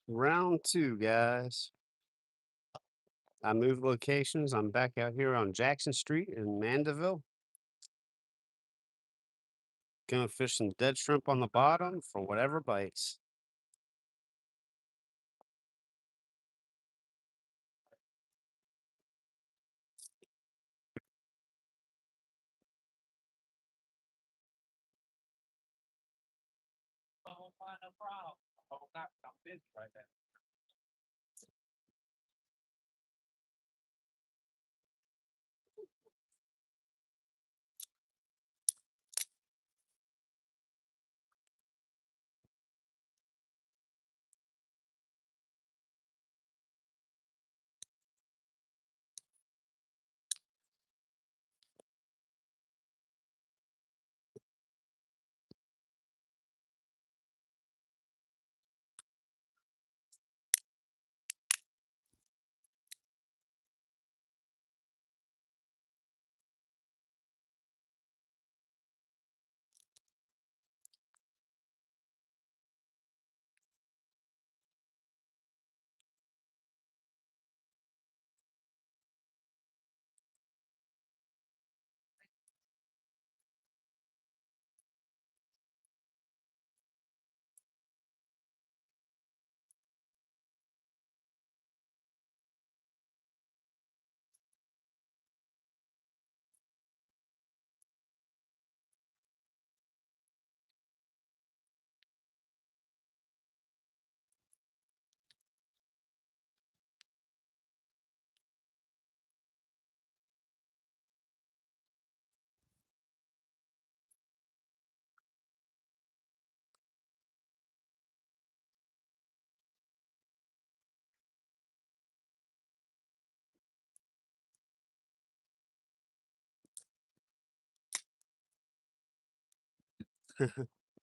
Round two, guys. I moved locations. I'm back out here on Jackson Street in Mandeville. Gonna fish some dead shrimp on the bottom for whatever bites.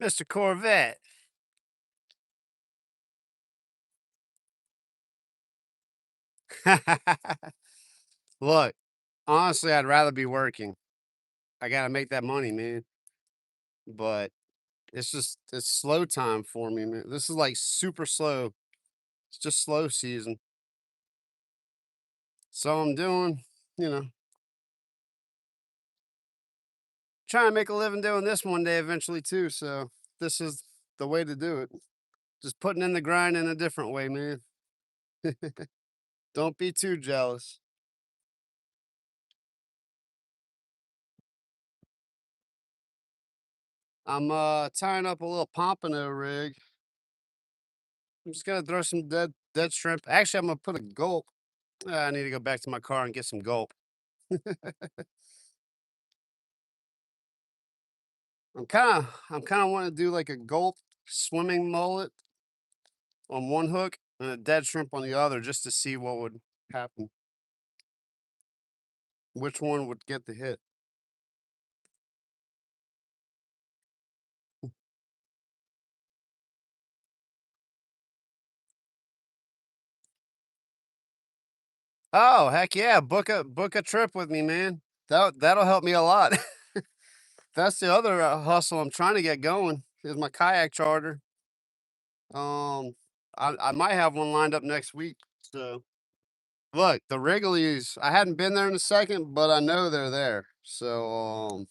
Mr. Corvette. Look, honestly, I'd rather be working. I gotta make that money, man. But it's slow time for me, man. This is like super slow. It's just slow season. So I'm doing, you know, trying to make a living doing this one day eventually too. So this is the way to do it. Just putting in the grind in a different way, man. Don't be too jealous. I'm tying up a little pompano rig. I'm just gonna throw some dead shrimp. Actually, I'm gonna put a gulp. I need to go back to my car and get some gulp. I'm kinda want to do like a gulp swimming mullet on one hook and a dead shrimp on the other, just to see what would happen. Which one would get the hit? Oh, heck yeah, book a trip with me, man. That'll help me a lot. That's the other, hustle I'm trying to get going, is my kayak charter. Um, I might have one lined up next week, so look, the Wrigley's, I hadn't been there in a second, but I know they're there, so,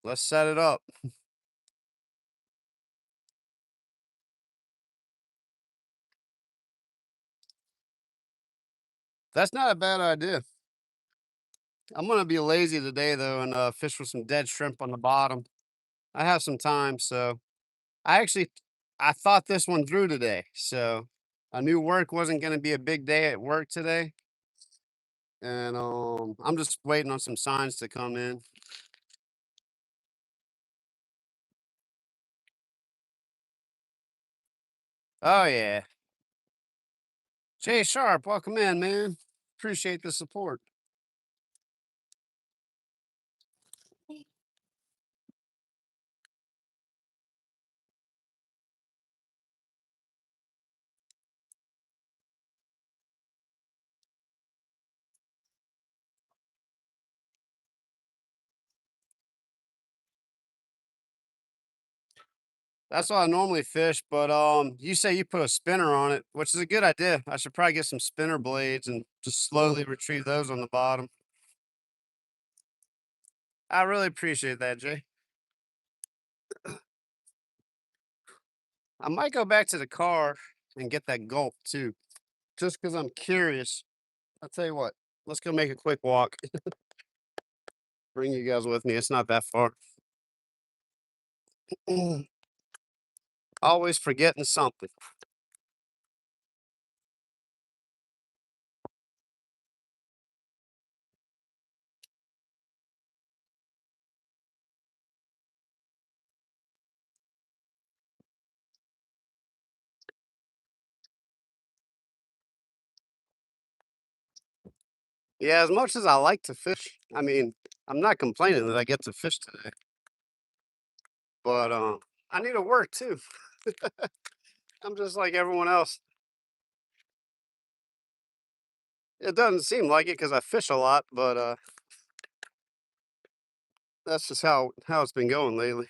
let's set it up. That's not a bad idea. I'm gonna be lazy today, though, and, fish with some dead shrimp on the bottom. I have some time, so I actually I thought this one through today, so I knew work wasn't gonna be a big day at work today, and, I'm just waiting on some signs to come in. Oh, yeah. Jay Sharp, welcome in, man. Appreciate the support. That's what I normally fish, but, you say you put a spinner on it, which is a good idea. I should probably get some spinner blades and just slowly retrieve those on the bottom. I really appreciate that, Jay. I might go back to the car and get that gulp too, just because 'cause I'm curious. I'll tell you what, let's go make a quick walk. Bring you guys with me, it's not that far. Always forgetting something. Yeah, as much as I like to fish, I mean, I'm not complaining that I get to fish today, but, I need to work too. I'm just like everyone else. It doesn't seem like it because I fish a lot, but, that's just how it's been going lately.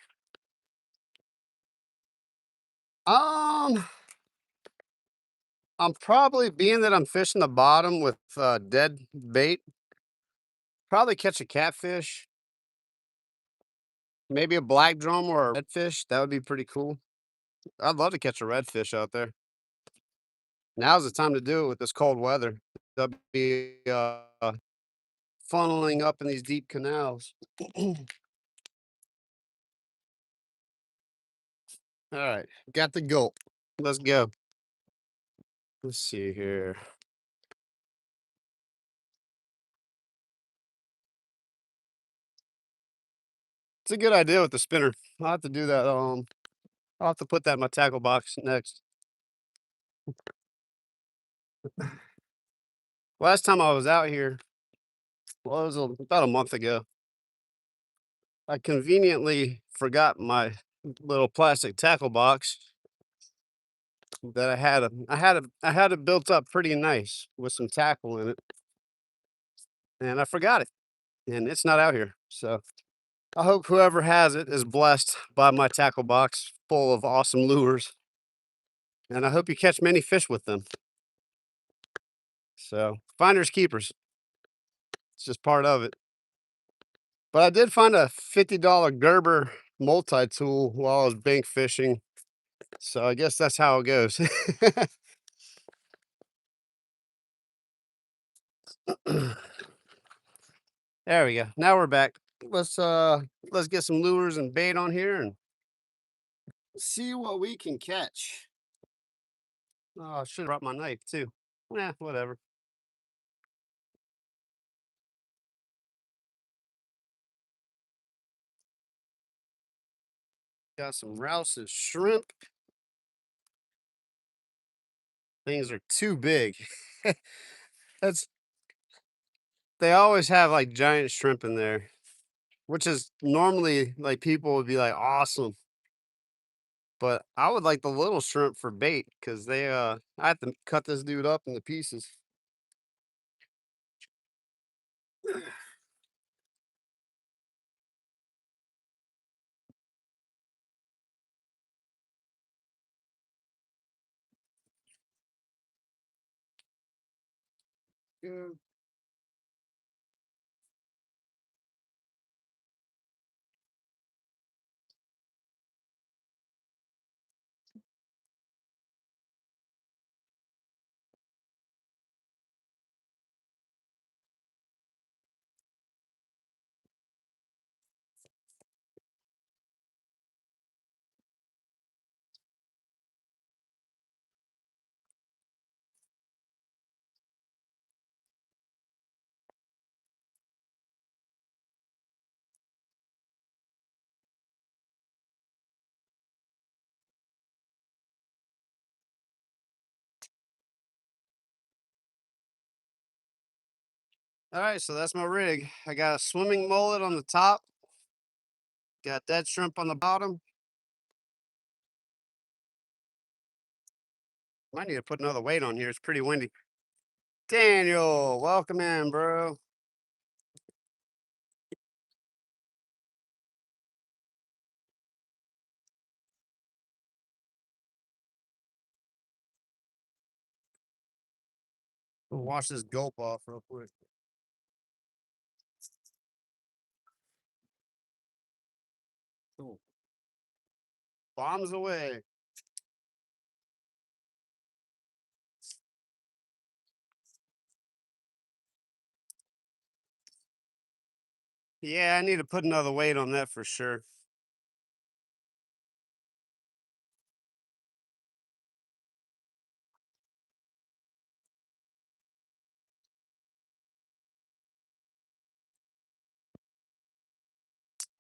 Um, I'm probably being that I'm fishing the bottom with, dead bait, probably catch a catfish, maybe a black drum or a redfish, that would be pretty cool. I'd love to catch a redfish out there. Now's the time to do it with this cold weather. They'll be, funneling up in these deep canals. Alright, got the gulp. Let's go. Let's see here. It's a good idea with the spinner. I'll have to do that, I'll have to put that in my tackle box next. Last time I was out here, well, it was about a month ago. I conveniently forgot my little plastic tackle box that I had it built up pretty nice with some tackle in it, and I forgot it, and it's not out here. So I hope whoever has it is blessed by my tackle box full of awesome lures, and I hope you catch many fish with them. So finders keepers. It's just part of it. But I did find a $50 Gerber multi-tool while I was bank fishing. So I guess that's how it goes. There we go. Now we're back. Let's get some lures and bait on here and see what we can catch. Oh, I should have brought my knife too. Yeah, whatever. Got some Rouse's shrimp. Things are too big. That's they always have like giant shrimp in there, which is normally like people would be like awesome. But I would like the little shrimp for bait because I have to cut this dude up into pieces. Yeah. All right, so that's my rig. I got a swimming mullet on the top, got dead shrimp on the bottom. Might need to put another weight on here. It's pretty windy. Daniel, welcome in, bro. We'll wash this gulp off real quick. Cool. Bombs away. Yeah, I need to put another weight on that for sure.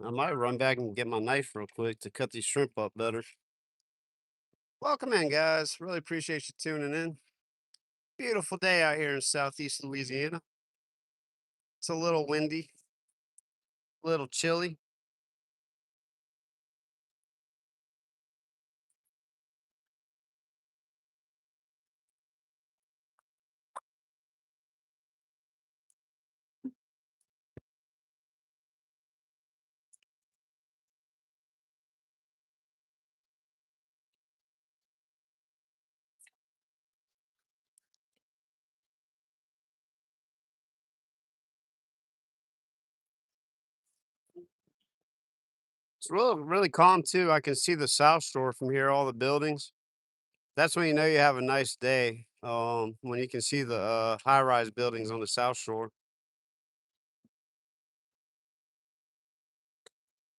I might run back and get my knife real quick to cut these shrimp up better. Welcome in, guys. Really appreciate you tuning in. Beautiful day out here in southeast Louisiana. It's a little windy, a little chilly. It's really calm too. I can see the South Shore from here, all the buildings. That's when you know you have a nice day. When you can see the high-rise buildings on the South Shore.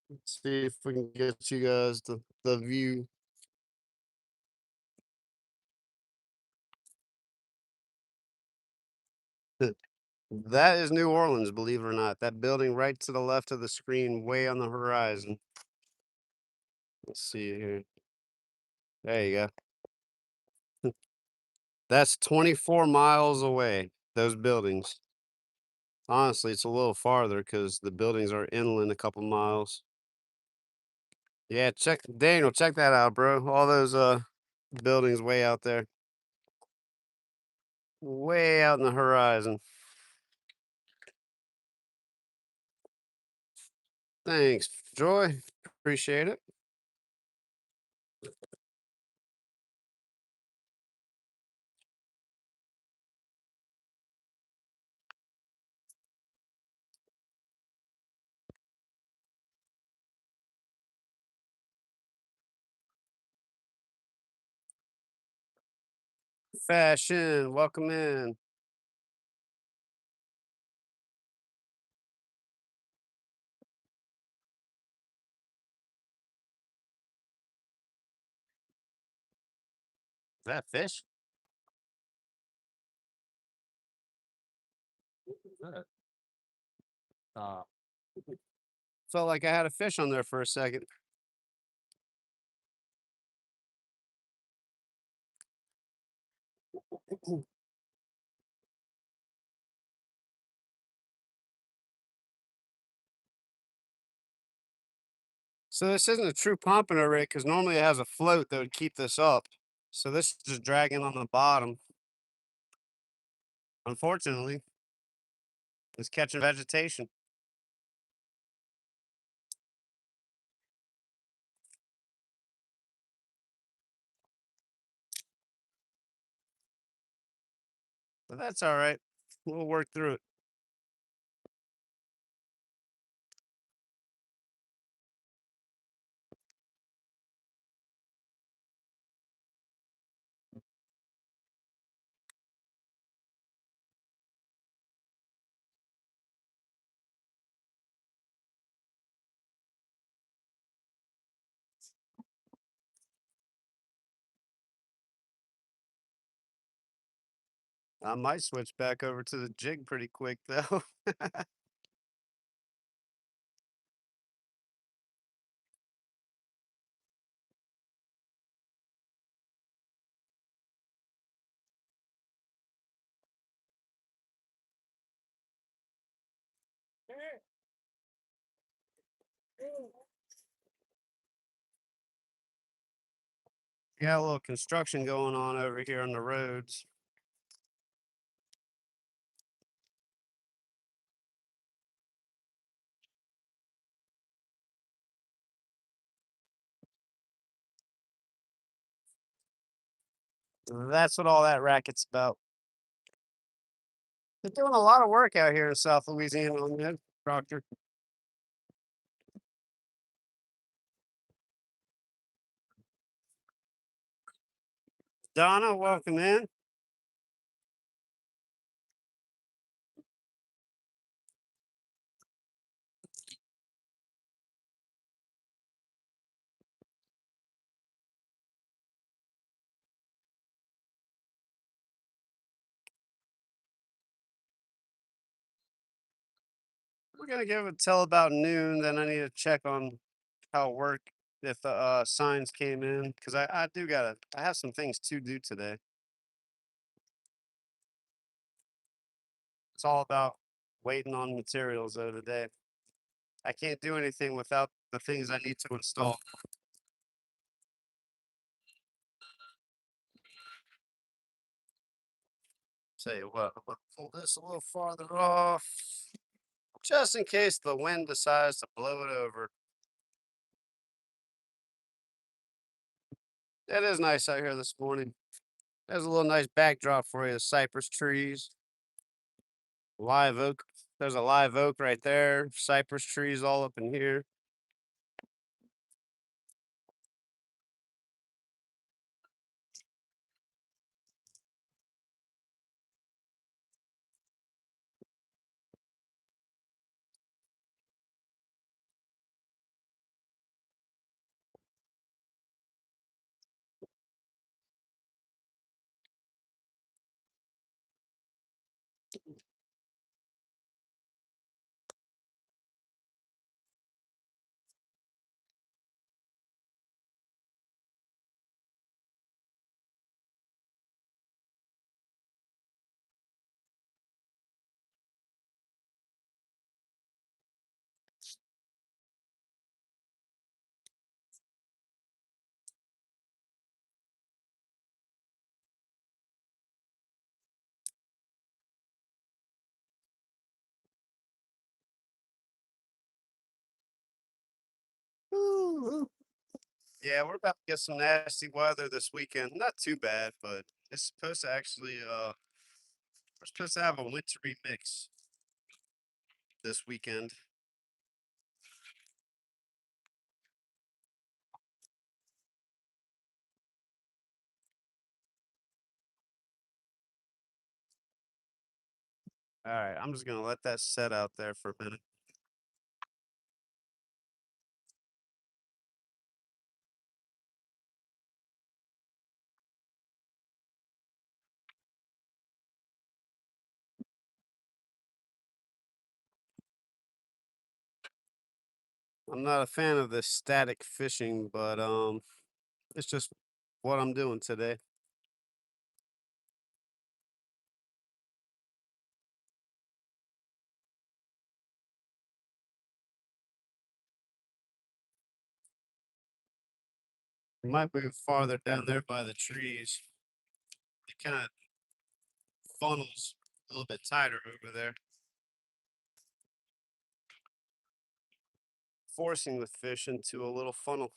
Let's see if we can get you guys the view. That is New Orleans, believe it or not. That building right to the left of the screen, way on the horizon. Let's see here. There you go. That's 24 miles away, those buildings. Honestly, it's a little farther because the buildings are inland a couple miles. Yeah, Daniel, check that out, bro. All those buildings way out there. Way out in the horizon. Thanks, Joy. Appreciate it. Fashion, welcome in. Is that fish? What is that? Uh, Felt like I had a fish on there for a second. So this isn't a true pompano rig because normally it has a float that would keep this up. So this is just dragging on the bottom. Unfortunately, it's catching vegetation. But that's all right. We'll work through it. I might switch back over to the jig pretty quick though. Got a little construction going on over here on the roads. That's what all that racket's about. They're doing a lot of work out here in South Louisiana on the infrastructure. Donna, welcome in. We're gonna give it till about noon. Then I need to check on how it worked if the signs came in because I do gotta. I have some things to do today. It's all about waiting on materials of the day. I can't do anything without the things I need to install. Tell you what, I'm gonna pull this a little farther off, just in case the wind decides to blow it over. It is nice out here this morning. There's a little nice backdrop for you, the cypress trees, live oak. There's a live oak right there, cypress trees all up in here. Ooh. Yeah, we're about to get some nasty weather this weekend. Not too bad, but it's supposed to actually we're supposed to have a wintry mix this weekend. All right, I'm just gonna let that set out there for a minute. I'm not a fan of this static fishing, but it's just what I'm doing today. We might move farther down there by the trees. It kind of funnels a little bit tighter over there, forcing the fish into a little funnel.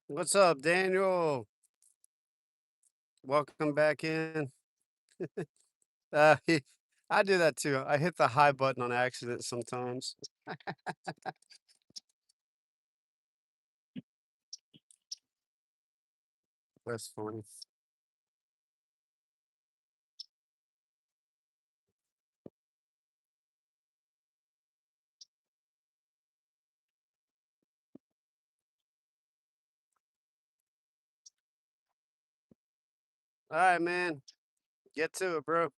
What's up, Daniel? Welcome back in. Uh, I do that too. I hit the high button on accident sometimes. That's funny. All right, man. Get to it, bro.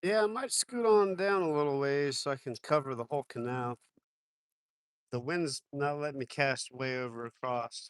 Yeah, I might scoot on down a little ways so I can cover the whole canal. The wind's not letting me cast way over across.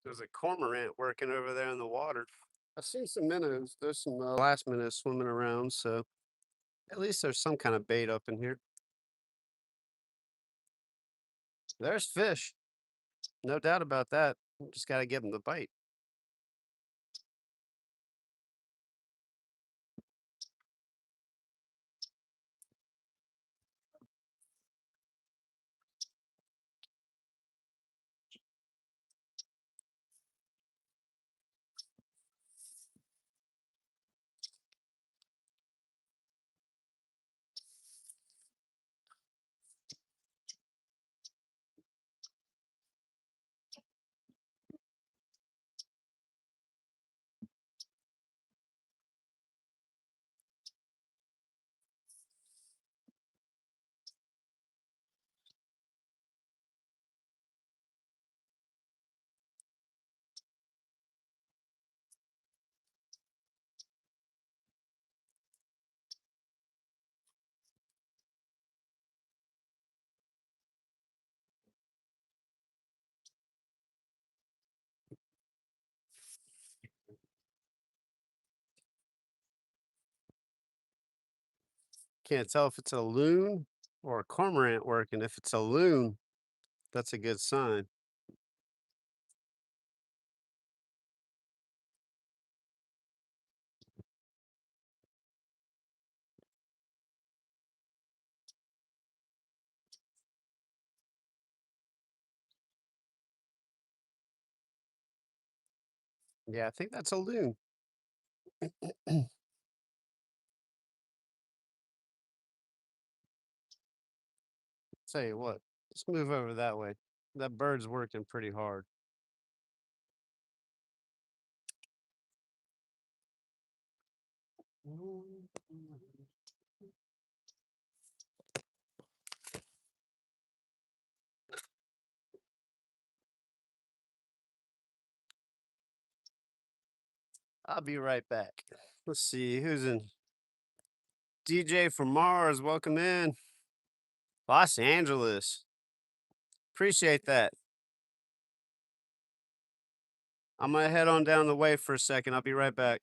There's a cormorant working over there in the water. I've seen some minnows. There's some last minnows swimming around, so at least there's some kind of bait up in here. There's fish. No doubt about that. Just got to give them the bite. Can't tell if it's a loon or a cormorant working. If it's a loon, that's a good sign. Yeah, I think that's a loon. Tell you what, let's move over that way. That bird's working pretty hard. I'll be right back. Let's see who's in. DJ from Mars, welcome in. Los Angeles. Appreciate that. I'm gonna head on down the way for a second. I'll be right back.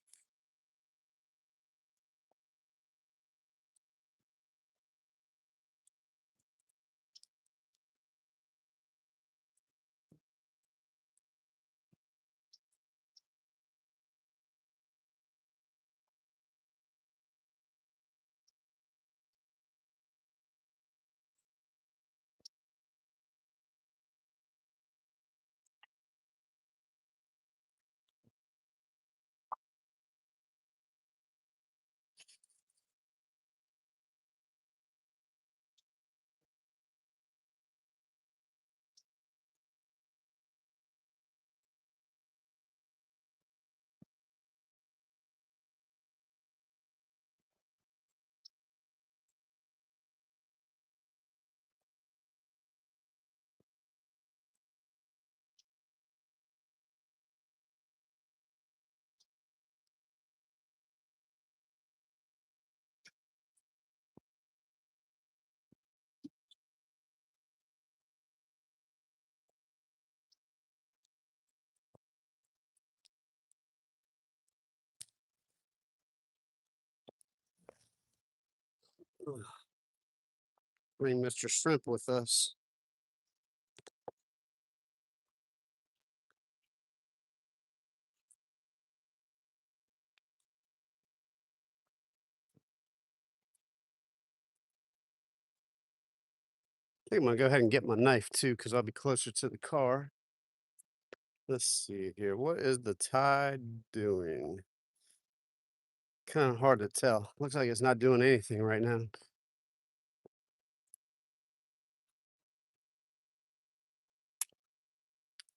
Bring Mr. Shrimp with us. I think I'm gonna go ahead and get my knife too, because I'll be closer to the car. Let's see here. What is the tide doing? Kind of hard to tell. Looks like it's not doing anything right now.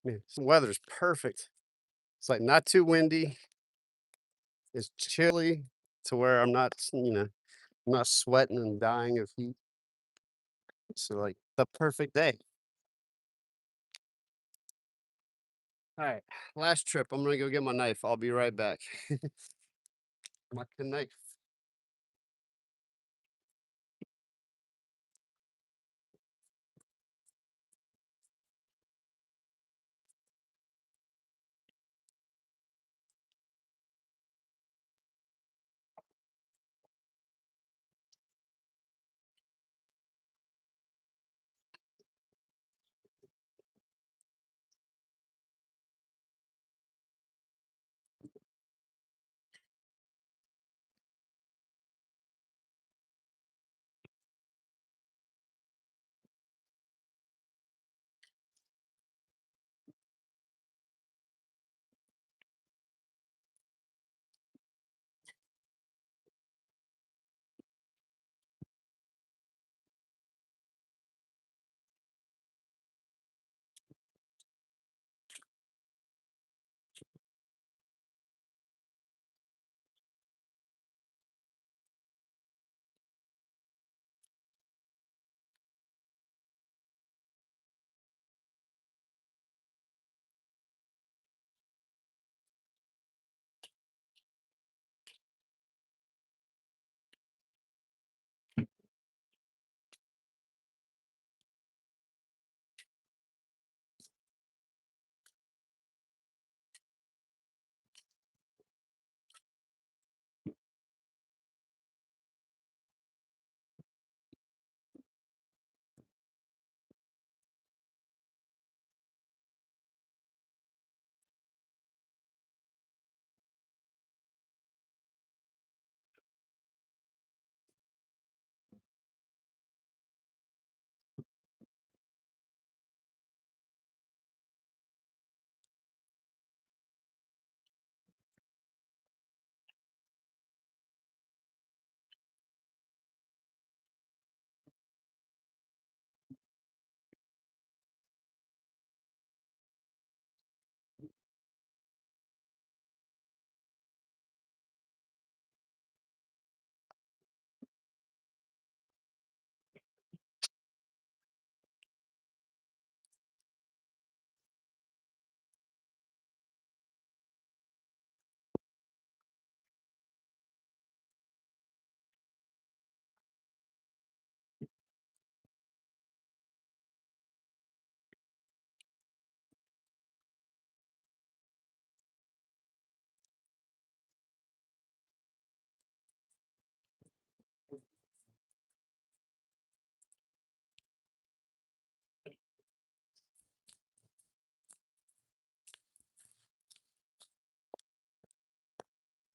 Man, this weather's perfect. It's like not too windy. It's chilly to where I'm not, I'm not sweating and dying of heat. So like the perfect day. All right, last trip. I'm gonna go get my knife. I'll be right back. My knife.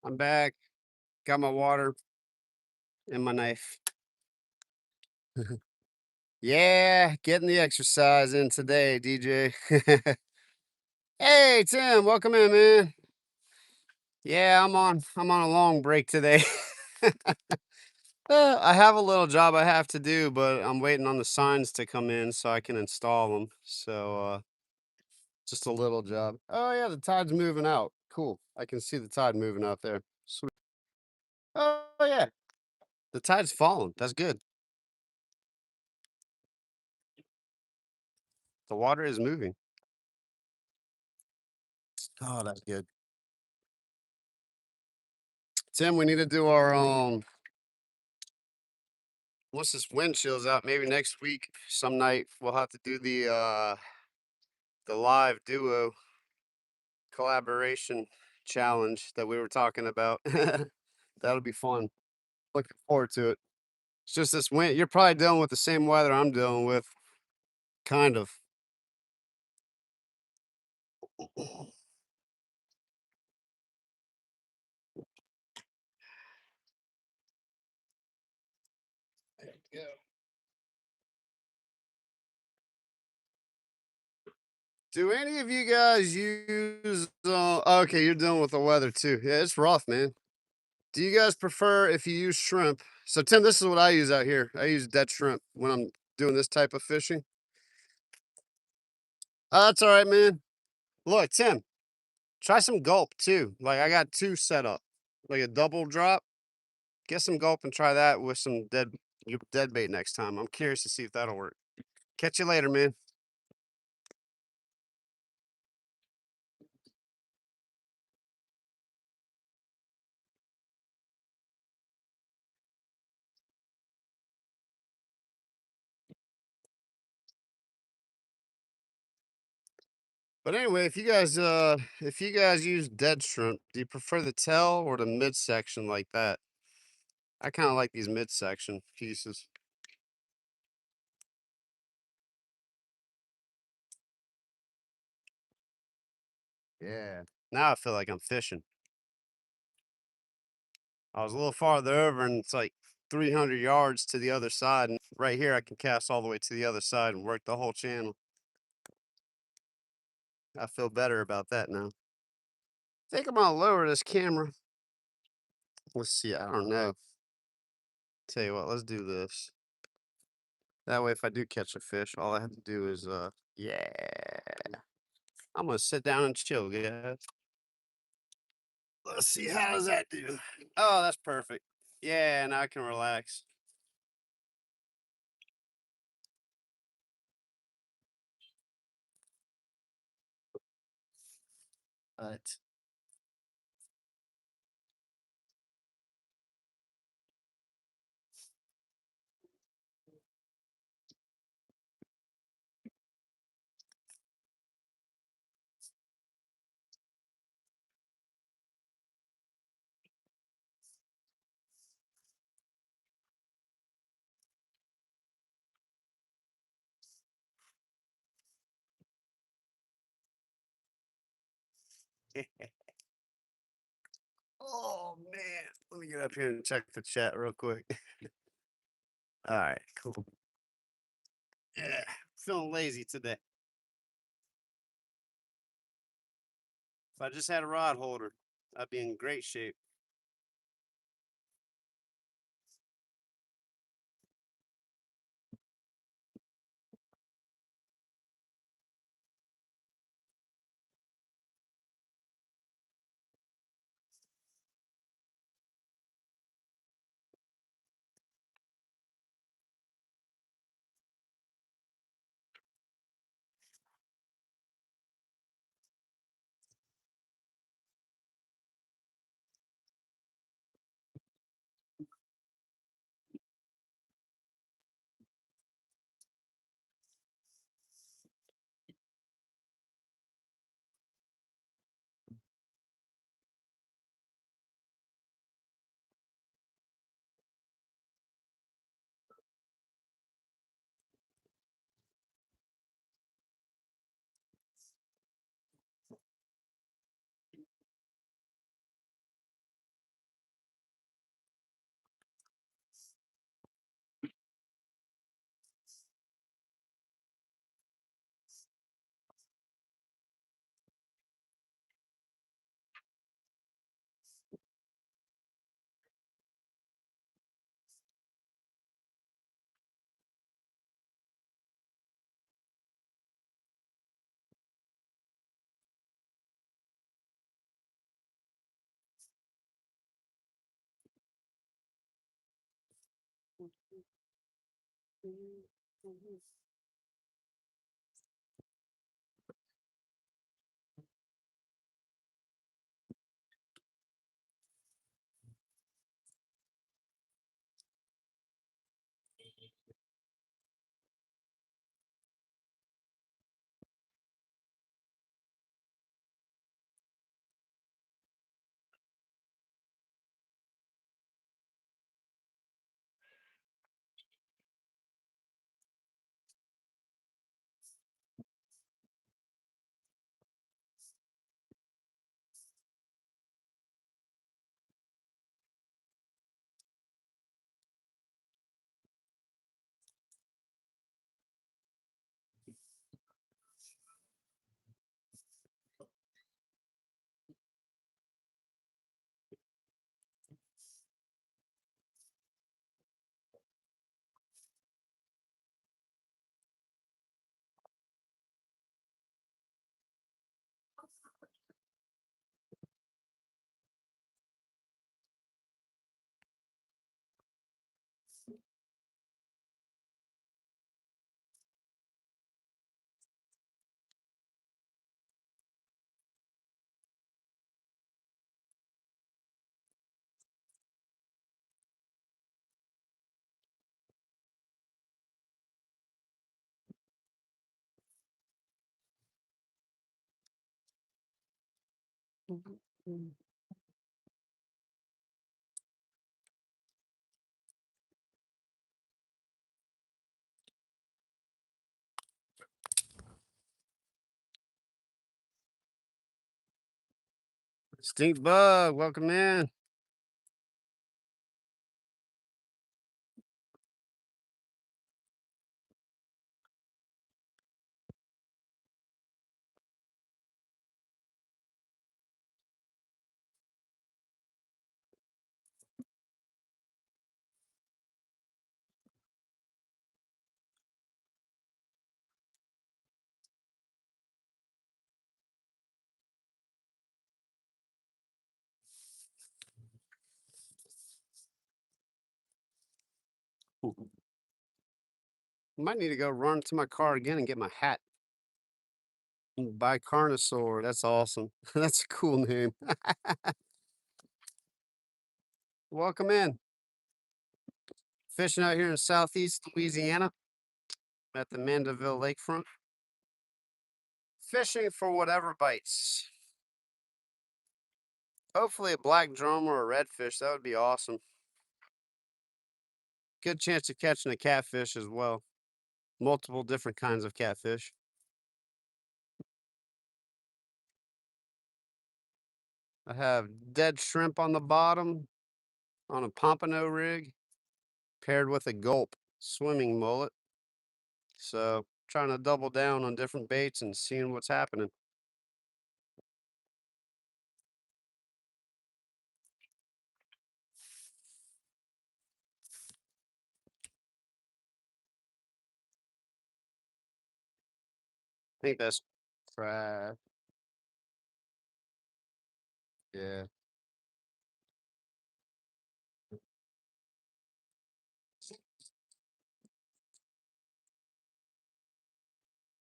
I'm back. Got my water and my knife. Yeah, getting the exercise in today, DJ. Hey, Tim, welcome in, man. Yeah, I'm on a long break today. I have a little job I have to do, but I'm waiting on the signs to come in so I can install them. So, just a little job. Oh yeah, the tide's moving out. Cool. I can see the tide moving out there. Sweet. Oh yeah, the tide's falling. That's good. The water is moving. Oh, that's good. Tim, we need to do our once this wind chills out, maybe next week, some night we'll have to do the live duo collaboration challenge that we were talking about. That'll be fun. Looking forward to it. It's just this wind. You're probably dealing with the same weather I'm dealing with, kind of. There you go. Do any of you guys use? Okay, you're dealing with the weather too. Yeah, it's rough, man. Do you guys prefer if you use shrimp? So, Tim, this is what I use out here. I use dead shrimp when I'm doing this type of fishing. Oh, that's all right, man. Look, Tim, try some gulp too. Like I got two set up, like a double drop. Get some gulp and try that with some dead bait next time. I'm curious to see if that'll work. Catch you later, man. But anyway, if you guys use dead shrimp, do you prefer the tail or the midsection like that? I kind of like these midsection pieces. Yeah. Now I feel like I'm fishing. I was a little farther over and it's like 300 yards to the other side. And right here, I can cast all the way to the other side and work the whole channel. I feel better about that now. I think I'm gonna lower this camera. Let's see. I don't know. Tell you what, let's do this. That way, if I do catch a fish, all I have to do is, yeah. I'm gonna sit down and chill, guys. Let's see. How does that do? Oh, that's perfect. Yeah, now I can relax. But oh man, let me get up here and check the chat real quick. All right, cool. Yeah, feeling lazy today. If I just had a rod holder, I'd be in great shape. Stink bug, welcome in. Might need to go run to my car again and get my hat. By Carnosaur, that's awesome. That's a cool name. Welcome in. Fishing out here in southeast Louisiana at the Mandeville Lakefront. Fishing for whatever bites. Hopefully a black drum or a redfish. That would be awesome. Good chance of catching a catfish as well. Multiple different kinds of catfish. I have dead shrimp on the bottom on a pompano rig paired with a gulp swimming mullet. So trying to double down on different baits and seeing what's happening. I think that's crab. Yeah.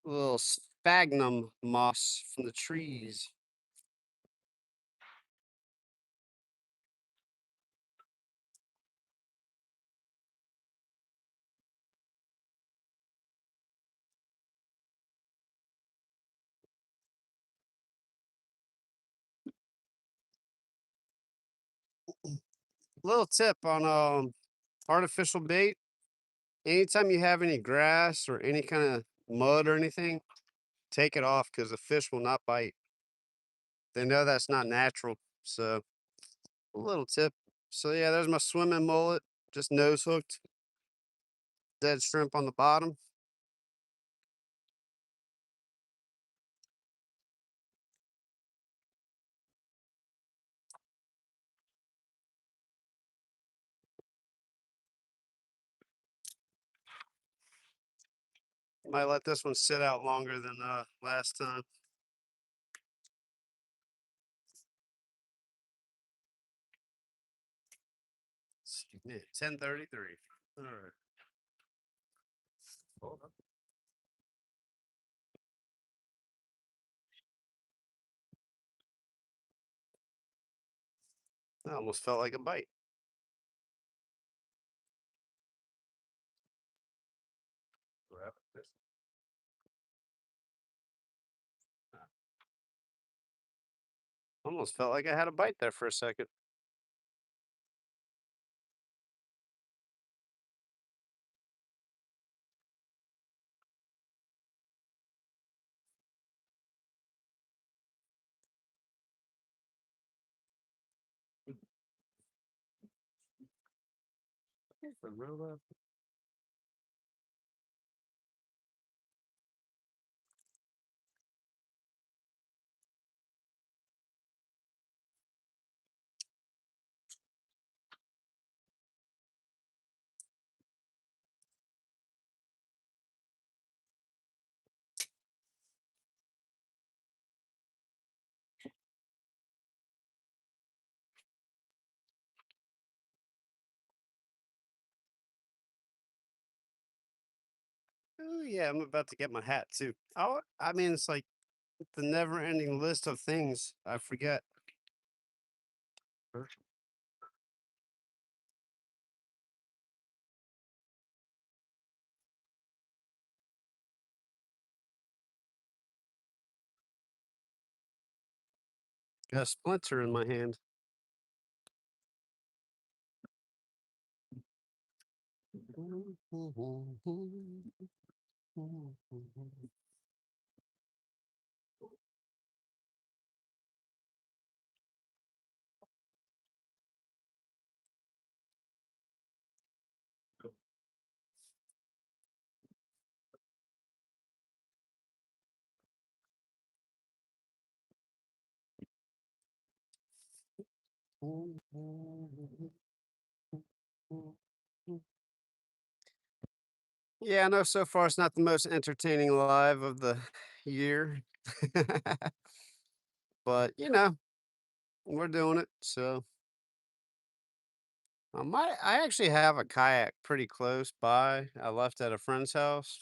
Little sphagnum moss from the trees. Little tip on artificial bait. Anytime you have any grass or any kind of mud or anything, take it off because the fish will not bite. They know that's not natural. So a little tip. So yeah, there's my swimming mullet, just nose hooked, dead shrimp on the bottom. Might let this one sit out longer than last time. Man, 10:33. All right. Hold up. That almost felt like a bite. Grab this. Almost felt like I had a bite there for a second. For real though. Oh yeah, I'm about to get my hat too. Oh, I mean, it's like the never-ending list of things I forget. Got a splinter in my hand. Yeah, I know so far it's not the most entertaining live of the year. But, we're doing it. So I actually have a kayak pretty close by. I left at a friend's house.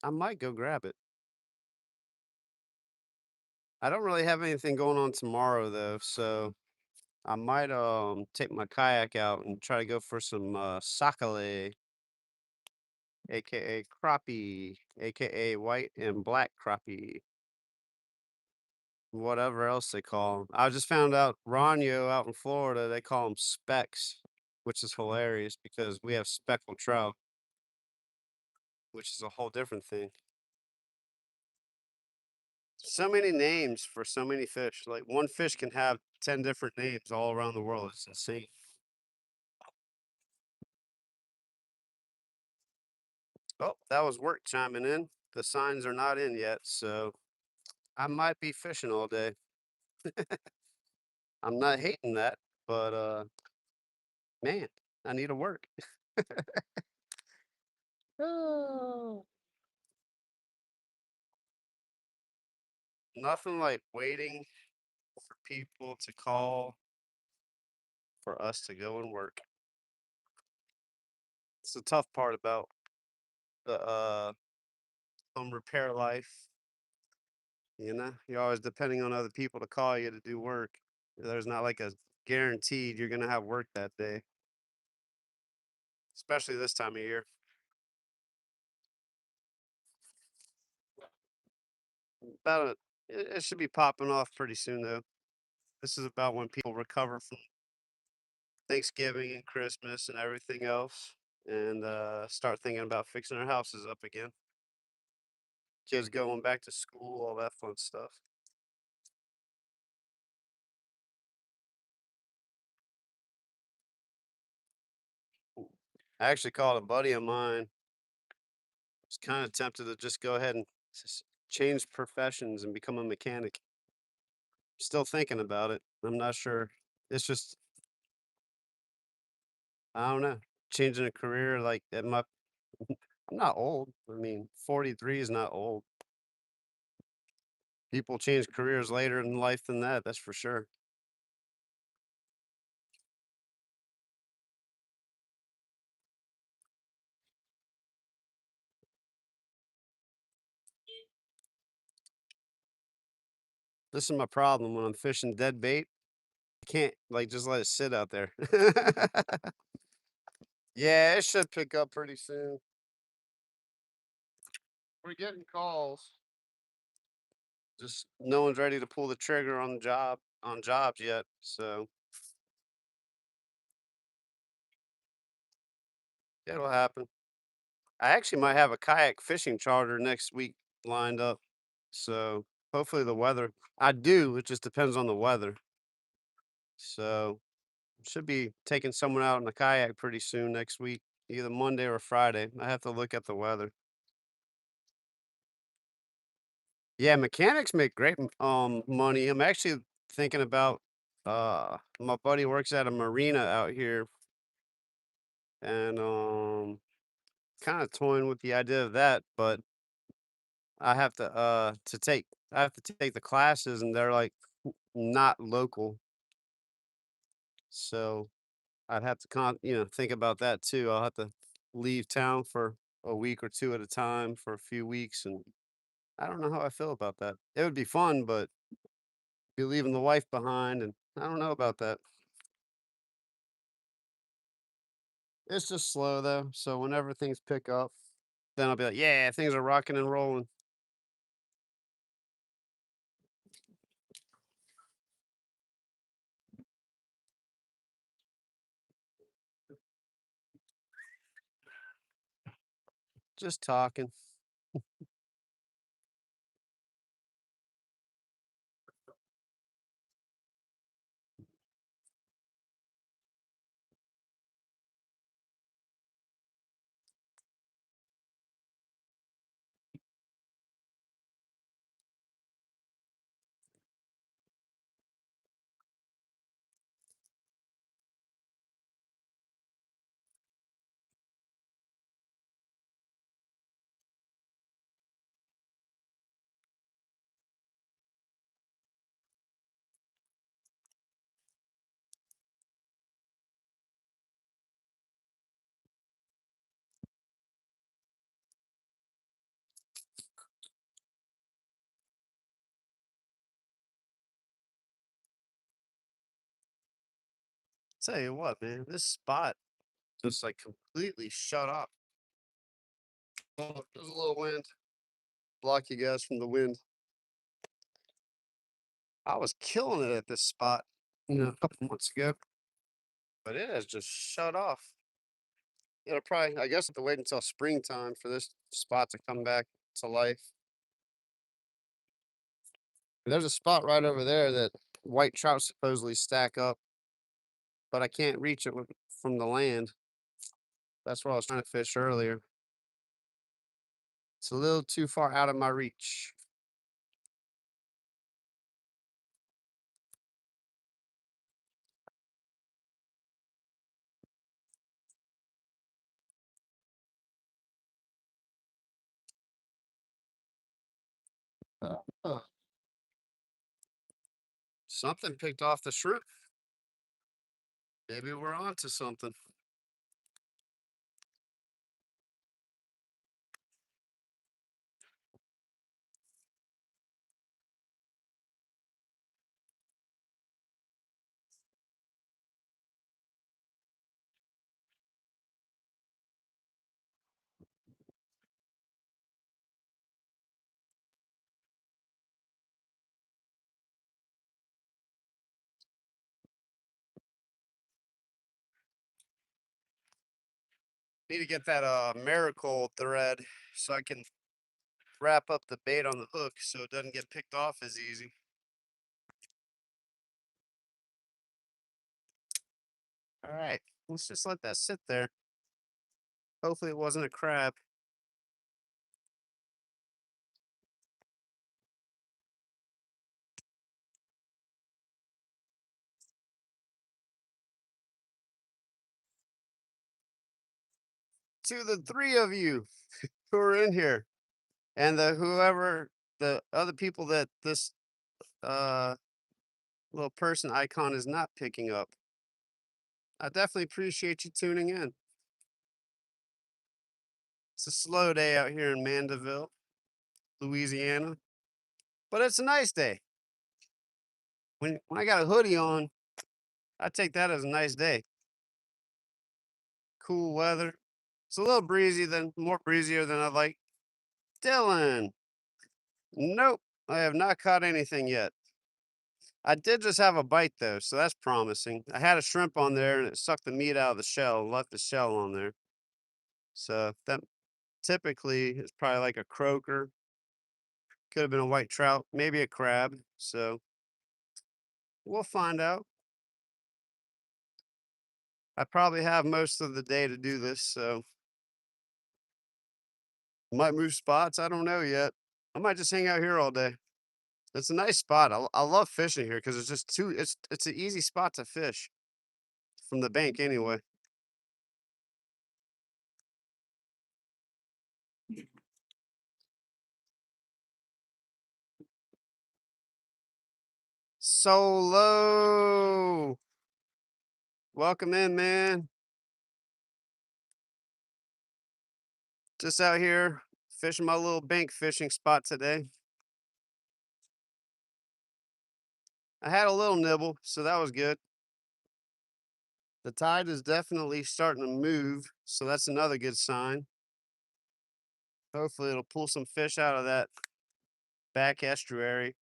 I might go grab it. I don't really have anything going on tomorrow though, so I might take my kayak out and try to go for some sakale, aka crappie, aka white and black crappie. Whatever else they call 'em. I just found out Ronyo out in Florida, they call them specks, which is hilarious because we have speckled trout, which is a whole different thing. So many names for so many fish. Like one fish can have 10 different names all around the world. It's insane. Oh, that was work chiming in. The signs are not in yet, so I might be fishing all day. I'm not hating that, but man, I need to work. Oh. Nothing like waiting for people to call for us to go and work. It's the tough part about the home repair life. You're always depending on other people to call you to do work. There's not like a guaranteed you're gonna have work that day, especially this time of year. About it should be popping off pretty soon though. This is about when people recover from Thanksgiving and Christmas and everything else, and start thinking about fixing their houses up again. Kids going back to school, all that fun stuff. I actually called a buddy of mine. Was kind of tempted to just go ahead and change professions and become a mechanic. Still thinking about it. I'm not sure. It's just I don't know. Changing a career like at my I'm not old. I mean, 43 is not old. People change careers later in life than that, that's for sure. This is my problem when I'm fishing dead bait. I can't like just let it sit out there. Yeah, it should pick up pretty soon. We're getting calls. Just no one's ready to pull the trigger on the job on jobs yet. So it'll happen. I actually might have a kayak fishing charter next week lined up. So hopefully the weather. I do. It just depends on the weather. So should be taking someone out in a kayak pretty soon next week, either Monday or Friday. I have to look at the weather. Yeah, mechanics make great money. I'm actually thinking about my buddy works at a marina out here and kind of toying with the idea of that, but I have to take the classes and they're like not local. So I'd have to think about that too. I'll have to leave town for a week or two at a time for a few weeks and I don't know how I feel about that. It would be fun, but be leaving the wife behind and I don't know about that. It's just slow though. So whenever things pick up, then I'll be like, yeah, things are rocking and rolling. Just talking. Tell you what, man, this spot just like completely shut off. Oh, there's a little wind. Block you guys from the wind. I was killing it at this spot, a couple months ago, but it has just shut off. It'll probably, I guess, have to wait until springtime for this spot to come back to life. There's a spot right over there that white trout supposedly stack up, but I can't reach it from the land. That's where I was trying to fish earlier. It's a little too far out of my reach. Uh, Something picked off the shrimp. Maybe we're on to something. Need to get that miracle thread so I can wrap up the bait on the hook so it doesn't get picked off as easy. All right, let's just let that sit there. Hopefully, it wasn't a crab. To the three of you who are in here, and the other people that this uh little person icon is not picking up, I definitely appreciate you tuning in. It's a slow day out here in Mandeville, Louisiana, but it's a nice day. When I got a hoodie on, I take that as a nice day. Cool weather. It's a little breezy than more breezier than I like. Dylan. Nope. I have not caught anything yet. I did just have a bite though, so that's promising. I had a shrimp on there and it sucked the meat out of the shell, left the shell on there. So that typically is probably like a croaker. Could have been a white trout, maybe a crab. So we'll find out. I probably have most of the day to do this, so might move spots. I don't know yet. I might just hang out here all day. It's a nice spot. I love fishing here because it's just too. It's an easy spot to fish from the bank anyway. Solo, welcome in, man. Just out here fishing my little bank fishing spot today. I had a little nibble, so that was good. The tide is definitely starting to move, so that's another good sign. Hopefully, it'll pull some fish out of that back estuary.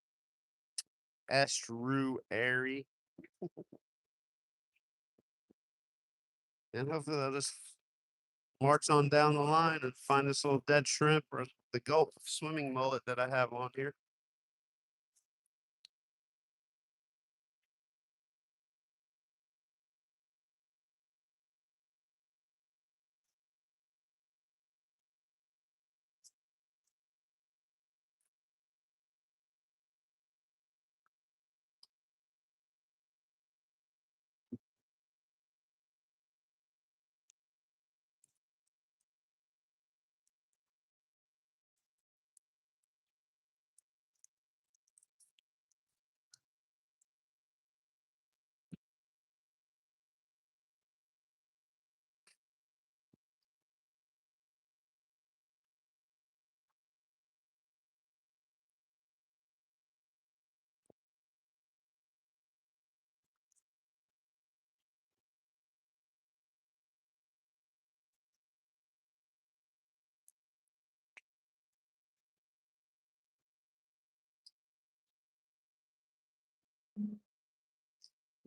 Estuary. And hopefully, they'll just march on down the line and find this little dead shrimp or the gulp swimming mullet that I have on here.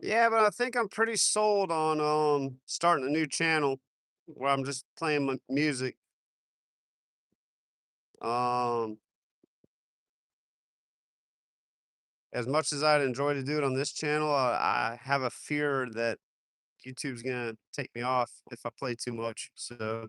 Yeah, but I think I'm pretty sold on starting a new channel where I'm just playing my music. Um, as much as I'd enjoy to do it on this channel, I have a fear that YouTube's gonna take me off if I play too much. So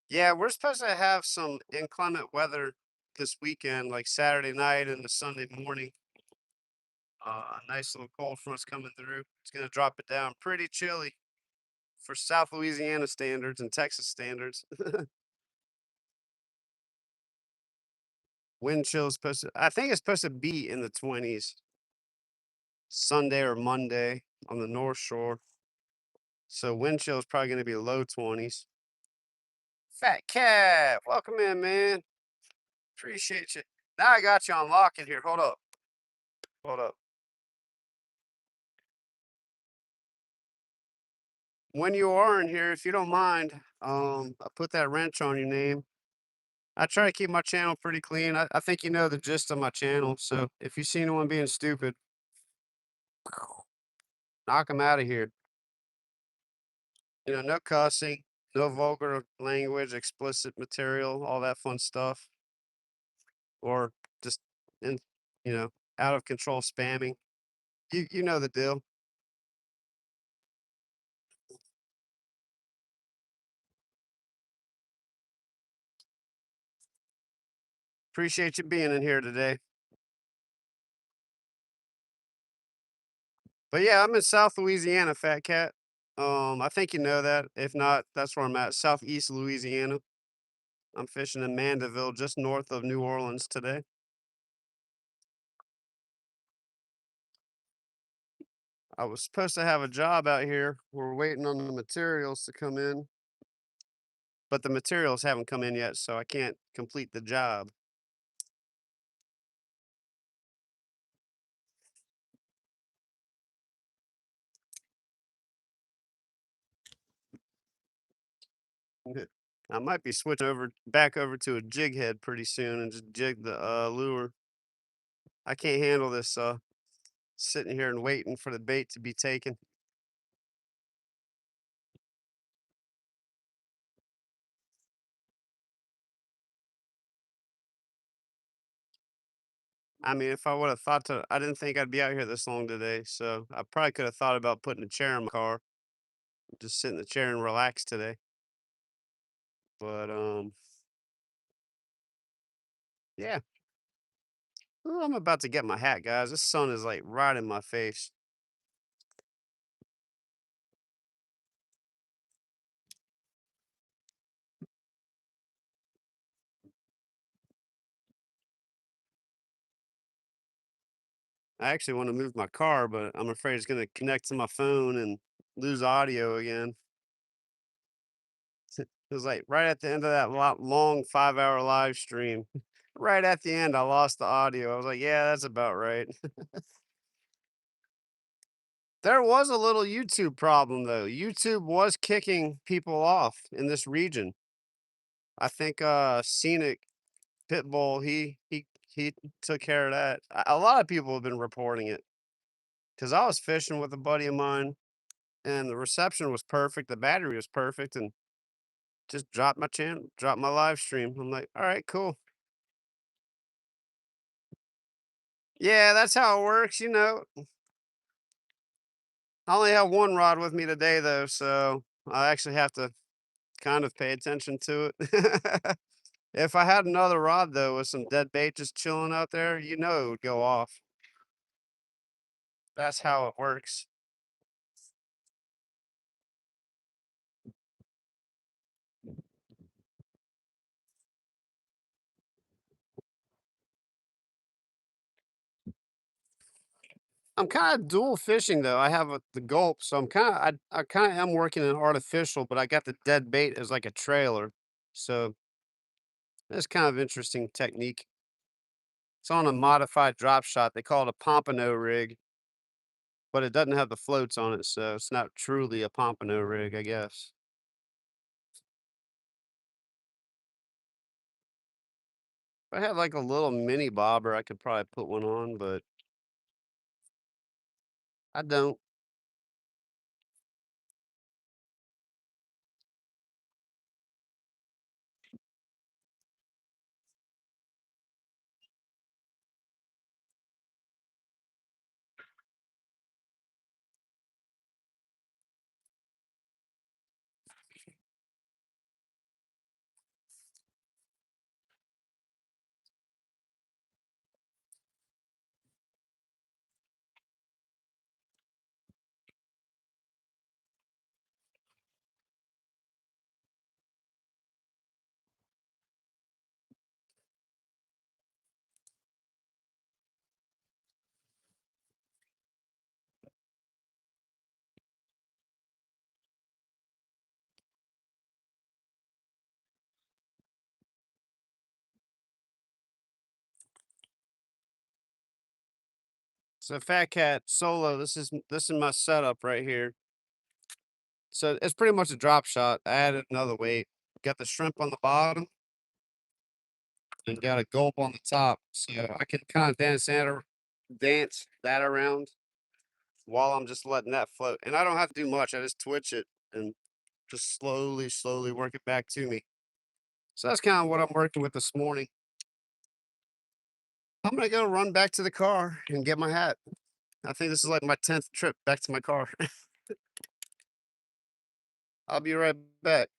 yeah, we're supposed to have some inclement weather this weekend, like Saturday night and the Sunday morning. A nice little cold front's coming through. It's gonna drop it down pretty chilly for South Louisiana standards and Texas standards. Wind chill is supposed to, I think it's supposed to be in the 20s Sunday or Monday on the North Shore. So wind chill is probably going to be low 20s. Fat cat, welcome in, man. Appreciate you. Now I got you on lock in here. Hold up. Hold up. When you are in here, if you don't mind, I put that wrench on your name. I try to keep my channel pretty clean. I think you know the gist of my channel. So if you see anyone being stupid, knock them out of here. No cussing, no vulgar language, explicit material, all that fun stuff, or just in, you know, out of control spamming. You know the deal. Appreciate you being in here today. But yeah, I'm in South Louisiana, Fat Cat. I think you know that. If not, that's where I'm at, Southeast Louisiana. I'm fishing in Mandeville, just north of New Orleans today. I was supposed to have a job out here. We're waiting on the materials to come in, but the materials haven't come in yet, so I can't complete the job. I might be switching over back over to a jig head pretty soon and just jig the lure. I can't handle this sitting here and waiting for the bait to be taken. I mean, if I would have thought to, I didn't think I'd be out here this long today, so I probably could have thought about putting a chair in my car, just sit in the chair and relax today. But yeah. Ooh, I'm about to get my hat, guys. This sun is like right in my face. I actually want to move my car, but I'm afraid it's going to connect to my phone and lose audio again. It was like right at the end of that long 5 hour live stream. Right at the end, I lost the audio. I was like, yeah, that's about right. There was a little YouTube problem though. YouTube was kicking people off in this region. I think Scenic Pitbull, he took care of that. A lot of people have been reporting it because I was fishing with a buddy of mine and the reception was perfect, the battery was perfect, and just dropped my channel, dropped my live stream. I'm like, all right, cool. Yeah, that's how it works, you know. I only have one rod with me today though, so I actually have to kind of pay attention to it. If I had another rod though with some dead bait just chilling out there, you know it would go off. That's how it works. I'm kind of dual fishing though. I have the gulp, so I kind of am working an artificial, but I got the dead bait as like a trailer. So that's kind of interesting technique. It's on a modified drop shot. They call it a pompano rig, but it doesn't have the floats on it, so it's not truly a pompano rig, I guess. If I had like a little mini bobber, I could probably put one on, but I don't. So Fat Cat Solo, this is my setup right here. So it's pretty much a drop shot. I added another weight. Got the shrimp on the bottom and got a gulp on the top. So I can kind of dance that around while I'm just letting that float. And I don't have to do much. I just twitch it and just slowly work it back to me. So that's kind of what I'm working with this morning. I'm gonna go run back to the car and get my hat. I think this is like my 10th trip back to my car. I'll be right back.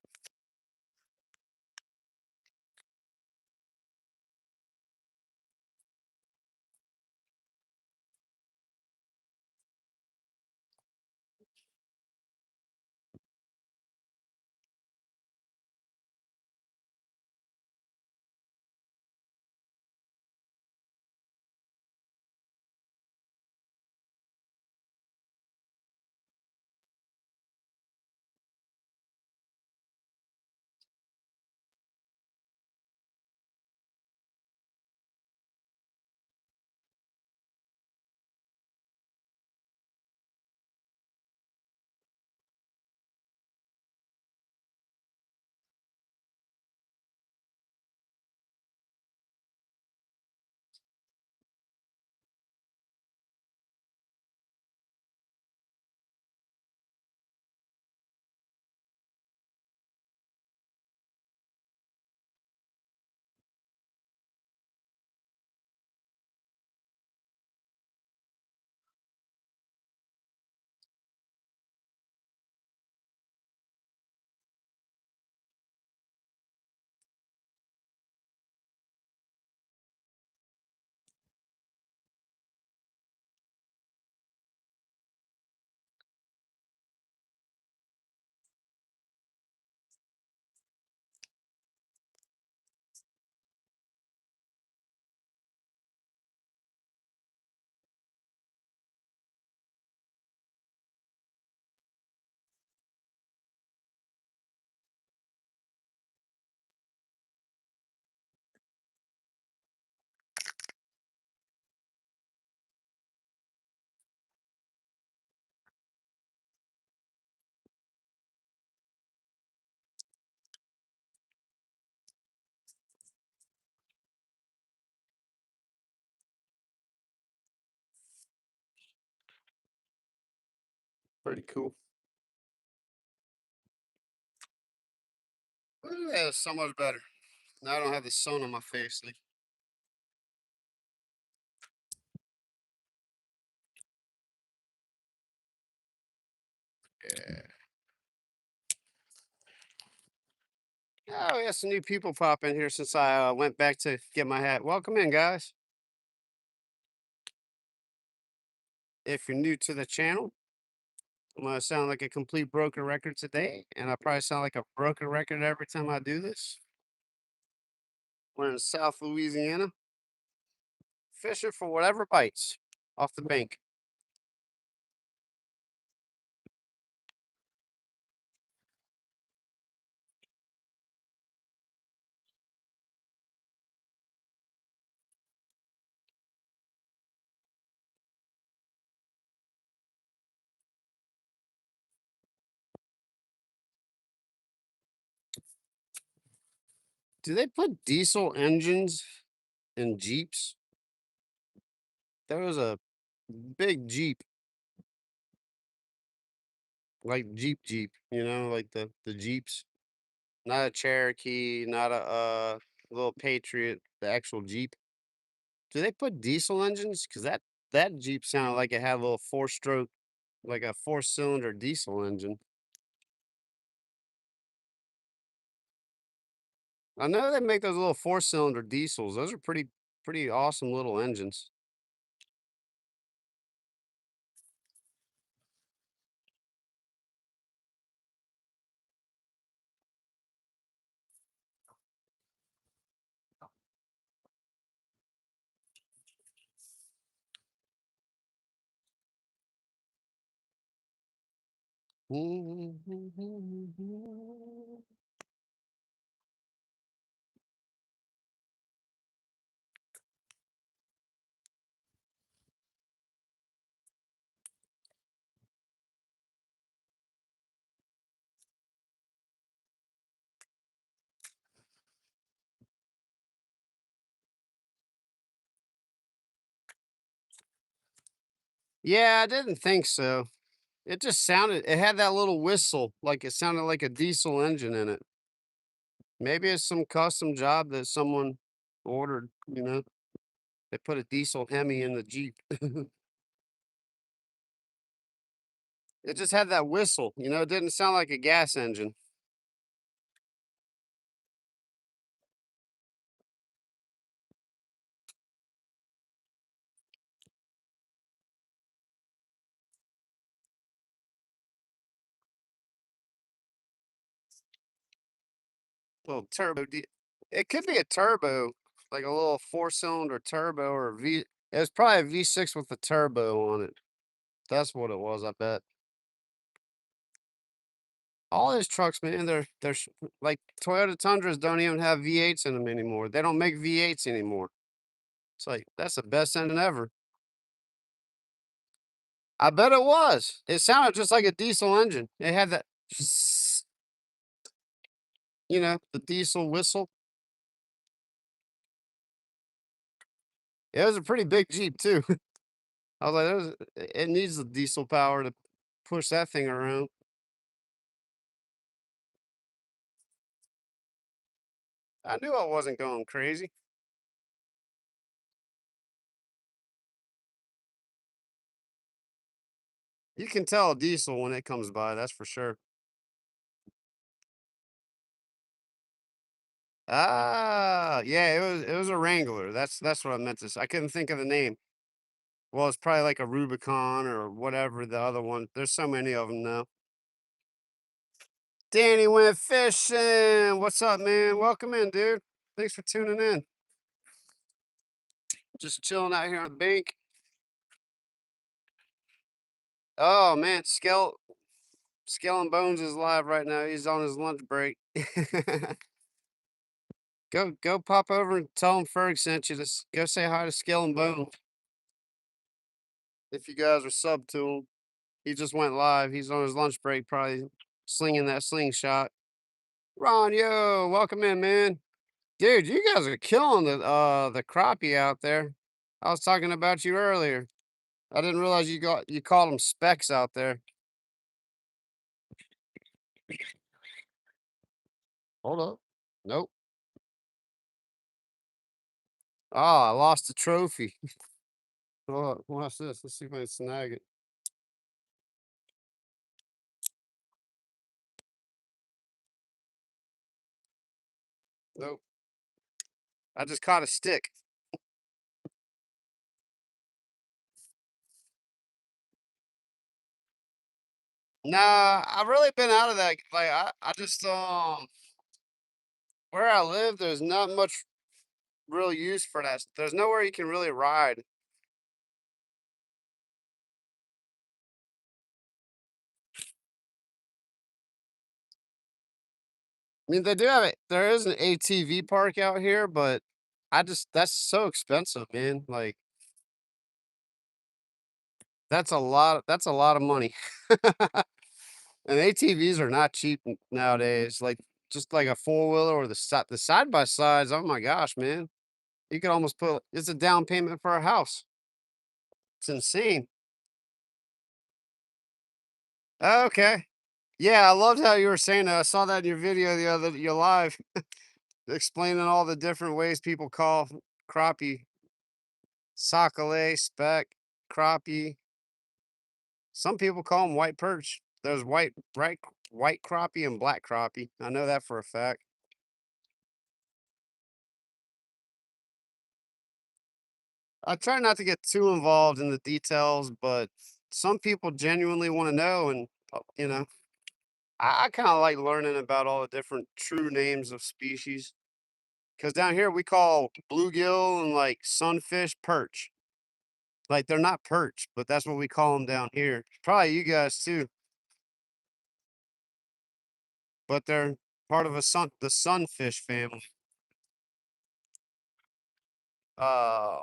Pretty cool. Yeah, so much better. Now I don't have the sun on my face. Like, yeah. Oh, we have some new people pop in here since I went back to get my hat. Welcome in, guys. If you're new to the channel, I'm gonna sound like a complete broken record today, and I probably sound like a broken record every time I do this. We're in South Louisiana, fishing for whatever bites off the bank. Do they put diesel engines in Jeeps? There was a big Jeep, like Jeep, like the Jeeps. Not a Cherokee, not a little Patriot, the actual Jeep. Do they put diesel engines? Because that Jeep sounded like it had a little four-stroke, like a four-cylinder diesel engine. I know they make those little four-cylinder diesels. Those are pretty awesome little engines. Yeah, I didn't think so. It had that little whistle, like it sounded like a diesel engine in it. Maybe it's some custom job that someone ordered. They put a diesel Hemi in the Jeep. It just had that whistle. It didn't sound like a gas engine. Little it could be a turbo, like a little four-cylinder turbo or a V. It was probably a V6 with a turbo on it. That's what it was, I bet. All these trucks, man, like Toyota Tundras don't even have V8s in them anymore. They don't make V8s anymore. It's like that's the best engine ever. I bet it was. It sounded just like a diesel engine. It had that, the diesel whistle. It was a pretty big Jeep too. I was like, it needs the diesel power to push that thing around. I knew I wasn't going crazy. You can tell a diesel when it comes by, that's for sure. Ah, yeah, it was a Wrangler. That's what I meant to say. I couldn't think of the name. Well, it's probably like a Rubicon or whatever the other one. There's so many of them now. Danny went fishing. What's up, man? Welcome in, dude. Thanks for tuning in. Just chilling out here on the bank. Oh man, Skull and Bones is live right now. He's on his lunch break. Go pop over and tell him Ferg sent you. Go say hi to Skull and Bones. If you guys are sub to him, he just went live. He's on his lunch break, probably slinging that slingshot. Ron, yo, welcome in, man. Dude, you guys are killing the crappie out there. I was talking about you earlier. I didn't realize you called them specks out there. Hold up. Nope. Oh, I lost the trophy. Oh, watch this. Let's see if I can snag it. Nope. I just caught a stick. Nah, I've really been out of that. Like I just where I live, there's not much real use for that. There's nowhere you can really ride. I mean, they do have it. There is an ATV park out here, but I just that's so expensive, man. Like that's a lot of money. And ATVs are not cheap nowadays. Like just like a four wheeler or the side by sides. Oh my gosh, man! You could almost put it's a down payment for a house. It's insane. Okay. Yeah, I loved how you were saying that. I saw that in your video the other your live explaining all the different ways people call crappie, sockeye, speck, crappie. Some people call them white perch. There's white crappie and black crappie. I know that for a fact. I try not to get too involved in the details, but some people genuinely want to know, and I kind of like learning about all the different true names of species. Because down here we call bluegill and like sunfish perch. Like they're not perch, but that's what we call them down here. Probably you guys too, but they're part of the sunfish family. Uh,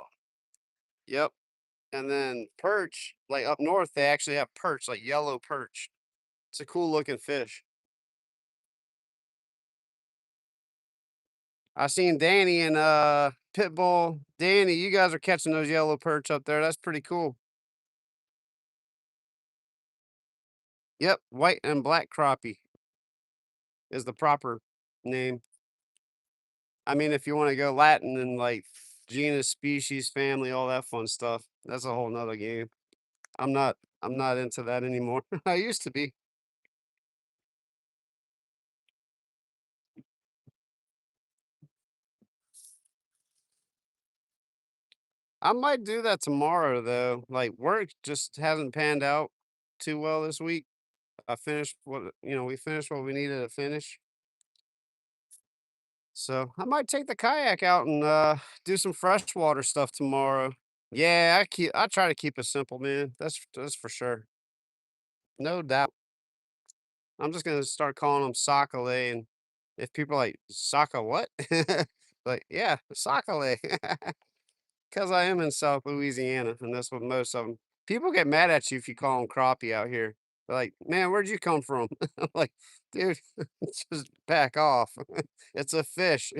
yep. And then perch, like up north, they actually have perch, like yellow perch. It's a cool looking fish. I seen Danny and Pitbull. Danny, you guys are catching those yellow perch up there. That's pretty cool. Yep, white and black crappie is the proper name. I mean, if you want to go Latin and like genus, species, family, all that fun stuff, that's a whole nother game. I'm not into that anymore. I used to be. I might do that tomorrow though. Like work just hasn't panned out too well this week. I finished we finished what we needed to finish. So I might take the kayak out and do some freshwater stuff tomorrow. Yeah, I try to keep it simple, man. That's for sure. No doubt. I'm just gonna start calling them sockeye, and if people are like soccer what? Like, yeah, sockeye. Because I am in South Louisiana, and that's what most of them. People get mad at you if you call them crappie out here. They're like, man, where'd you come from? I'm like, dude, just back off. It's a fish.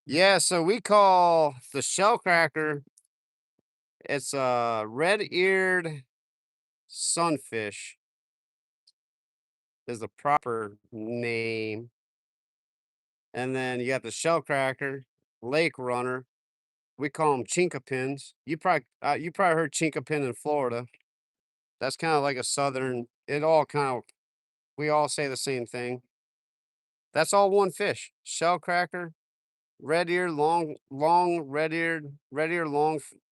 Yeah, so we call the shellcracker, it's a red-eared sunfish is the proper name. And then you got the shellcracker, lake runner. We call them chinkapins. You probably heard chinkapin in Florida. That's kind of like a southern. It all kind of we all say the same thing. That's all one fish. Shellcracker, red ear, long red ear,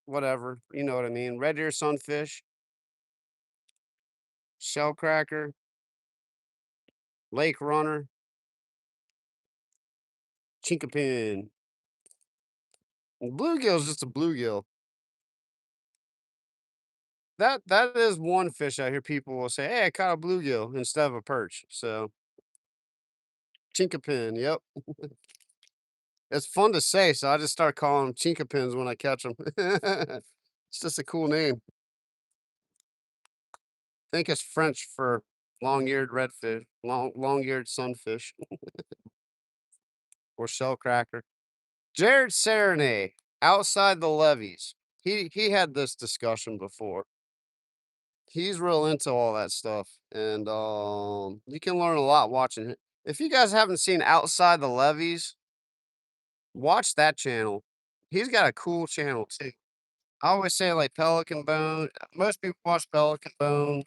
whatever. You know what I mean? Red ear sunfish, shellcracker, lake runner, chinkapin. Bluegill is just a bluegill. That is one fish I hear people will say, "Hey, I caught a bluegill instead of a perch." So chinkapin, yep. It's fun to say, so I just start calling them chinkapins when I catch them. It's just a cool name. I think it's French for long-eared redfish, long-eared sunfish, or shellcracker. Jared Serenay, outside the levees. He had this discussion before. He's real into all that stuff, and, you can learn a lot watching it. If you guys haven't seen Outside the Levees, watch that channel. He's got a cool channel too. I always say, like, Pelican Bone most people watch Pelican Bone,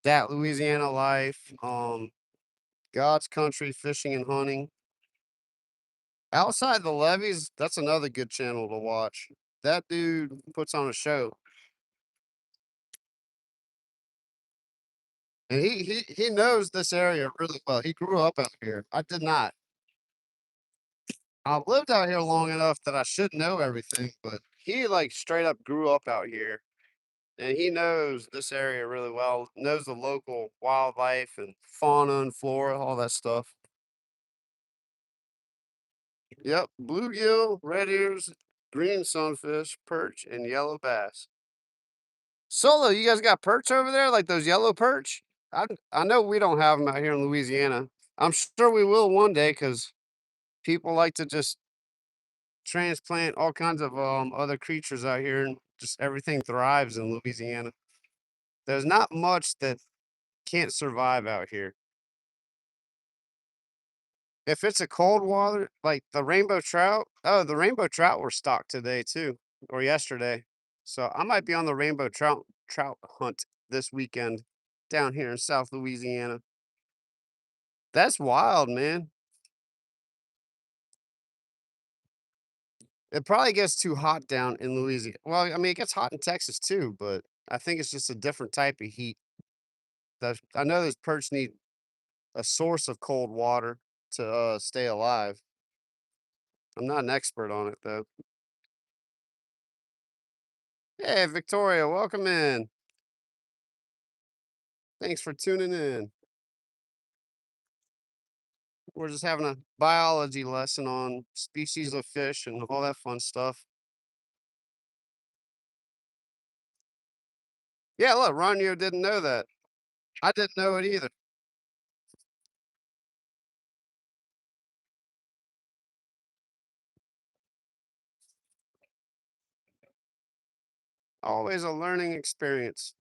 That Louisiana Life, God's Country Fishing and Hunting. Outside the Levees, that's another good channel to watch. That dude puts on a show, and he knows this area really well. He grew up out here. I did not. I've lived out here long enough that I should know everything, but he, like, straight up grew up out here, and he knows this area really well, knows the local wildlife and fauna and flora, all that stuff. Yep, bluegill, red ears, green sunfish, perch, and yellow bass. Solo, you guys got perch over there, like those yellow perch? I know we don't have them out here in Louisiana. I'm sure we will one day because people like to just transplant all kinds of other creatures out here, and just everything thrives in Louisiana. There's not much that can't survive out here. If it's a cold water, like the rainbow trout, oh, the rainbow trout were stocked today too, or yesterday. So I might be on the rainbow trout hunt this weekend down here in South Louisiana. That's wild, man. It probably gets too hot down in Louisiana. Well, I mean, it gets hot in Texas too, but I think it's just a different type of heat. I know those perch need a source of cold water to stay alive. I'm not an expert on it though. Hey, Victoria, welcome in. Thanks for tuning in. We're just having a biology lesson on species of fish and all that fun stuff. Yeah, look, Ronyo didn't know that. I didn't know it either. Always a learning experience.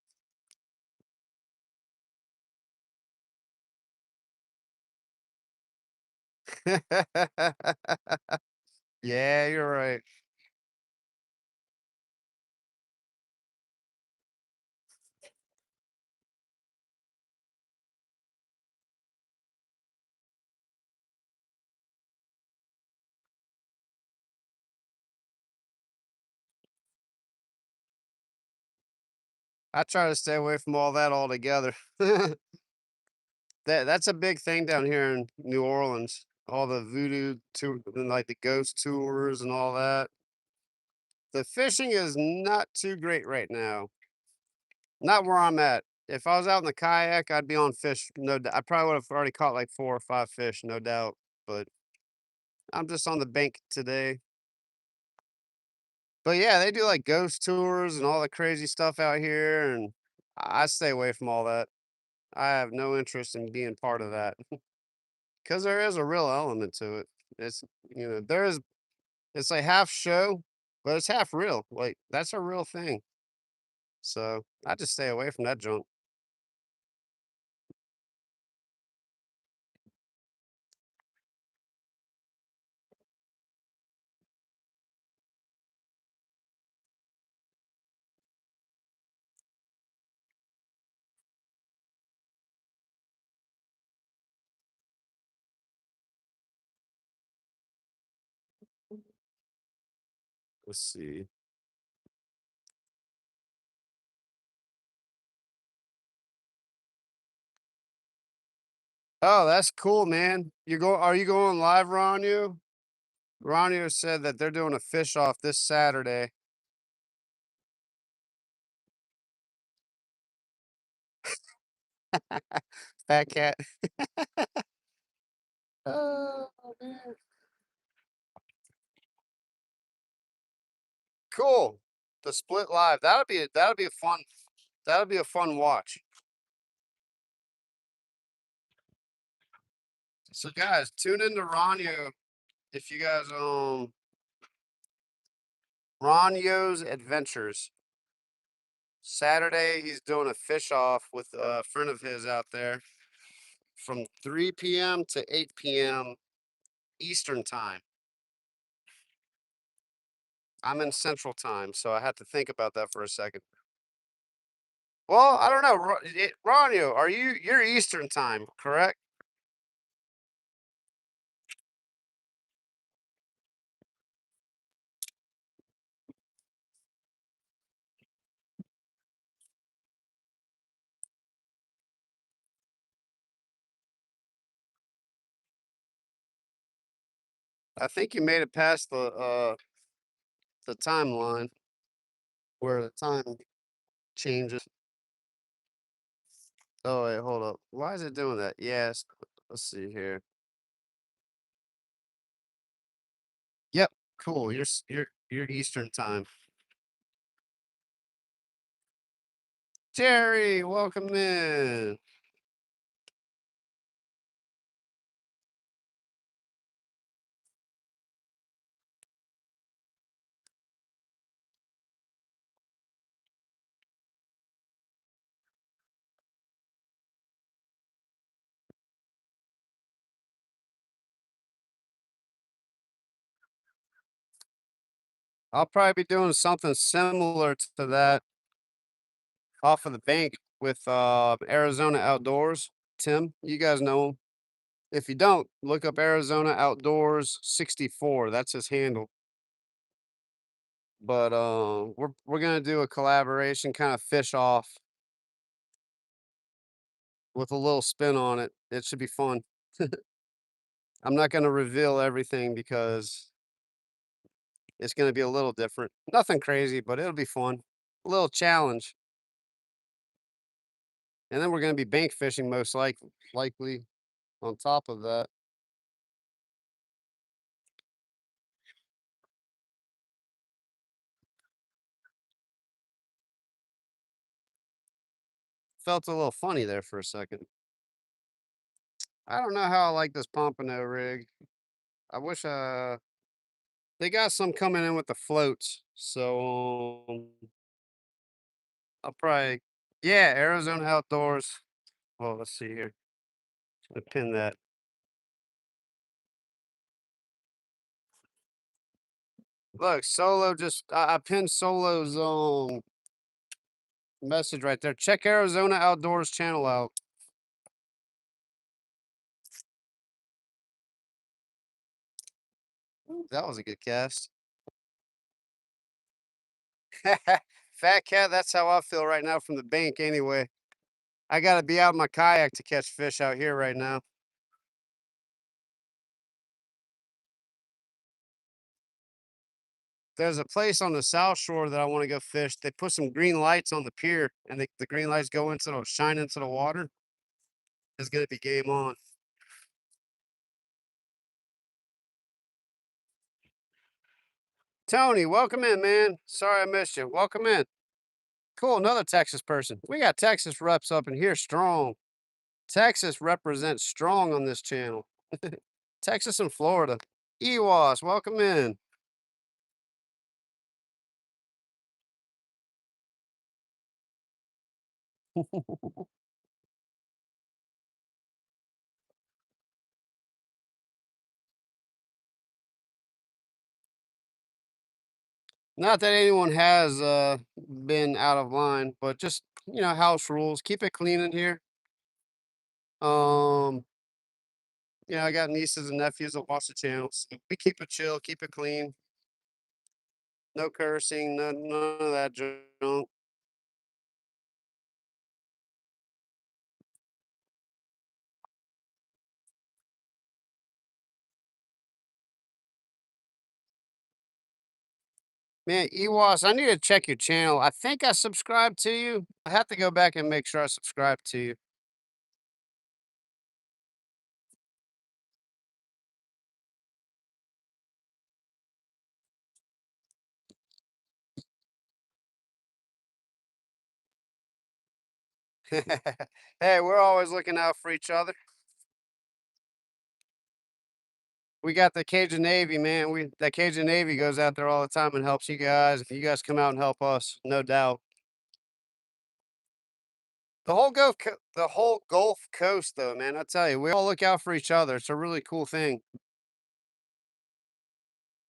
Yeah, you're right. I try to stay away from all that altogether. That's a big thing down here in New Orleans. All the voodoo tour, and like the ghost tours and all that. The fishing is not too great right now. Not where I'm at. If I was out in the kayak, I'd be on fish. No, I probably would have already caught like 4 or 5 fish, no doubt. But I'm just on the bank today. But yeah, they do like ghost tours and all the crazy stuff out here, and I stay away from all that. I have no interest in being part of that because there is a real element to it. It's there is it's like half show, but it's half real. Like that's a real thing. So I just stay away from that junk. Let's see. Oh, that's cool, man. Are you going live, Ronju? Ronju said that they're doing a fish off this Saturday. Fat cat. Oh, man. Cool. The split live. That'll be a fun watch. So guys, tune into Ronyo if you guys Ronyo's Adventures. Saturday, he's doing a fish off with a friend of his out there from 3 p.m. to 8 p.m. Eastern time. I'm in Central time, so I had to think about that for a second. Well, I don't know. Ronio, you're Eastern time, correct? I think you made it past the timeline where the time changes. Oh wait, hold up. Why is it doing that? Yes. Let's see here. Yep. Cool. You're Eastern time. Jerry, welcome in. I'll probably be doing something similar to that off of the bank with Arizona Outdoors. Tim, you guys know him. If you don't, look up Arizona Outdoors 64. That's his handle. But we're gonna do a collaboration kind of fish off with a little spin on it. It should be fun. I'm not gonna reveal everything because it's gonna be a little different. Nothing crazy, but it'll be fun. A little challenge. And then we're gonna be bank fishing most likely on top of that. Felt a little funny there for a second. I don't know how I like this Pompano rig. I wish they got some coming in with the floats. So I'll probably yeah, Arizona Outdoors. Well, let's see here. Let me pin that. Look, Solo just I pinned Solo's message right there. Check Arizona Outdoors channel out. That was a good cast. Fat cat, that's how I feel right now from the bank anyway. I gotta be out in my kayak to catch fish out here right now. There's a place on the South Shore that I want to go fish. They put some green lights on the pier, and the green lights go into the shine into the water. It's gonna be game on. Tony, welcome in, man. Sorry I missed you. Welcome in. Cool, another Texas person. We got Texas reps up in here strong. Texas represents strong on this channel. Texas and Florida. EWAS, welcome in. Not that anyone has been out of line, but just house rules. Keep it clean in here. Um, I got nieces and nephews that watch the channel. So we keep it chill, keep it clean. No cursing, none of that junk. Man, EWAS, I need to check your channel. I think I subscribed to you. I have to go back and make sure I subscribe to you. Hey, we're always looking out for each other. We got the Cajun Navy, man. The Cajun Navy goes out there all the time and helps you guys. You guys come out and help us, no doubt. The whole Gulf Coast, though, man, I tell you, we all look out for each other. It's a really cool thing.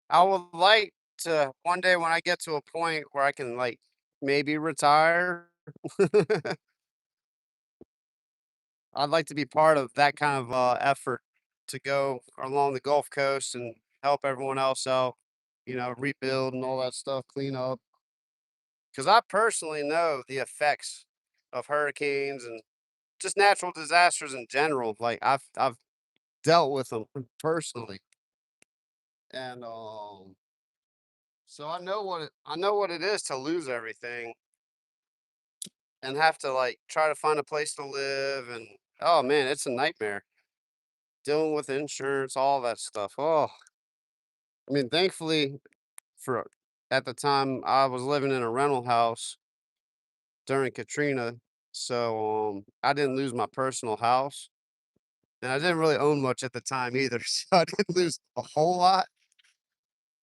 I would like to one day when I get to a point where I can, like, maybe retire, I'd like to be part of that kind of, effort to go along the Gulf Coast and help everyone else out, rebuild and all that stuff, clean up. Because I personally know the effects of hurricanes and just natural disasters in general. Like, I've dealt with them personally, and, so I know what it is to lose everything and have to, like, try to find a place to live, and, oh, man, it's a nightmare dealing with insurance, all that stuff. Oh, I mean, thankfully for at the time, I was living in a rental house during Katrina, so, I didn't lose my personal house, and I didn't really own much at the time either, so I didn't lose a whole lot,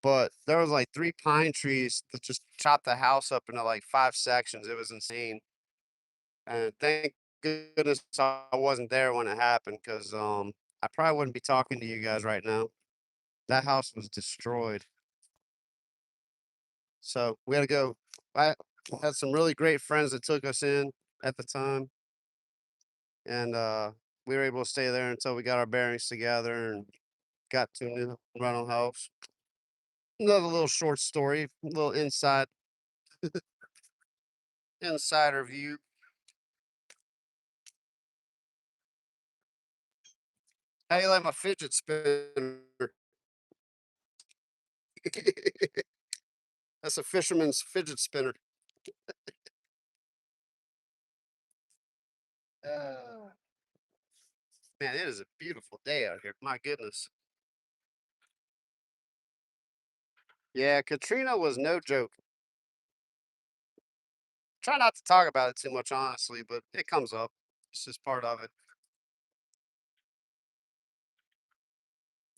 but there was, like, 3 pine trees that just chopped the house up into, like, 5 sections. It was insane, and thank goodness I wasn't there when it happened, because I probably wouldn't be talking to you guys right now. That house was destroyed. So we had to go. I had some really great friends that took us in at the time, and we were able to stay there until we got our bearings together and got to a new rental house. Another little short story, a little insider view. How you like my fidget spinner? That's a fisherman's fidget spinner. Uh, Man, it is a beautiful day out here. My goodness. Yeah, Katrina was no joke. Try not to talk about it too much, honestly, but it comes up. It's just part of it.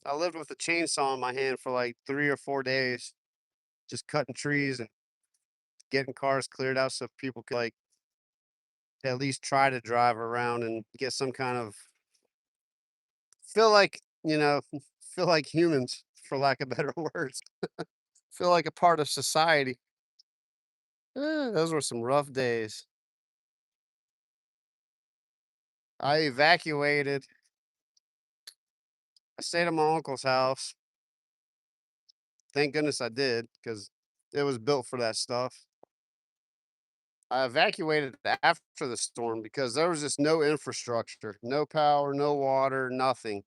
I lived with a chainsaw in my hand for like 3 or 4 days, just cutting trees and getting cars cleared out so people could like at least try to drive around and get some kind of feel like, feel like humans, for lack of better words, feel like a part of society. Those were some rough days. I evacuated. I stayed at my uncle's house. Thank goodness I did because it was built for that stuff. I evacuated after the storm because there was just no infrastructure, no power, no water, nothing.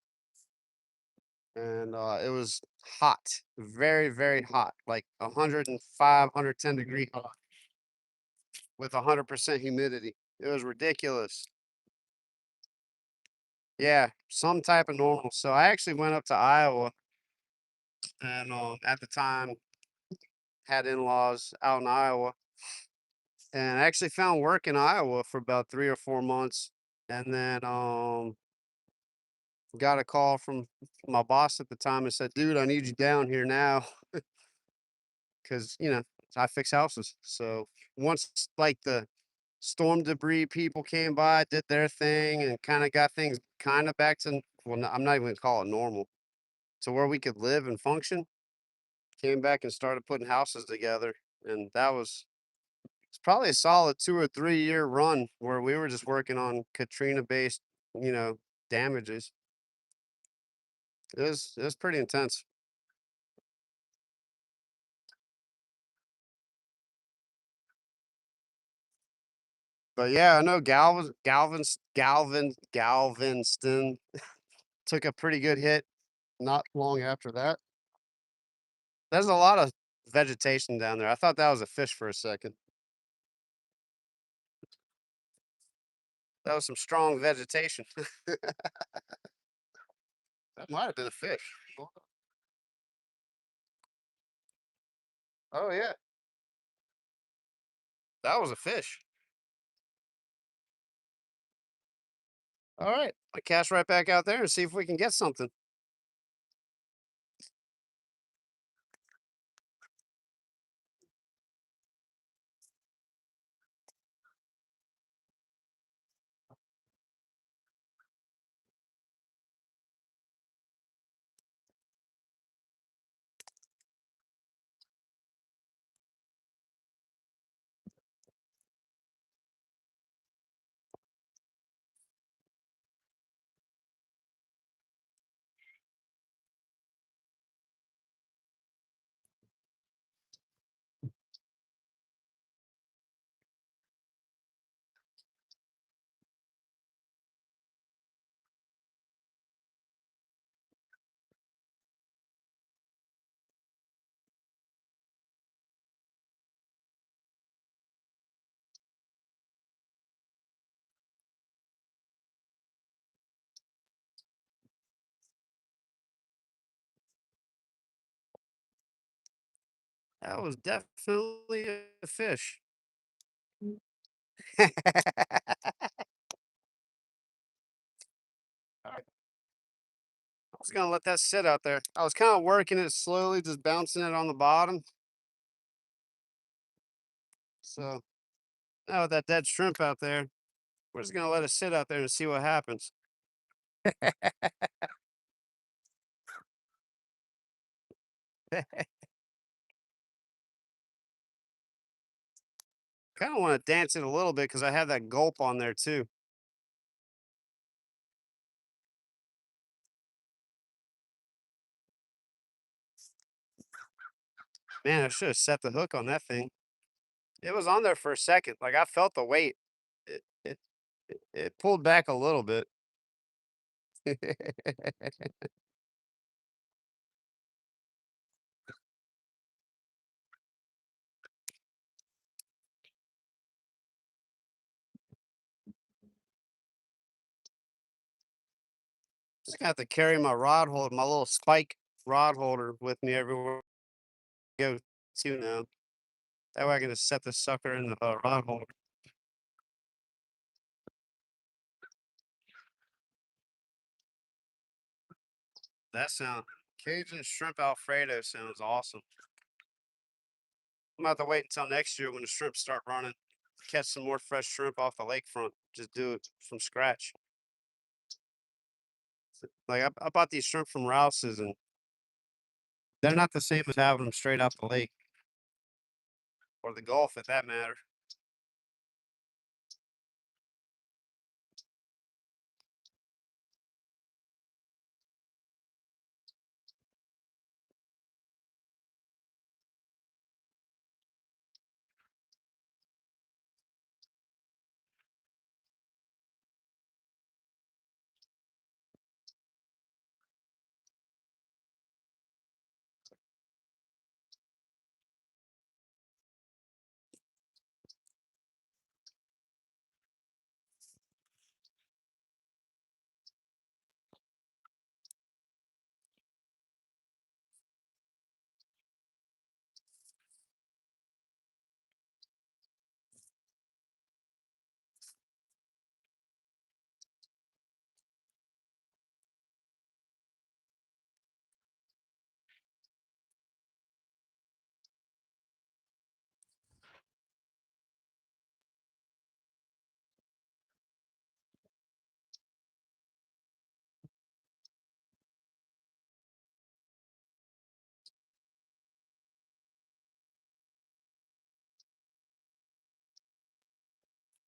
And it was hot, very, very hot, like 105, 110-degree hot with 100% humidity. It was ridiculous. Yeah, some type of normal. So I actually went up to Iowa and at the time had in-laws out in Iowa and I actually found work in Iowa for about 3 or 4 months. And then got a call from my boss at the time and said, "Dude, I need you down here now because I fix houses." So once like the storm debris people came by, did their thing, and kind of got things kind of back to well, I'm not even gonna call it normal to where we could live and function. Came back and started putting houses together, and that was it's probably a solid 2 or 3 year run where we were just working on Katrina based, you know, damages. It was pretty intense. But yeah, I know Galveston took a pretty good hit not long after that. There's a lot of vegetation down there. I thought that was a fish for a second. That was some strong vegetation. That might have been a fish. Oh yeah, that was a fish. All right, I cast right back out there and see if we can get something. That was definitely a fish. Alright, I was gonna let that sit out there. I was kinda working it slowly, just bouncing it on the bottom. So, now with that dead shrimp out there, we're just gonna let it sit out there and see what happens. Kinda wanna dance it a little bit because I have that gulp on there too. Man, I should have set the hook on that thing. It was on there for a second, like, I felt the weight. It pulled back a little bit. Just gonna have to carry my rod holder, my little spike rod holder with me everywhere I go to now. That way I can just set this sucker in the, rod holder. That sound Cajun shrimp Alfredo sounds awesome. I'm gonna have to wait until next year when the shrimp start running, catch some more fresh shrimp off the lakefront. Just do it from scratch. Like, I bought these shrimp from Rouse's, and they're not the same as having them straight out the lake or the Gulf, at that matter.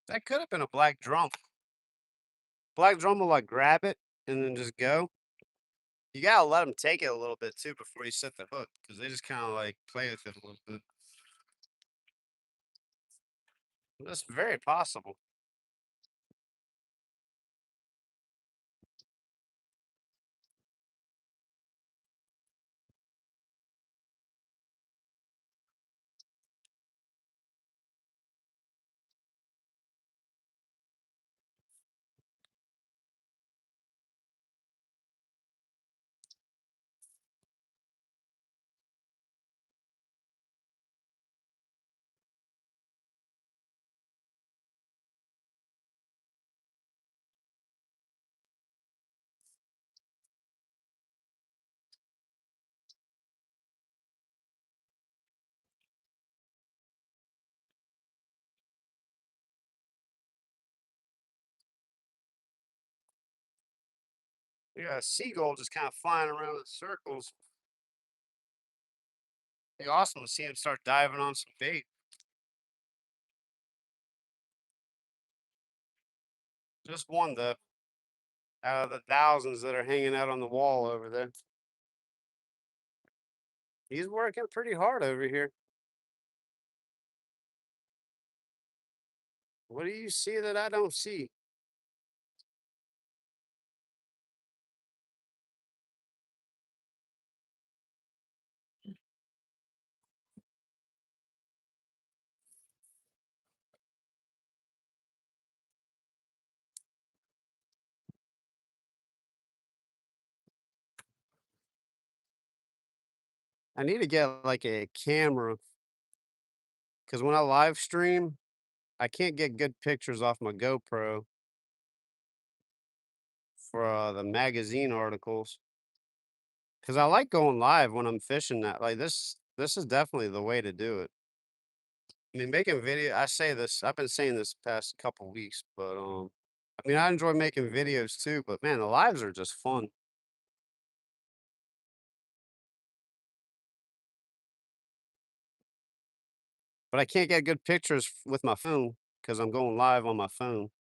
That could have been a black drum. Black drum will, like, grab it and then just go. You gotta let them take it a little bit too before you set the hook, because they just kinda, like, play with it a little bit. That's very possible. Yeah, a seagull just kinda flying around in circles. Be awesome to see him start diving on some bait. Just one, though, out of the thousands that are hanging out on the wall over there. He's working pretty hard over here. What do you see that I don't see? I need to get, like, a camera Because when I live stream, I can't get good pictures off my GoPro for, the magazine articles. Because I like going live when I'm fishing that like, this is definitely the way to do it. I mean, making video I say this I've been saying this past couple weeks, but, I mean, I enjoy making videos too, but man, the lives are just fun. But I can't get good pictures with my phone because 'cause I'm going live on my phone.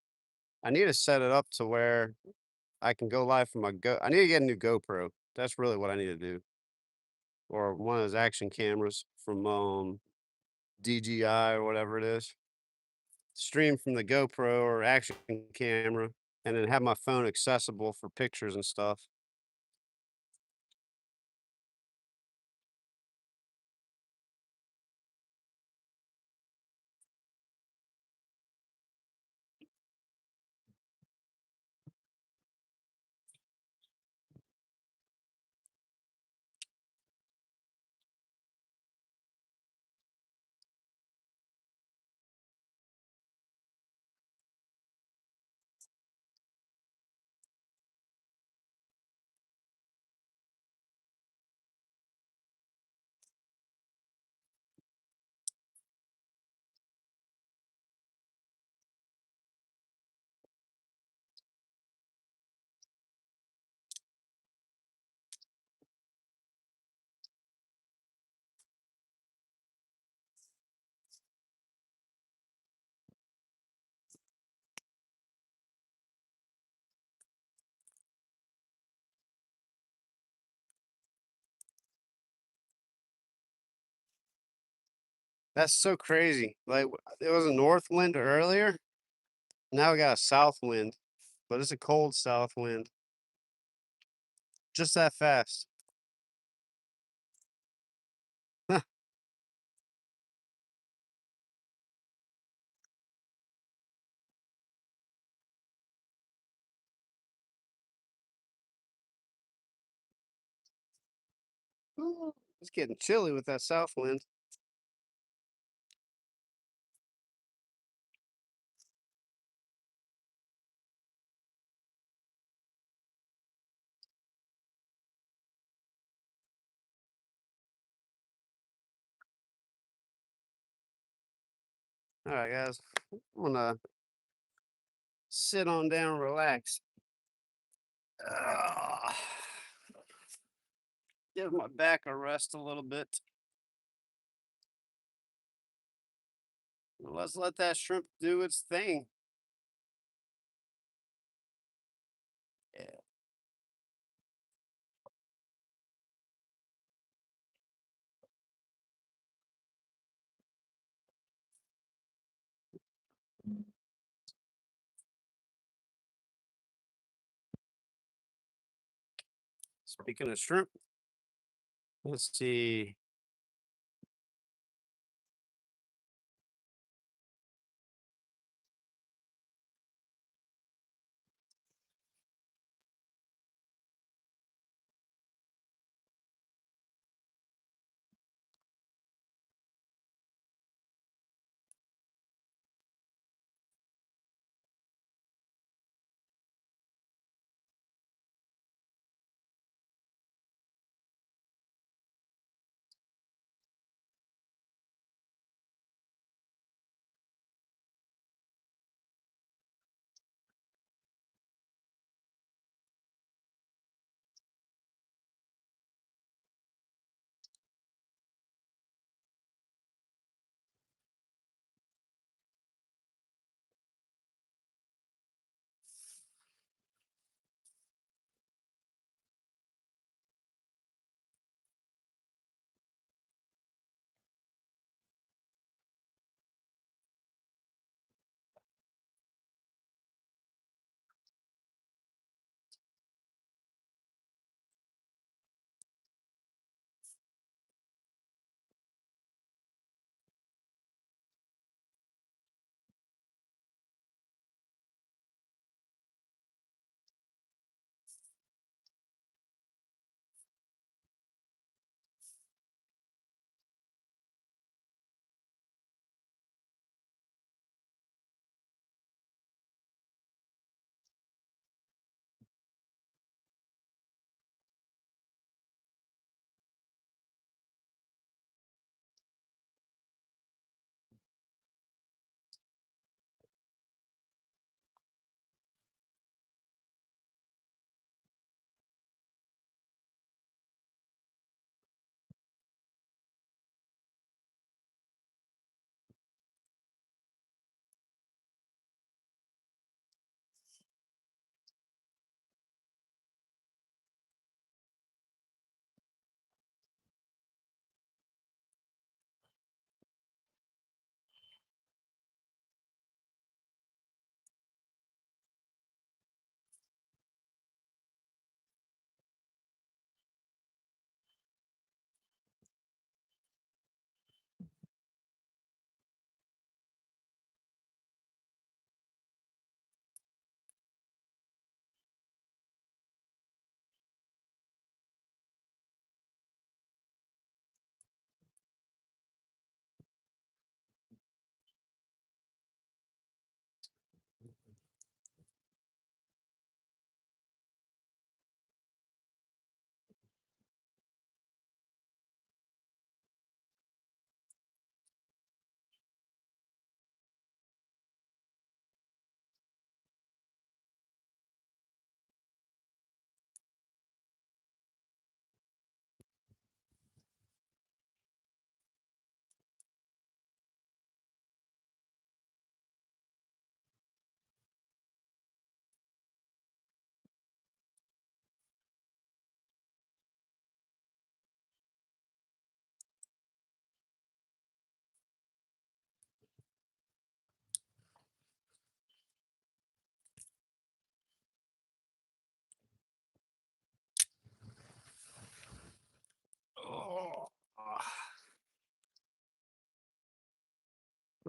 I need to set it up to where I can go live from my Go I need to get a new GoPro. That's really what I need to do, or one of those action cameras from, DJI or whatever it is. Stream from the GoPro or action camera, and then have my phone accessible for pictures and stuff. That's so crazy. Like, it was a north wind earlier, now we got a south wind, but it's a cold south wind. Just that fast. Huh, ooh, it's getting chilly with that south wind. Alright, guys. I'm gonna sit on down, relax. Ah, give my back a rest a little bit. Let's let that shrimp do its thing. Yeah. Speaking of shrimp, let's see.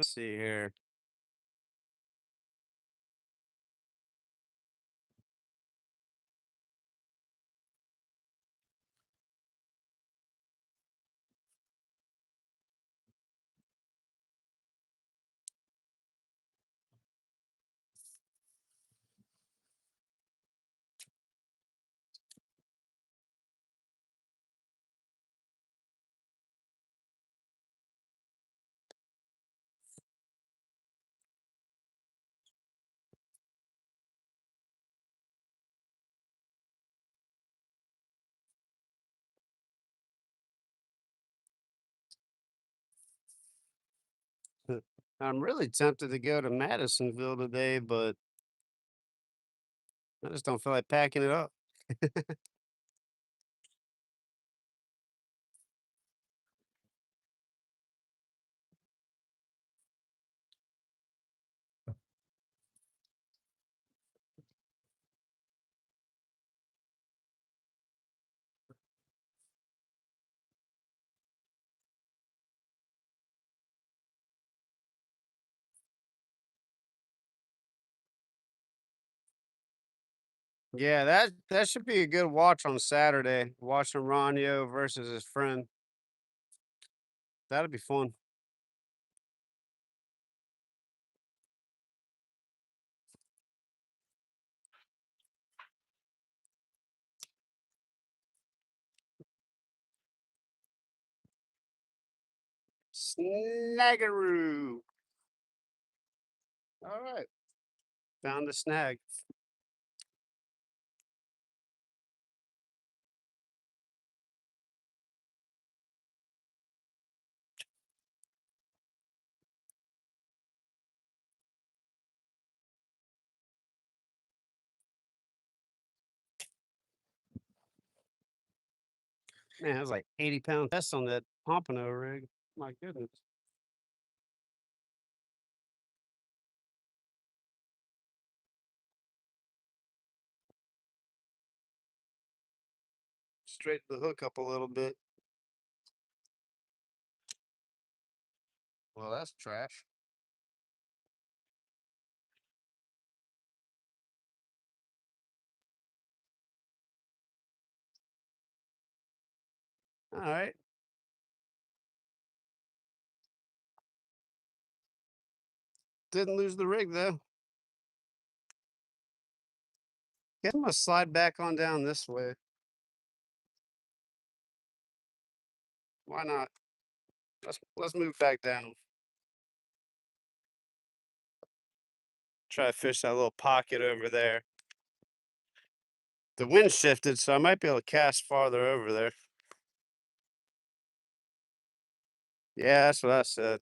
Let's see here. I'm really tempted to go to Madisonville today, but I just don't feel like packing it up. Yeah, that should be a good watch on Saturday. Watching Ronyo versus his friend. That'll be fun. Snaggeroo. All right. Found the snag. Man, it was like 80-pound test on that pompano rig. My goodness. Straighten the hook up a little bit. Well, that's trash. All right. Didn't lose the rig though. Yeah, I'm gonna slide back on down this way. Why not? Let's move back down. Try to fish that little pocket over there. The wind shifted, so I might be able to cast farther over there. Yeah, that's what I said.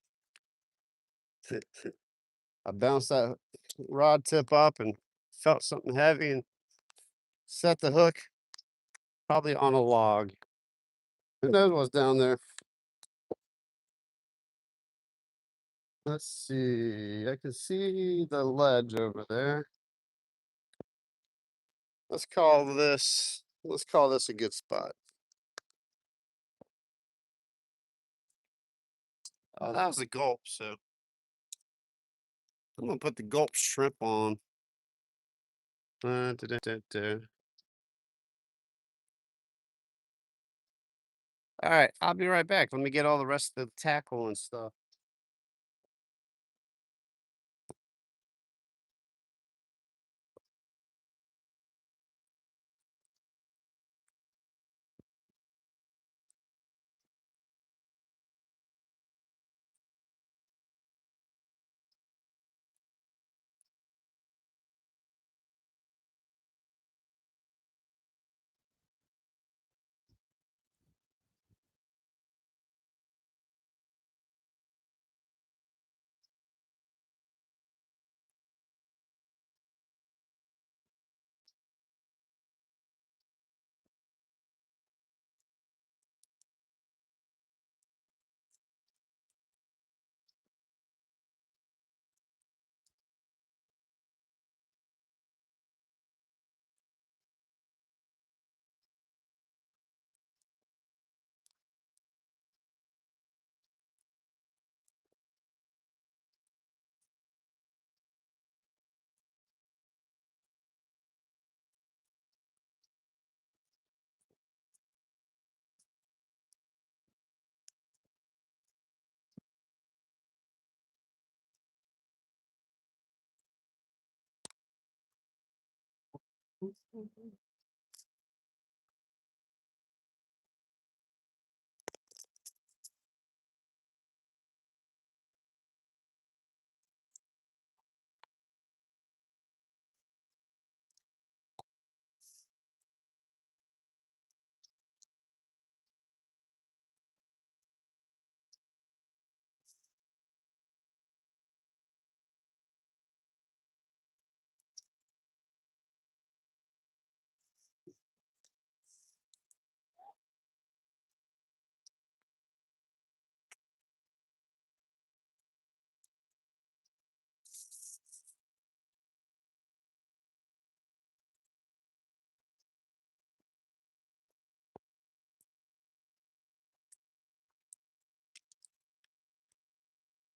I bounced that rod tip up and felt something heavy and set the hook probably on a log. Who knows what's down there? Let's see. I can see the ledge over there. Let's call this a good spot. Oh, that was a gulp, so I'm gonna put the gulp shrimp on. Da. All right, I'll be right back. Let me get all the rest of the tackle and stuff.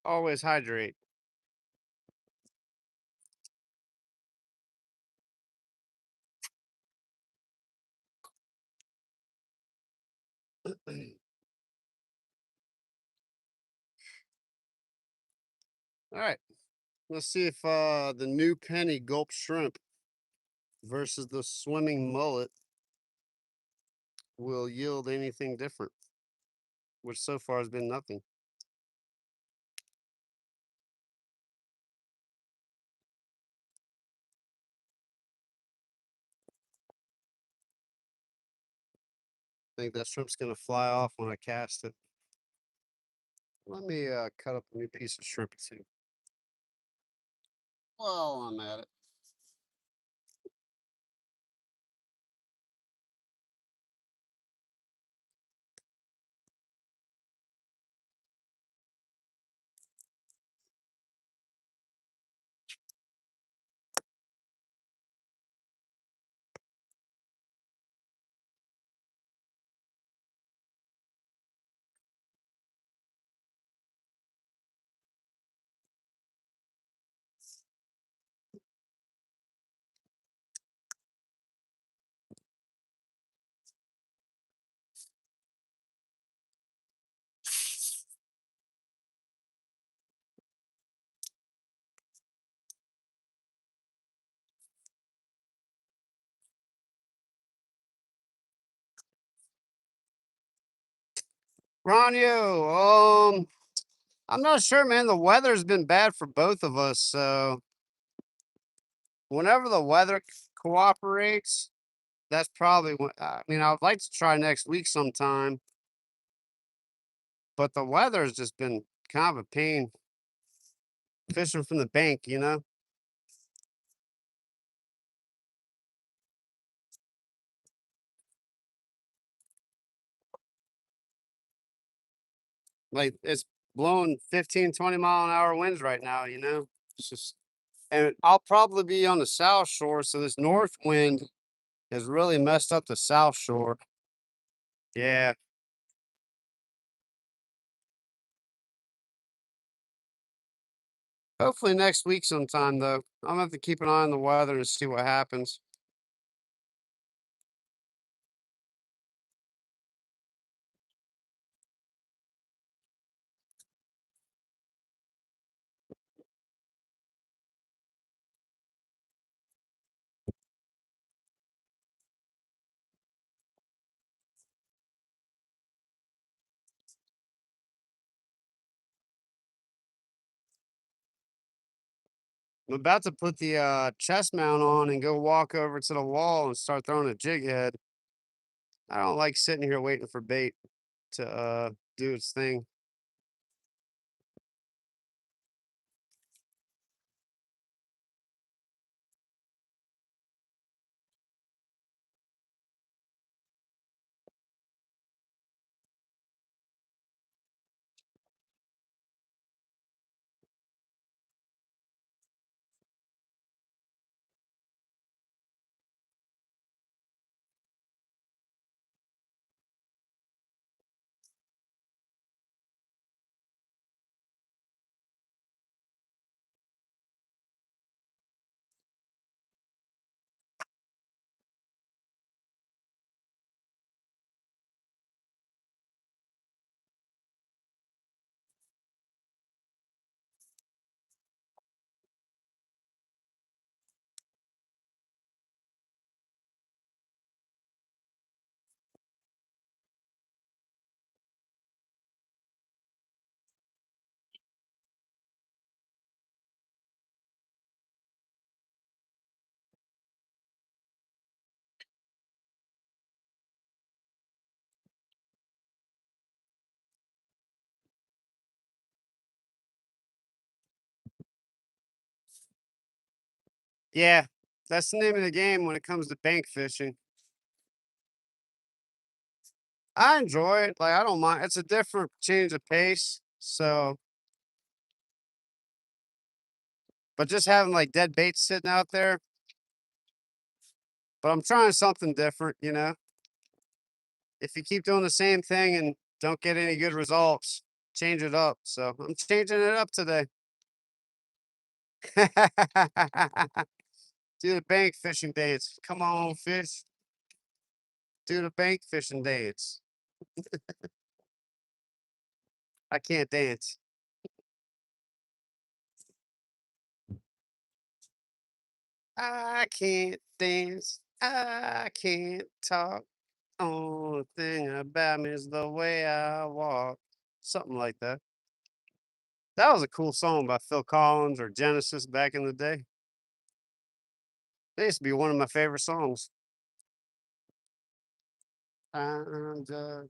Always hydrate. All right. Let's see if the new penny gulp shrimp versus the swimming mullet will yield anything different, which so far has been nothing. I think that shrimp's gonna fly off when I cast it. Let me cut up a new piece of shrimp too. While I'm at it. Ronyo, I'm not sure, man. The weather's been bad for both of us, so whenever the weather cooperates, that's probably when. I mean, I'd like to try next week sometime, but the weather's just been kind of a pain fishing from the bank, you know? Like it's blowing 15, 20-mile-an-hour winds right now, you know? It's just, and I'll probably be on the south shore, so this north wind has really messed up the south shore. Yeah. Hopefully next week sometime, though. I'm gonna have to keep an eye on the weather and see what happens. I'm about to put the chest mount on and go walk over to the wall and start throwing a jig head. I don't like sitting here waiting for bait to do its thing. Yeah, that's the name of the game when it comes to bank fishing. I enjoy it. Like I don't mind. It's a different change of pace. So, but just having like dead baits sitting out there. But I'm trying something different. If you keep doing the same thing and don't get any good results, change it up. So I'm changing it up today. Do the bank fishing dance. Come on, fish. Do the bank fishing dance. I can't dance. I can't dance. I can't talk. Only thing about me is the way I walk. Something like that. That was a cool song by Phil Collins or Genesis back in the day. It used to be one of my favorite songs. I'm just,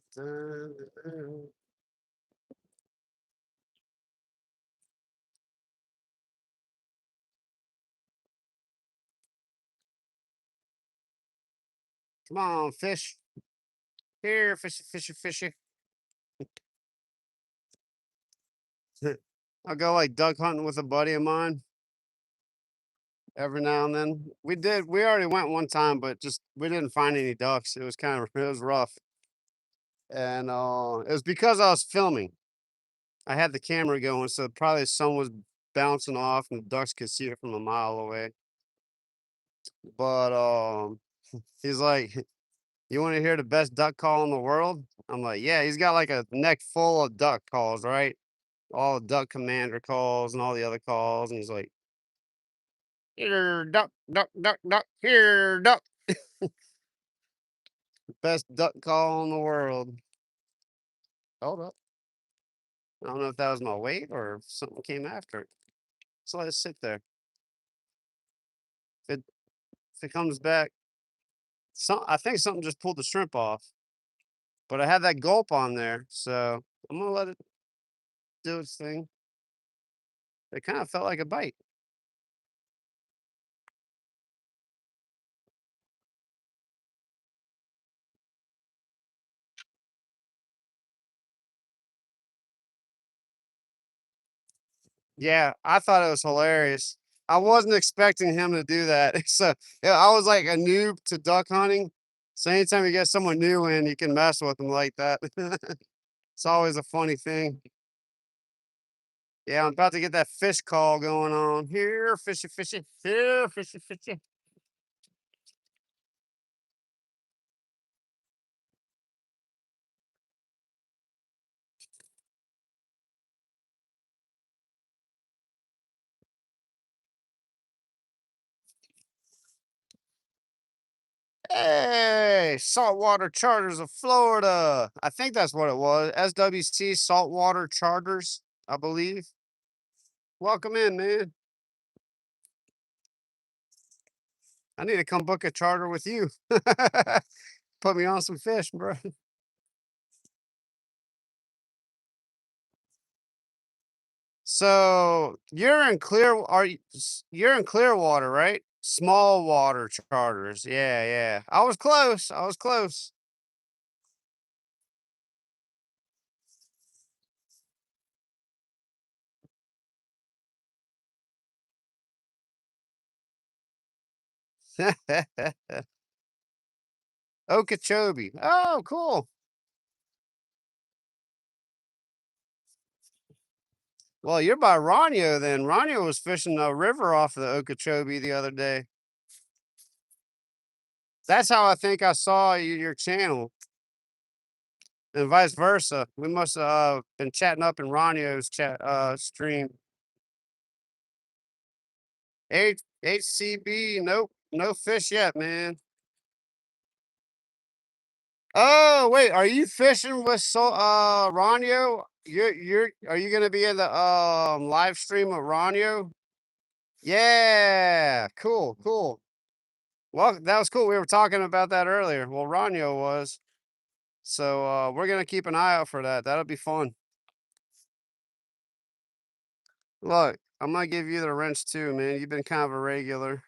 come on, fish. Here, fishy, fishy, fishy. I'll go like duck hunting with a buddy of mine every now and then. We already went one time, but just we didn't find any ducks. It was kind of, it was rough. And it was because I was filming. I had the camera going, so probably the sun was bouncing off and the ducks could see it from a mile away. But he's like, "You want to hear the best duck call in the world?" I'm like, "Yeah." He's got like a neck full of duck calls, right? All the duck commander calls and all the other calls, and he's like, "Here, duck, duck, duck, duck, here, duck." Best duck call in the world. Hold up. I don't know if that was my weight or if something came after it. So let it sit there. If it comes back, I think something just pulled the shrimp off, but I had that gulp on there, so I'm gonna let it do its thing. It kind of felt like a bite. Yeah, I thought it was hilarious. I wasn't expecting him to do that. So yeah, I was like a noob to duck hunting. So anytime you get someone new in, you can mess with them like that. It's always a funny thing. Yeah, I'm about to get that fish call going on. Here, fishy, fishy, here, fishy, fishy. Hey, Saltwater Charters of Florida. I think that's what it was. SWC Saltwater Charters, I believe. Welcome in, man. I need to come book a charter with you. Put me on some fish, bro. So you're in you're in Clearwater, right? Small water charters. Yeah, yeah. I was close. I was close. Okeechobee. Oh, cool. Well, you're by Ronio then. Ronio was fishing a river off of the Okeechobee the other day. That's how I think I saw your channel, and vice versa. We must have been chatting up in Ronio's chat stream. HCB, nope, no fish yet, man. Oh, wait, are you fishing with Ronio? Are you gonna be in the live stream of Ronio? Yeah, cool, cool. Well, that was cool. We were talking about that earlier. Well, Ronio was. So we're gonna keep an eye out for that. That'll be fun. Look, I'm gonna give you the wrench too, man. You've been kind of a regular.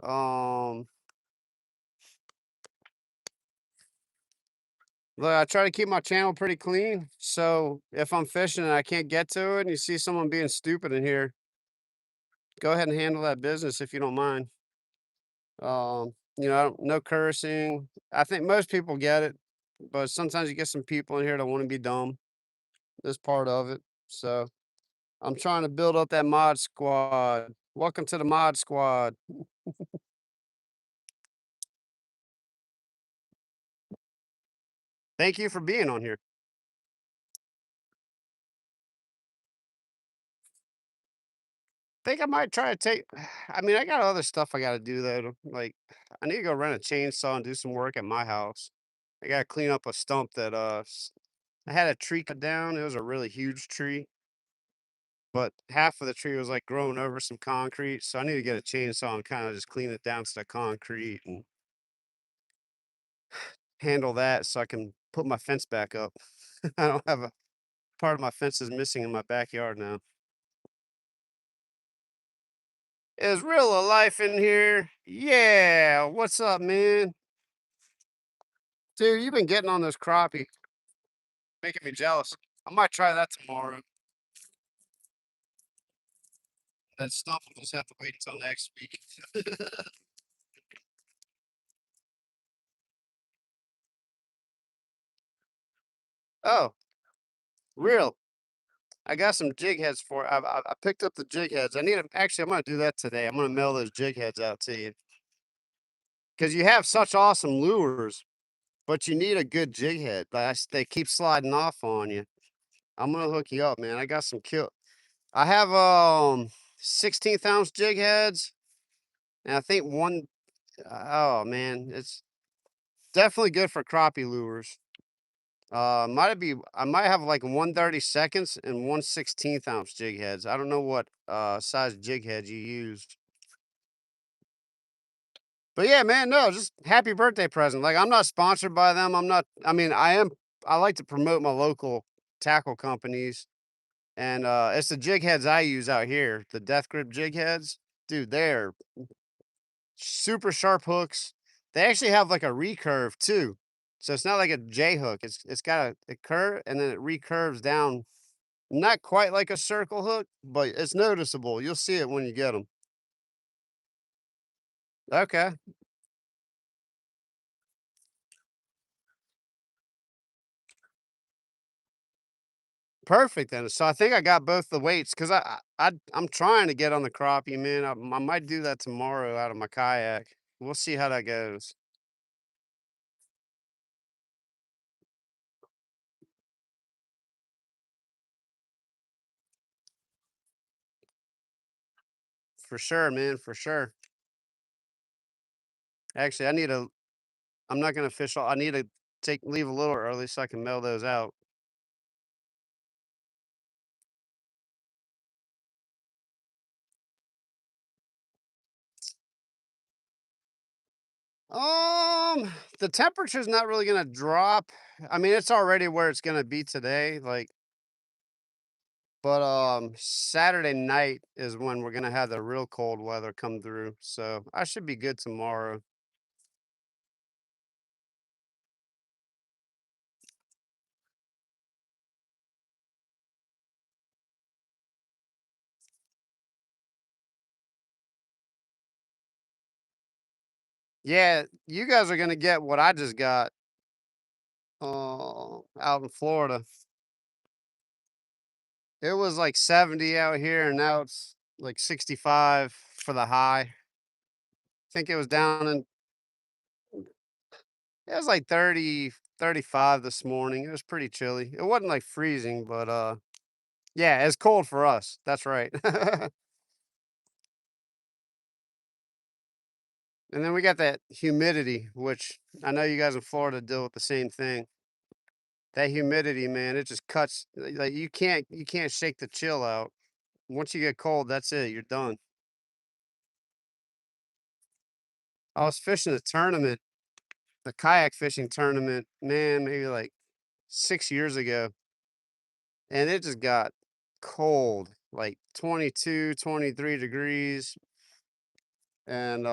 Um, Look, I try to keep my channel pretty clean. So if I'm fishing and I can't get to it and you see someone being stupid in here, go ahead and handle that business if you don't mind. No cursing. I think most people get it, but sometimes you get some people in here that want to be dumb. That's part of it. So I'm trying to build up that mod squad. Welcome to the mod squad. Thank you for being on here. Think I might try to take I mean, I got other stuff I gotta do though. Like I need to go rent a chainsaw and do some work at my house. I gotta clean up a stump that I had a tree cut down. It was a really huge tree, but half of the tree was like growing over some concrete. So I need to get a chainsaw and kind of just clean it down to the concrete and handle that so I can put my fence back up. I don't have a part of my fence is missing in my backyard now. Is real a life in here? Yeah. What's up, man? Dude, you've been getting on this crappie, making me jealous. I might try that tomorrow. That stuff will just have to wait until next week. Oh, real. I got some jig heads for I picked up the jig heads. I need them. Actually, I'm gonna do that today. I'm gonna mail those jig heads out to you because you have such awesome lures, but you need a good jig head. They keep sliding off on you. I'm gonna hook you up, man. I got some kill. I have 16th ounce jig heads, and I think one. Oh man, it's definitely good for crappie lures. I might have like 1/32 and 1/16 ounce jig heads. I don't know what size jig head you used. But yeah, man, no, just happy birthday present. Like I'm not sponsored by them. I'm not I mean, I like to promote my local tackle companies and it's the jig heads I use out here, the death grip jig heads. Dude, they're super sharp hooks. They actually have like a recurve too. So it's not like a J hook. It's got a curve and then it recurves down. Not quite like a circle hook, but it's noticeable. You'll see it when you get them. Okay. Perfect then. So I think I got both the weights because I'm trying to get on the crappie, man. I might do that tomorrow out of my kayak. We'll see how that goes. For sure, man. For sure. Actually, I'm not gonna fish all I need to leave a little early so I can mail those out. The temperature's not really gonna drop. I mean, it's already where it's gonna be today, but Saturday night is when we're gonna have the real cold weather come through. So I should be good tomorrow. Yeah, you guys are gonna get what I just got out in Florida. It was like 70 out here, and now it's like 65 for the high. I think it was down in it was like 30, 35 this morning. It was pretty chilly. It wasn't like freezing, but yeah, it's cold for us. That's right. And then we got that humidity, which I know you guys in Florida deal with the same thing. That humidity, man, it just cuts like you can't shake the chill out. Once you get cold, that's it. You're done. I was fishing a tournament, the kayak fishing tournament, man, maybe like 6 years ago, and it just got cold, like 22, 23 degrees. and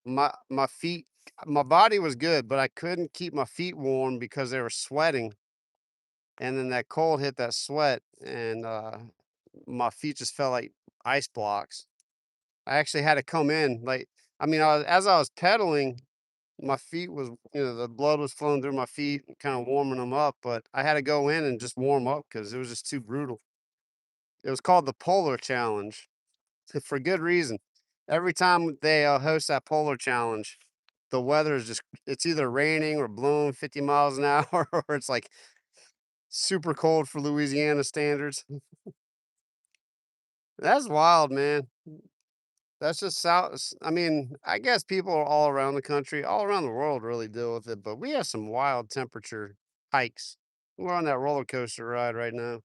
my feet, my body was good, but I couldn't keep my feet warm because they were sweating, and then that cold hit that sweat, and my feet just felt like ice blocks. I actually had to come in, like, I mean, as I was pedaling, my feet was, the blood was flowing through my feet, kind of warming them up, but I had to go in and just warm up because it was just too brutal. It was called the Polar Challenge for good reason. Every time they host that Polar Challenge, the weather is just, it's either raining or blowing 50 miles an hour, or it's like super cold for Louisiana standards. That's wild, man. That's just south. I mean, I guess people are all around the country, all around the world really deal with it, but we have some wild temperature hikes. We're on that roller coaster ride right now.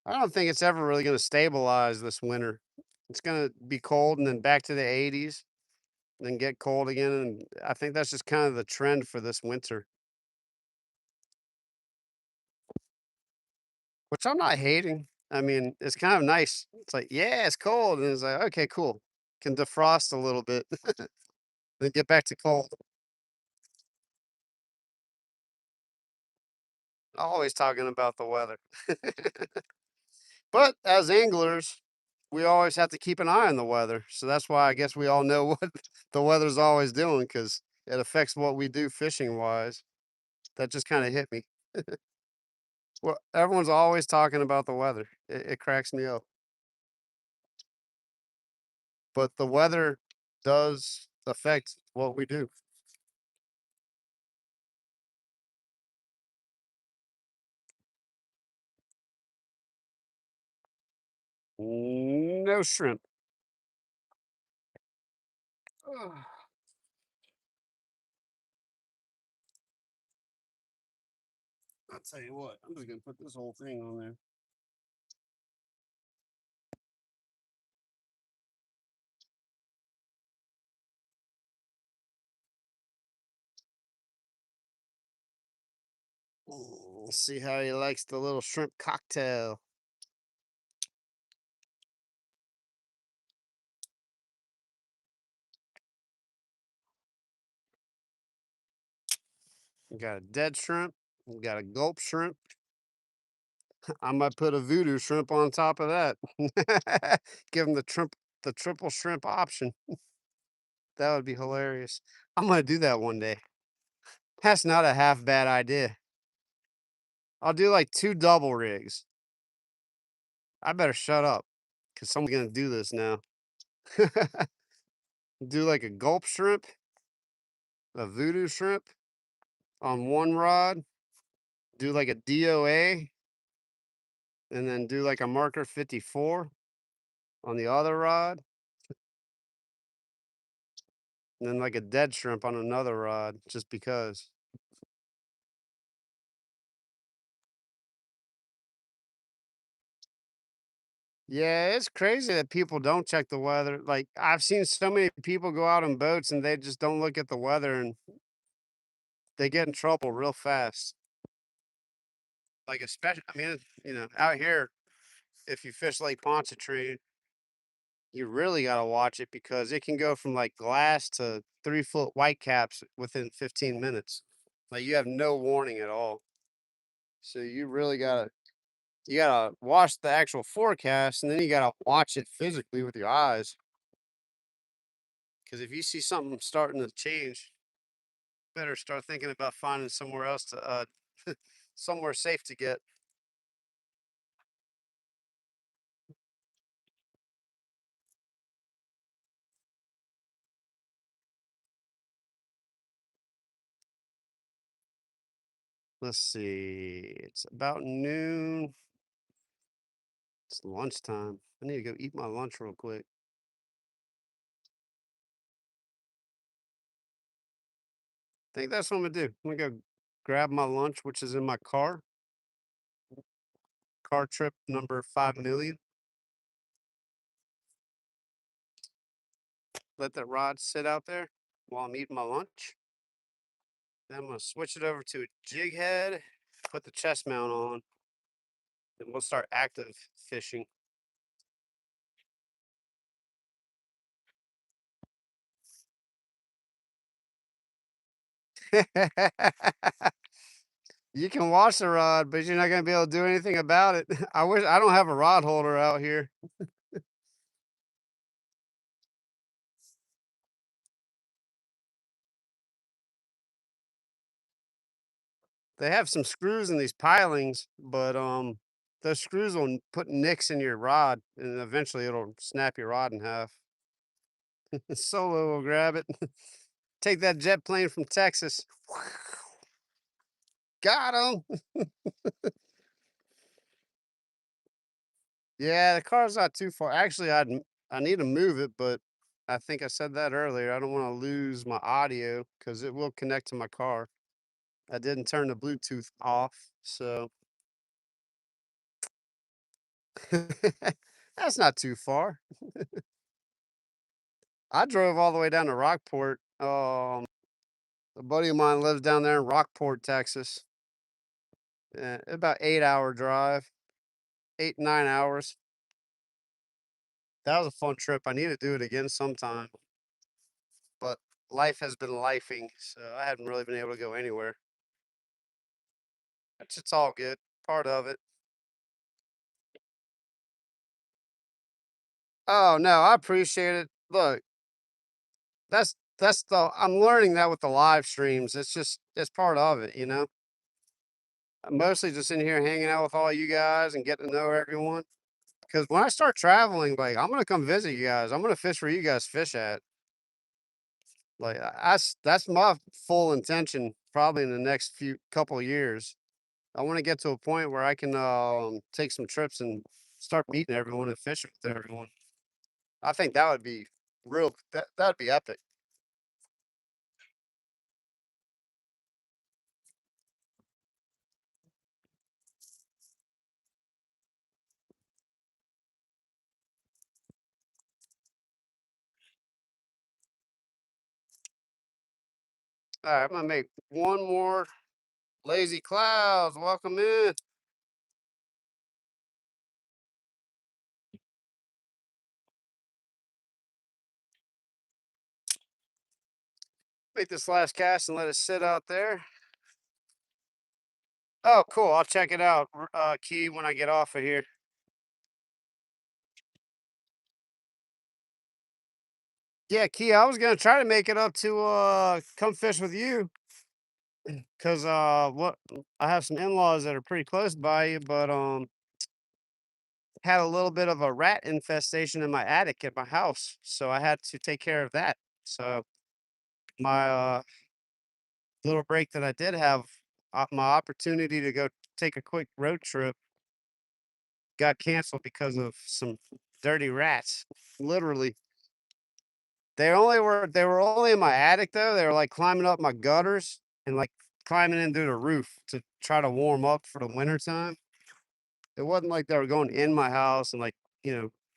I don't think it's ever really going to stabilize this winter. It's going to be cold and then back to the 80s, then get cold again. And I think that's just kind of the trend for this winter, which I'm not hating. I mean, it's kind of nice. It's like, yeah, it's cold. And it's like, okay, cool. Can defrost a little bit, then get back to cold. Always talking about the weather. But as anglers, we always have to keep an eye on the weather. So that's why I guess we all know what the weather's always doing because it affects what we do fishing wise. That just kind of hit me. Well, everyone's always talking about the weather. It cracks me up. But the weather does affect what we do. No shrimp. Ugh. I'll tell you what, I'm just gonna put this whole thing on there. See how he likes the little shrimp cocktail. We got a dead shrimp. We got a gulp shrimp. I might put a voodoo shrimp on top of that. Give him the triple shrimp option. That would be hilarious. I'm gonna do that one day. That's not a half bad idea. I'll do like 2 double rigs. I better shut up because someone's gonna do this now. Do like a gulp shrimp, a voodoo shrimp on one rod, do like a DOA, and then do like a marker 54 on the other rod, and then like a dead shrimp on another rod, just because. Yeah, it's crazy that people don't check the weather. Like, I've seen so many people go out on boats and they just don't look at the weather and they get in trouble real fast. Like, especially, I mean, out here, if you fish Lake Pontchartrain, you really got to watch it because it can go from like glass to 3-foot whitecaps within 15 minutes. Like, you have no warning at all. So you gotta watch the actual forecast and then you gotta watch it physically with your eyes. Because if you see something starting to change, better start thinking about finding somewhere else to somewhere safe to get. Let's see. It's about noon. It's lunchtime. I need to go eat my lunch real quick. I think that's what I'm gonna do. I'm gonna go grab my lunch, which is in my car trip number 5 million. Let that rod sit out there while I'm eating my lunch. Then I'm gonna switch it over to a jig head, put the chest mount on, and we'll start active fishing. You can wash the rod, but you're not gonna be able to do anything about it. I don't have a rod holder out here. They have some screws in these pilings, but, those screws will put nicks in your rod, and eventually it'll snap your rod in half. Solo will grab it. Take that jet plane from Texas. Got him. Yeah, the car's not too far. Actually, I need to move it, but I think I said that earlier. I don't wanna lose my audio because it will connect to my car. I didn't turn the Bluetooth off, so that's not too far. I drove all the way down to Rockport. A buddy of mine lives down there in Rockport, Texas. About 8-hour drive, 8, 9 hours. That was a fun trip. I need to do it again sometime, but life has been lifing, so I haven't really been able to go anywhere. It's all good. Part of it. Oh no, I appreciate it. Look, that's the I'm learning that with the live streams. It's part of it, you know. I'm mostly just in here hanging out with all you guys and getting to know everyone. Because when I start traveling, like I'm gonna come visit you guys. I'm gonna fish where you guys fish at. Like that's my full intention, probably in the next few couple years. I want to get to a point where I can take some trips and start meeting everyone and fishing with everyone. I think that would be that'd be epic. All right, I'm gonna make one more lazy clouds. Welcome in. Make this last cast and let it sit out there. Oh, cool. I'll check it out. Key when I get off of here. Yeah, Key. I was gonna try to make it up to come fish with you, cause what I have some in-laws that are pretty close by you, but had a little bit of a rat infestation in my attic at my house, so I had to take care of that. So my little break that I did have, my opportunity to go take a quick road trip got canceled because of some dirty rats. Literally, they were only in my attic though. They were like climbing up my gutters and like climbing in through the roof to try to warm up for the winter time. It wasn't like they were going in my house and like,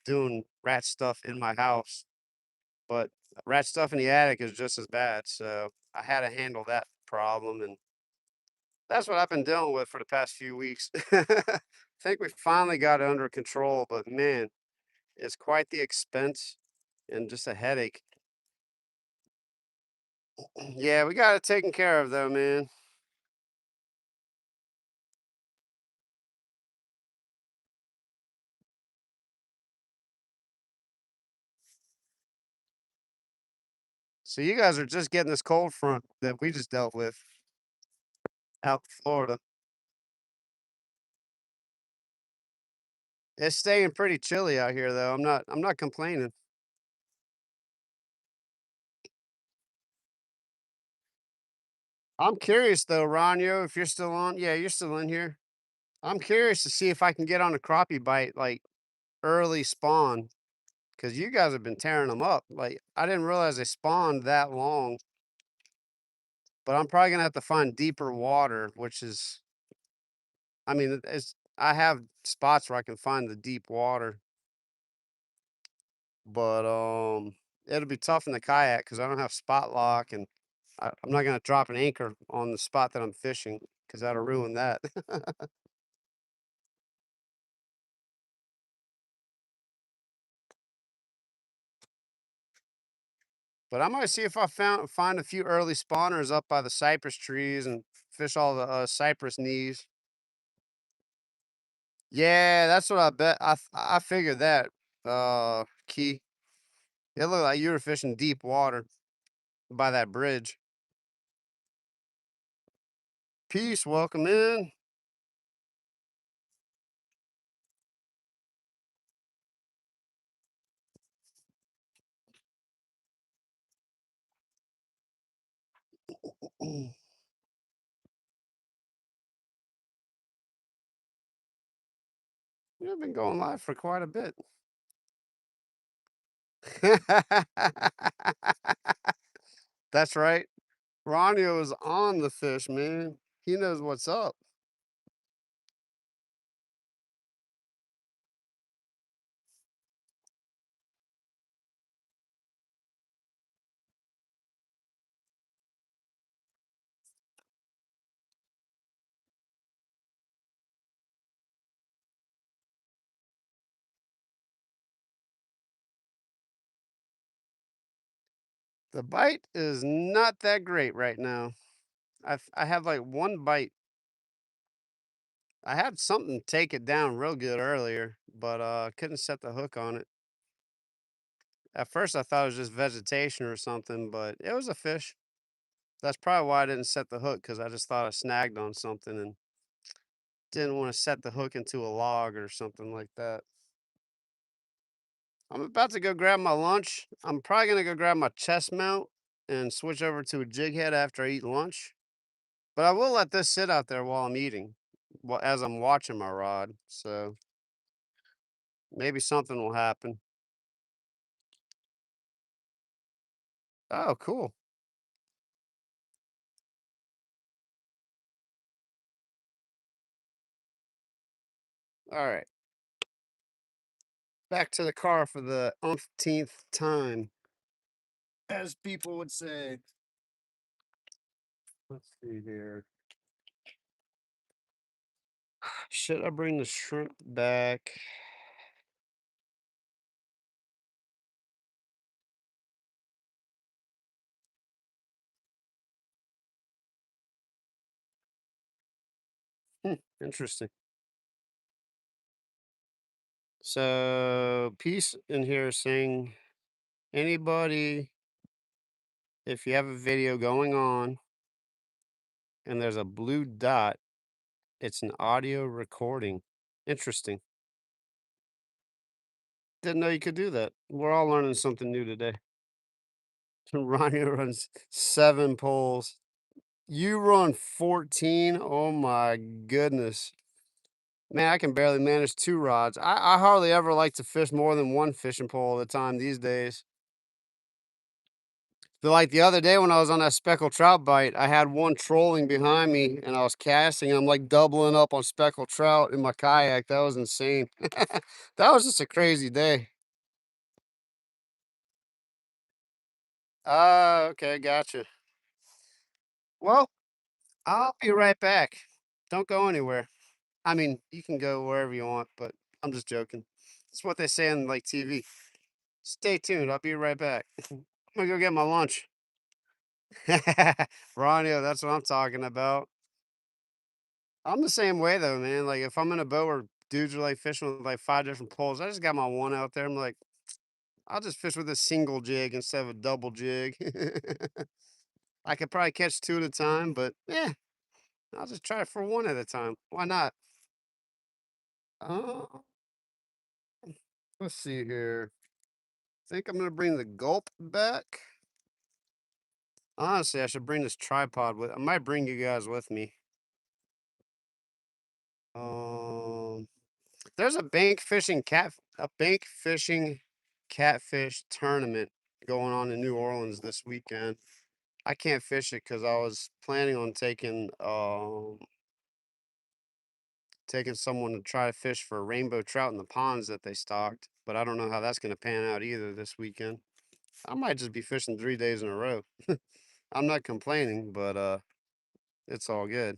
doing rat stuff in my house, but rat stuff in the attic is just as bad. So I had to handle that problem, and that's what I've been dealing with for the past few weeks. Think we finally got it under control, but man, it's quite the expense and just a headache. Yeah, we got it taken care of though, man. So you guys are just getting this cold front that we just dealt with out in Florida. It's staying pretty chilly out here though. I'm not complaining. I'm curious though, Ronyo, if you're still on. Yeah, you're still in here. I'm curious to see if I can get on a crappie bite like early spawn because you guys have been tearing them up. Like I didn't realize they spawned that long, but I'm probably gonna have to find deeper water, which is, I mean, it's I have spots where I can find the deep water, but it'll be tough in the kayak because I don't have spot lock and I'm not gonna drop an anchor on the spot that I'm fishing because that'll ruin that. But I might see if I find a few early spawners up by the cypress trees and fish all the cypress knees. Yeah, that's what I bet. I figured that. Key. It looked like you were fishing deep water by that bridge. Peace. Welcome in. We've been going live for quite a bit. That's right. Ronio is on the fish, man. He knows what's up. The bite is not that great right now. I have like one bite. I had something take it down real good earlier, but couldn't set the hook on it. At first I thought it was just vegetation or something, but it was a fish. That's probably why I didn't set the hook because I just thought I snagged on something and didn't want to set the hook into a log or something like that. I'm about to go grab my lunch. I'm probably gonna go grab my chest mount and switch over to a jig head after I eat lunch. But I will let this sit out there while I'm eating, as I'm watching my rod. So maybe something will happen. Oh, cool. All right. Back to the car for the umpteenth time, as people would say. Let's see here. Should I bring the shrimp back? Interesting. So, piece in here saying, anybody, if you have a video going on and there's a blue dot, it's an audio recording. Interesting. Didn't know you could do that. We're all learning something new today. Ronnie runs 7 poles. You run 14. Oh my goodness. Man, I can barely manage 2 rods. I hardly ever like to fish more than 1 fishing pole at a time these days. But like the other day when I was on that speckled trout bite, I had one trolling behind me and I was casting. I'm like doubling up on speckled trout in my kayak. That was insane. That was just a crazy day. Okay, gotcha. Well, I'll be right back. Don't go anywhere. I mean, you can go wherever you want, but I'm just joking. It's what they say on like TV. Stay tuned. I'll be right back. I'm gonna go get my lunch. Ronio, that's what I'm talking about. I'm the same way though, man. Like if I'm in a boat where dudes are like fishing with like 5 different poles, I just got my one out there. I'm like, I'll just fish with a single jig instead of a double jig. I could probably catch 2 at a time, but yeah, I'll just try it for 1 at a time. Why not? Uh, let's see here. Think I'm gonna bring the gulp back. Honestly, I should bring this tripod with. I might bring you guys with me. Um, there's a bank fishing catfish tournament going on in New Orleans this weekend. I can't fish it because I was planning on taking someone to try to fish for rainbow trout in the ponds that they stocked, but I don't know how that's going to pan out either this weekend. I might just be fishing 3 days in a row. I'm not complaining, but it's all good.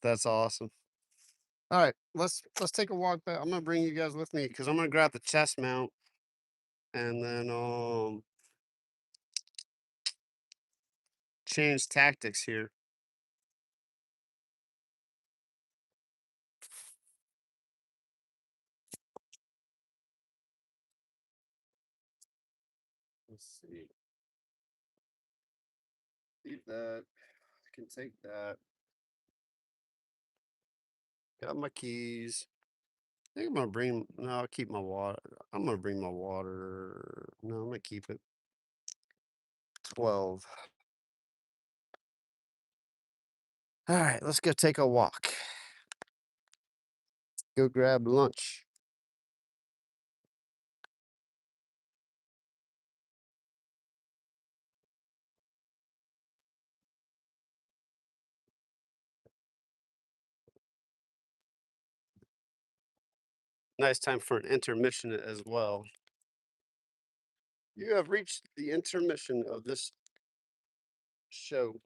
That's awesome. All right, let's take a walk back. I'm gonna bring you guys with me because I'm gonna grab the chest mount and then change tactics here. Let's see. Leave that. I can take that. Got my keys. I think I'm gonna bring. No, I'll keep my water. I'm gonna bring my water. No, I'm gonna keep it. 12. All right, let's go take a walk. Go grab lunch. Nice time for an intermission as well. You have reached the intermission of this show.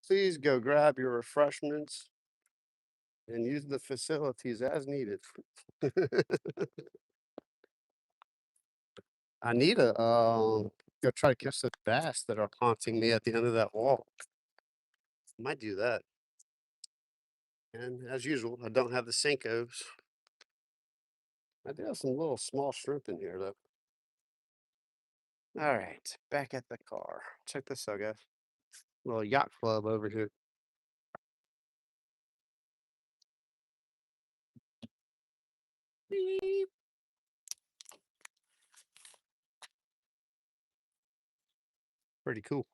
Please go grab your refreshments and use the facilities as needed. I need to go try to catch the bass that are haunting me at the end of that wall. Might do that. And as usual, I don't have the Senkos. I do have some little small shrimp in here though. All right, back at the car. Check this out, guys. Little yacht club over here. Beep. Pretty cool.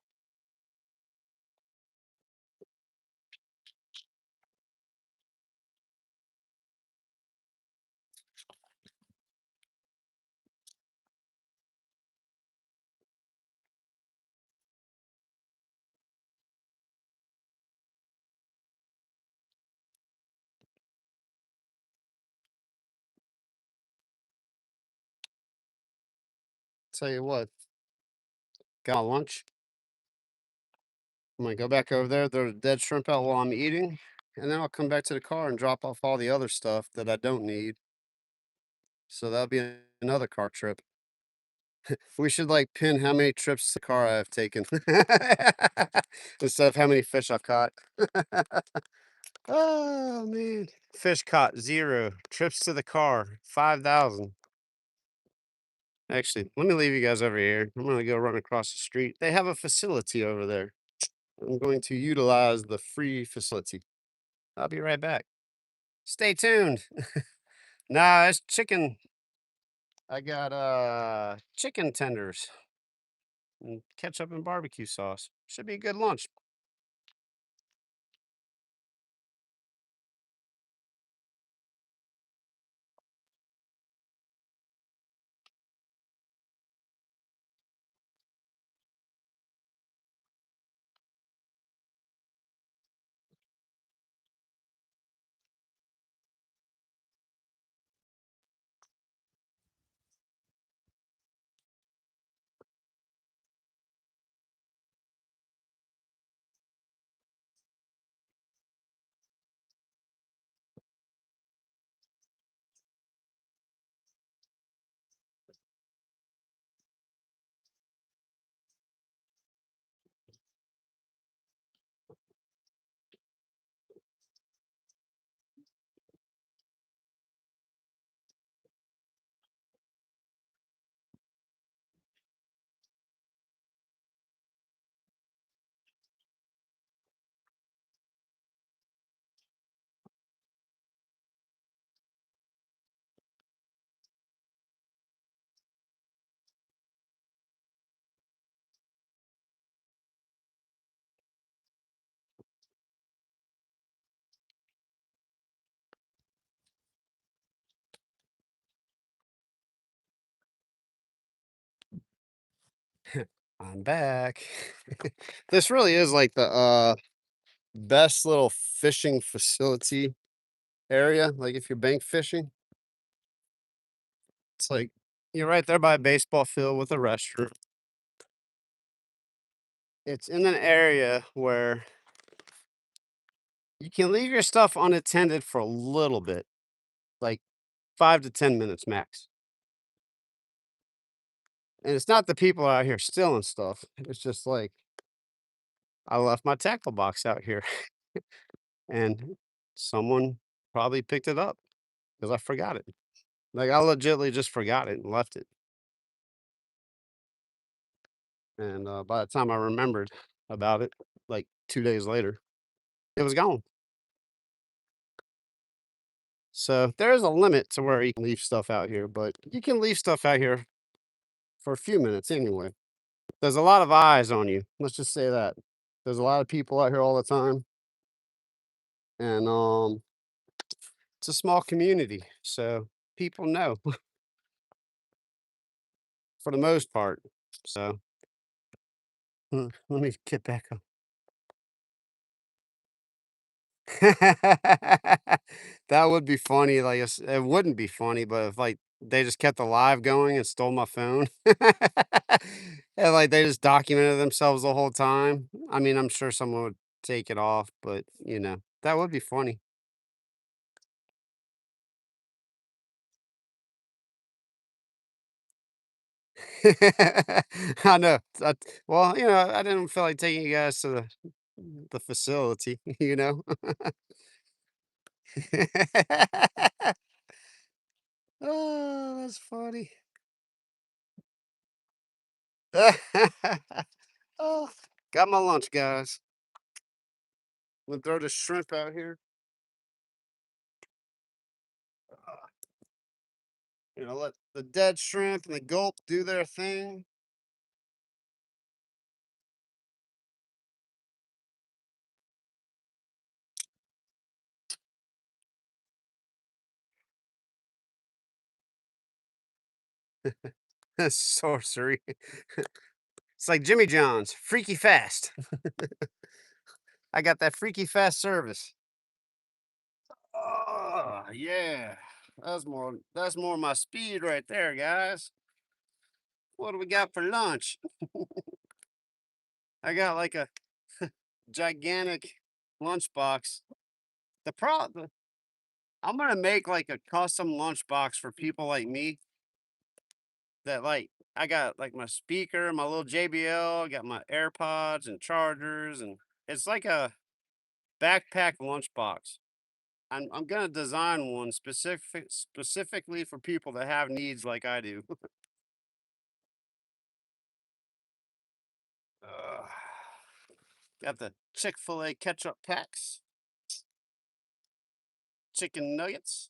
Tell you what, got lunch. I'm gonna go back over there. There's dead shrimp out while I'm eating, and then I'll come back to the car and drop off all the other stuff that I don't need. So that'll be another car trip. We should like pin how many trips to the car I've taken instead of how many fish I've caught. Oh man, fish caught 0. Trips to the car 5,000. Actually, let me leave you guys over here. I'm gonna go run across the street. They have a facility over there. I'm going to utilize the free facility. I'll be right back. Stay tuned. Nah, it's chicken. I got chicken tenders and ketchup and barbecue sauce. Should be a good lunch. I'm back. This really is like the best little fishing facility area. Like if you're bank fishing, it's like you're right there by a baseball field with a restroom. It's in an area where You can leave your stuff unattended for a little bit, like 5 to 10 minutes max. And it's not the people out here stealing stuff. It's just like I left my tackle box out here and someone probably picked it up because I forgot it. Like I legitimately just forgot it and left it. And by the time I remembered about it, like 2 days later, it was gone. So there is a limit to where you can leave stuff out here, but you can leave stuff out here for a few minutes anyway. There's a lot of eyes on you. Let's just say that. There's a lot of people out here all the time, and it's a small community, so people know for the most part. So let me get back up. That would be funny. Like it wouldn't be funny, but if like they just kept the live going and stole my phone, and like they just documented themselves the whole time. I mean, I'm sure someone would take it off, but that would be funny. I know. Well, I didn't feel like taking you guys to the facility, you know? Oh, that's funny. Oh, got my lunch, guys. I'm gonna throw the shrimp out here. Let the dead shrimp and the gulp do their thing. Sorcery. It's like Jimmy John's, freaky fast. I got that freaky fast service. Oh, yeah. That's more my speed right there, guys. What do we got for lunch? I got like a gigantic lunchbox. The problem I'm gonna make like a custom lunchbox for people like me that I got like my speaker, my little JBL, I got my AirPods and chargers, and it's like a backpack lunchbox. I'm gonna design one specifically for people that have needs like I do. Ugh. Got the Chick-fil-A ketchup packs, chicken nuggets.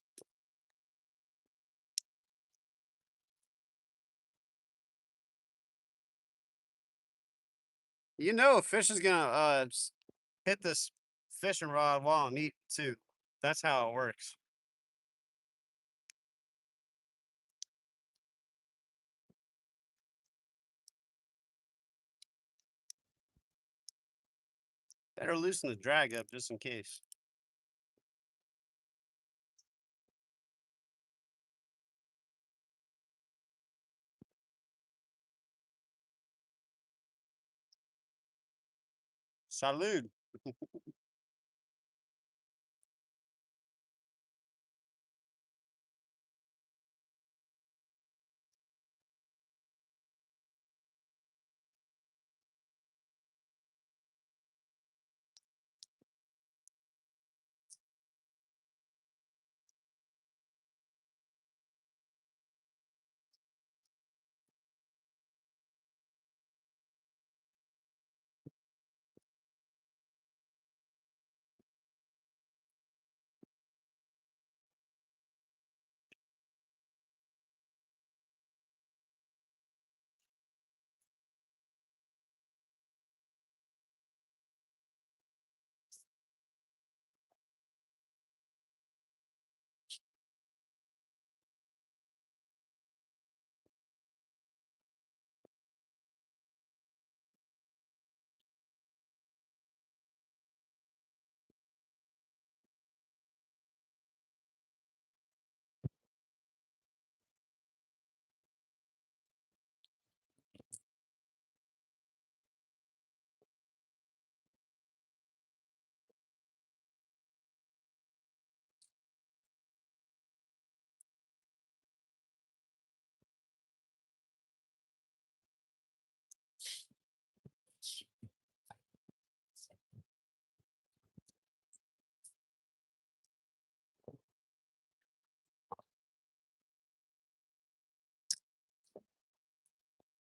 A fish is gonna hit this fishing rod while I'm eating too. That's how it works. Better loosen the drag up just in case. Salud.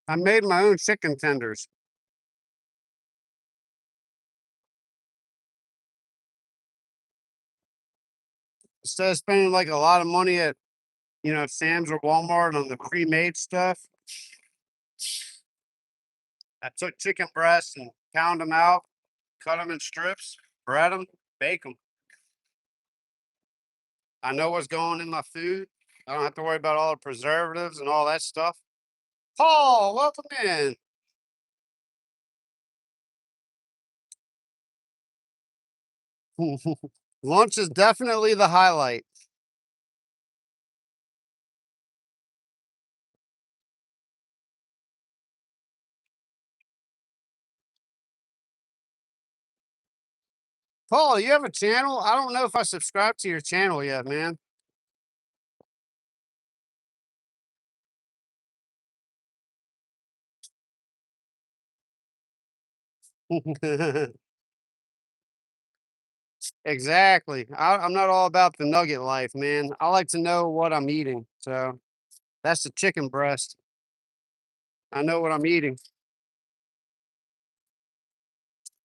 I made my own chicken tenders. Instead of spending like a lot of money at, Sam's or Walmart on the pre-made stuff, I took chicken breasts and pound them out, cut them in strips, bread them, bake them. I know what's going in my food. I don't have to worry about all the preservatives and all that stuff. Paul, welcome in. Lunch is definitely the highlight. Paul, you have a channel? I don't know if I subscribed to your channel yet, man. Exactly. I'm not all about the nugget life, man. I like to know what I'm eating. So that's the chicken breast. I know what I'm eating.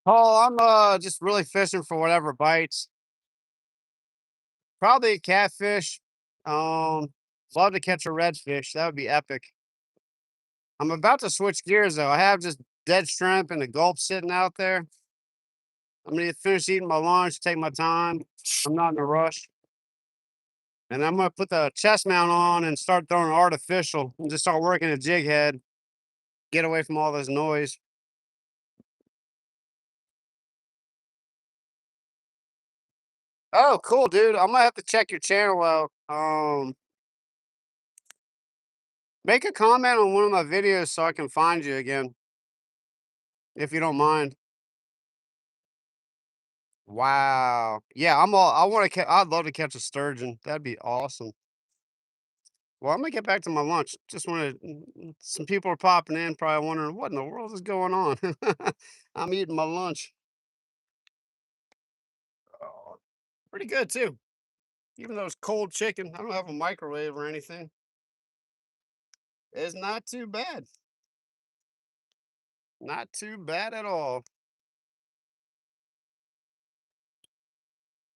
Paul, I'm just really fishing for whatever bites. Probably a catfish. Um, love to catch a redfish. That would be epic. I'm about to switch gears though. I have just dead shrimp and a gulp sitting out there. I'm gonna finish eating my lunch, take my time. I'm not in a rush. And I'm gonna put the chest mount on and start throwing artificial and just start working a jig head, get away from all this noise. Oh, cool, dude. I'm gonna have to check your channel out. Make a comment on one of my videos so I can find you again, if you don't mind. Wow. Yeah, I'm all. I want to. I'd love to catch a sturgeon. That'd be awesome. Well, I'm gonna get back to my lunch. Just want to. Some people are popping in, probably wondering what in the world is going on. I'm eating my lunch. Oh, pretty good too. Even though it's cold chicken, I don't have a microwave or anything. It's not too bad. Not too bad at all.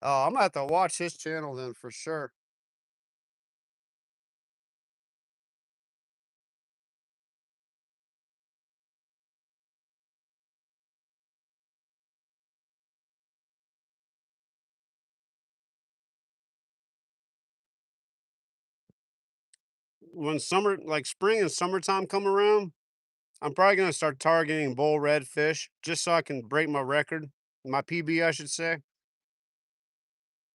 Oh, I'm gonna have to watch his channel then for sure. When summer, like spring and summertime come around, I'm probably gonna start targeting bull redfish just so I can break my record, my PB, I should say.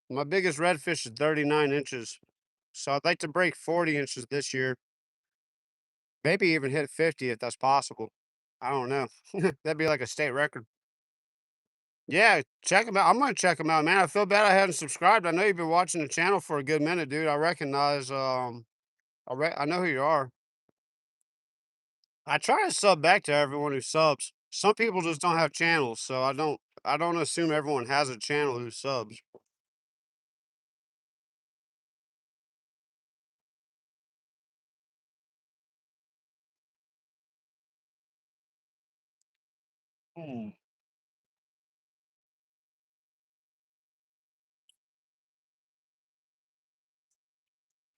My biggest redfish is 39 inches, so I'd like to break 40 inches this year. Maybe even hit 50 if that's possible. I don't know. That'd be like a state record. Yeah, check him out. I'm gonna check him out, man. I feel bad I hadn't subscribed. I know you've been watching the channel for a good minute, dude. I recognize. I know who you are. I try to sub back to everyone who subs. Some people just don't have channels, so I don't assume everyone has a channel who subs. Hmm.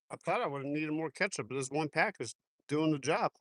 I thought I would have needed more ketchup, but this one pack is doing the job.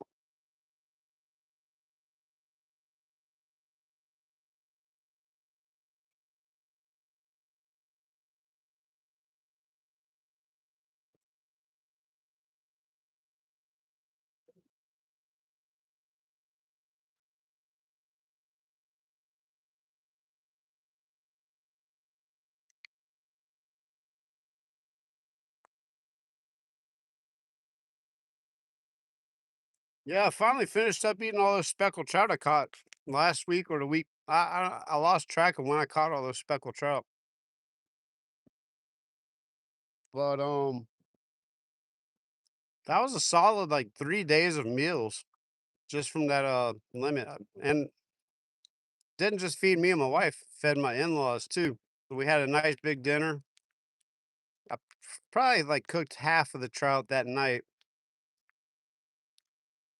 Yeah, I finally finished up eating all those speckled trout I caught last week or the week. I lost track of when I caught all those speckled trout, but that was a solid like 3 days of meals just from that limit, and didn't just feed me and my wife, fed my in-laws too. We had a nice big dinner. I probably like cooked half of the trout that night.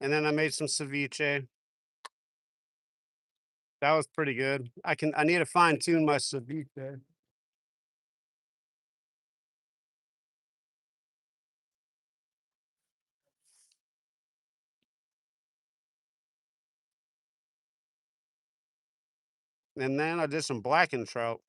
and then I made some ceviche. That was pretty good. I need to fine tune my ceviche. And then I did some blackened trout.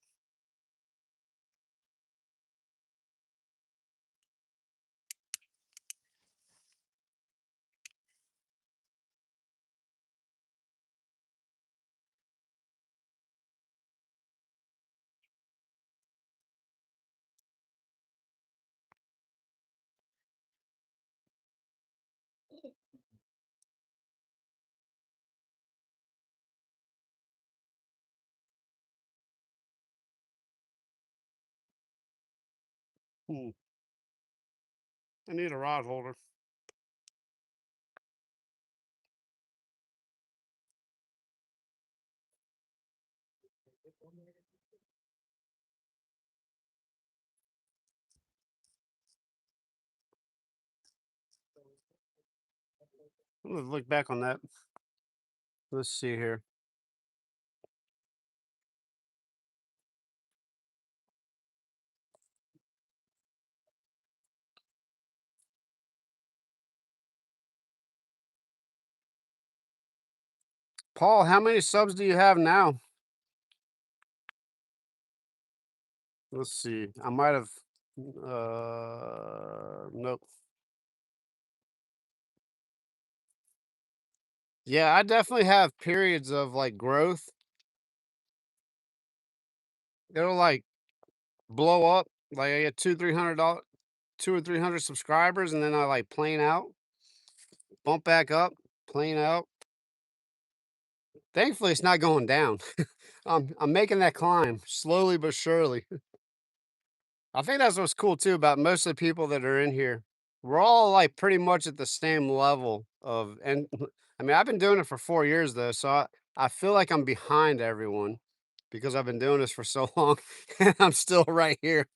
Hmm. I need a rod holder. I'm gonna look back on that. Let's see here. Paul, how many subs do you have now? Let's see. I might have nope. Yeah, I definitely have periods of like growth. It'll like blow up. Like I get $200, 300, 200 or 300 subscribers, and then I like plane out, bump back up, plane out. Thankfully, it's not going down. I'm making that climb slowly but surely. I think that's what's cool too about most of the people that are in here. We're all like pretty much at the same level of, and I mean, I've been doing it for 4 years though, so I feel like I'm behind everyone because I've been doing this for so long and I'm still right here.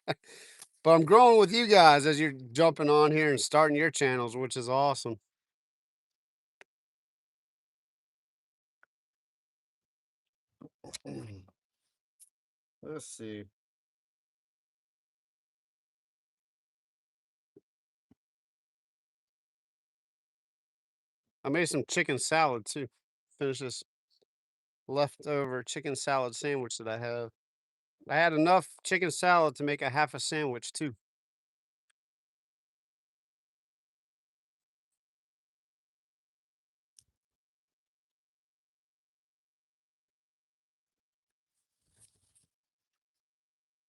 But I'm growing with you guys as you're jumping on here and starting your channels, which is awesome. Let's see. I made some chicken salad too. Finish this leftover chicken salad sandwich that I have. I had enough chicken salad to make a half a sandwich too.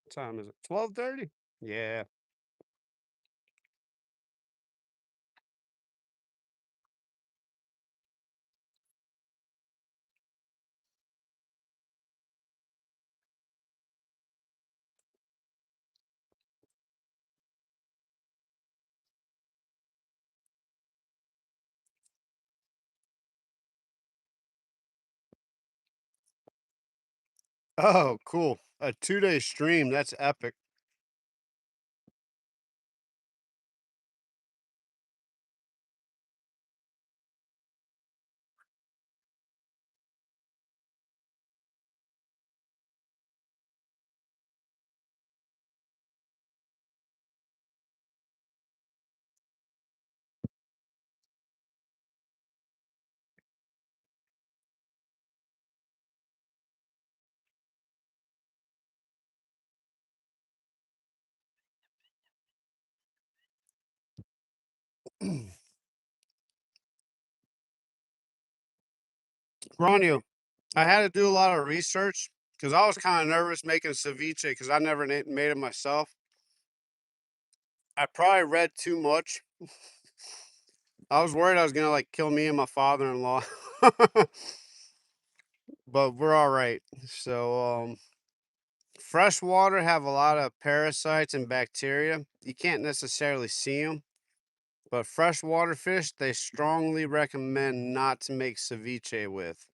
What time is it? 12:30? Yeah. Oh, cool. A 2-day stream. That's epic. Ronio, I had to do a lot of research because I was kind of nervous making ceviche because I never made it myself. I probably read too much. I was worried I was gonna like kill me and my father-in-law, but we're all right. So, fresh water have a lot of parasites and bacteria. You can't necessarily see them, but freshwater fish they strongly recommend not to make ceviche with.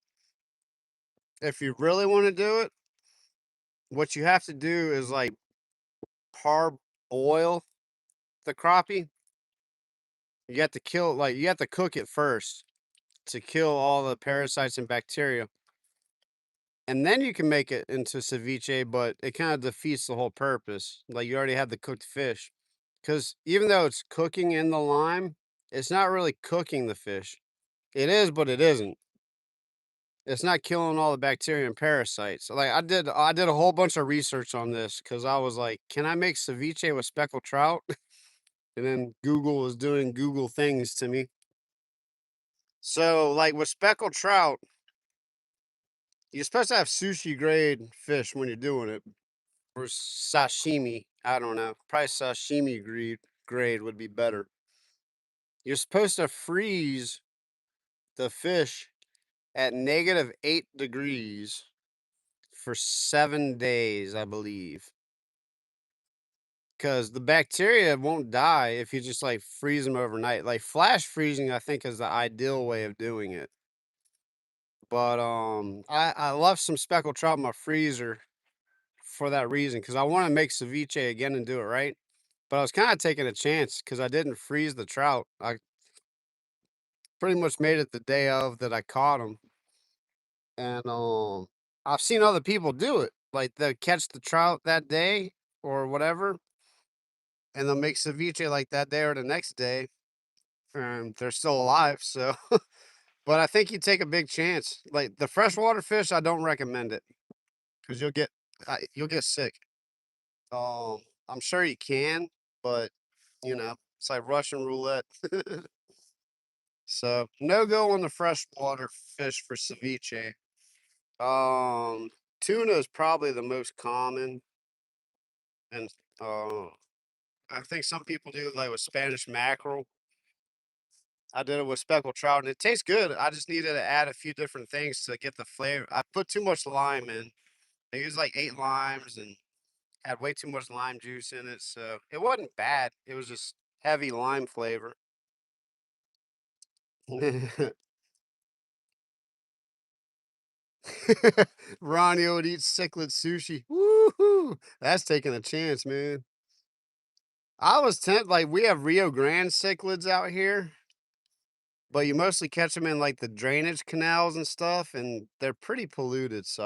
If you really want to do it, what you have to do is like parboil the crappie. You have to kill it, like you have to cook it first. to kill all the parasites and bacteria. And then you can make it into ceviche, but it kind of defeats the whole purpose. Like you already have the cooked fish. Because even though it's cooking in the lime, it's not really cooking the fish. It is, but it isn't. It's not killing all the bacteria and parasites. Like I did a whole bunch of research on this because I was like, can I make ceviche with speckled trout? And then Google was doing Google things to me. So like with speckled trout, you're supposed to have sushi grade fish when you're doing it. Or sashimi. I don't know. Probably sashimi grade would be better. You're supposed to freeze the fish at -8 degrees for 7 days, I believe. Because the bacteria won't die if you just like freeze them overnight. Like flash freezing, I think is the ideal way of doing it. But I left some speckled trout in my freezer for that reason because I want to make ceviche again and do it right. But I was kinda taking a chance because I didn't freeze the trout. I pretty much made it the day of that I caught them, and, I've seen other people do it. Like, they'll catch the trout that day or whatever, and they'll make ceviche, like, that day or the next day, and they're still alive, so but I think you take a big chance. Like, the freshwater fish, I don't recommend it because you'll get sick. I'm sure you can, but, it's like Russian roulette. So, no go on the freshwater fish for ceviche. Um, Tuna is probably the most common, and uh, I think some people do like with Spanish mackerel. I did it with speckled trout, and it tastes good. I just needed to add a few different things to get the flavor. I put too much lime in. I used like 8 limes and had way too much lime juice in it, so it wasn't bad. It was just heavy lime flavor. Ronnie would eat cichlid sushi. Woohoo! That's taking a chance, man. I was like, we have Rio Grande cichlids out here, but you mostly catch them in like the drainage canals and stuff, and they're pretty polluted. So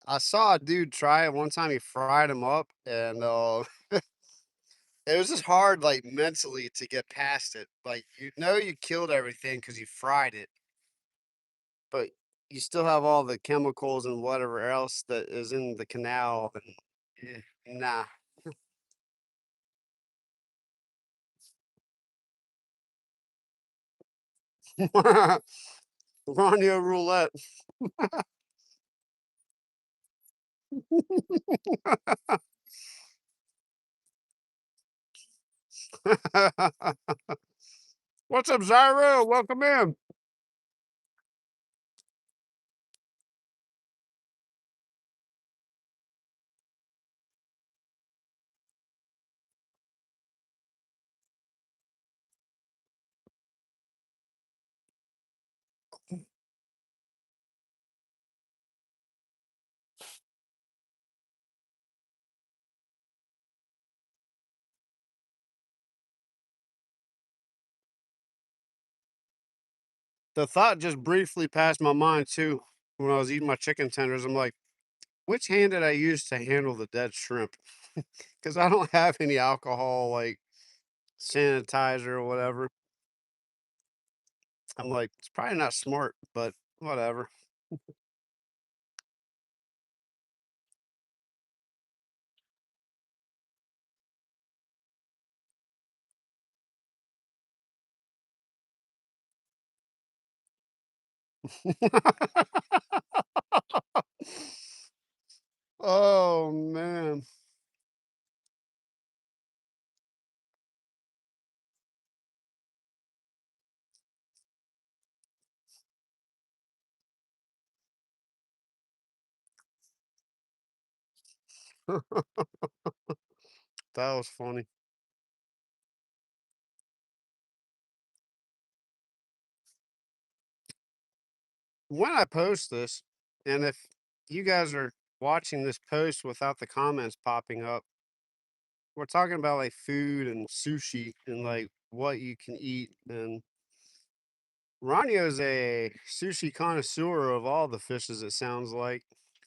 I saw a dude try it one time. He fried them up, and it was just hard, like mentally, to get past it. Like you killed everything because you fried it, but you still have all the chemicals and whatever else that is in the canal. And nah, Ronio roulette. What's up, Zyro? Welcome in. The thought just briefly passed my mind too when I was eating my chicken tenders. I'm like, which hand did I use to handle the dead shrimp? Because I don't have any alcohol like sanitizer or whatever. I'm like, it's probably not smart, but whatever. Oh man, that was funny. When I post this, and if you guys are watching this post without the comments popping up, we're talking about like food and sushi and like what you can eat and Ranyo's a sushi connoisseur of all the fishes, it sounds like.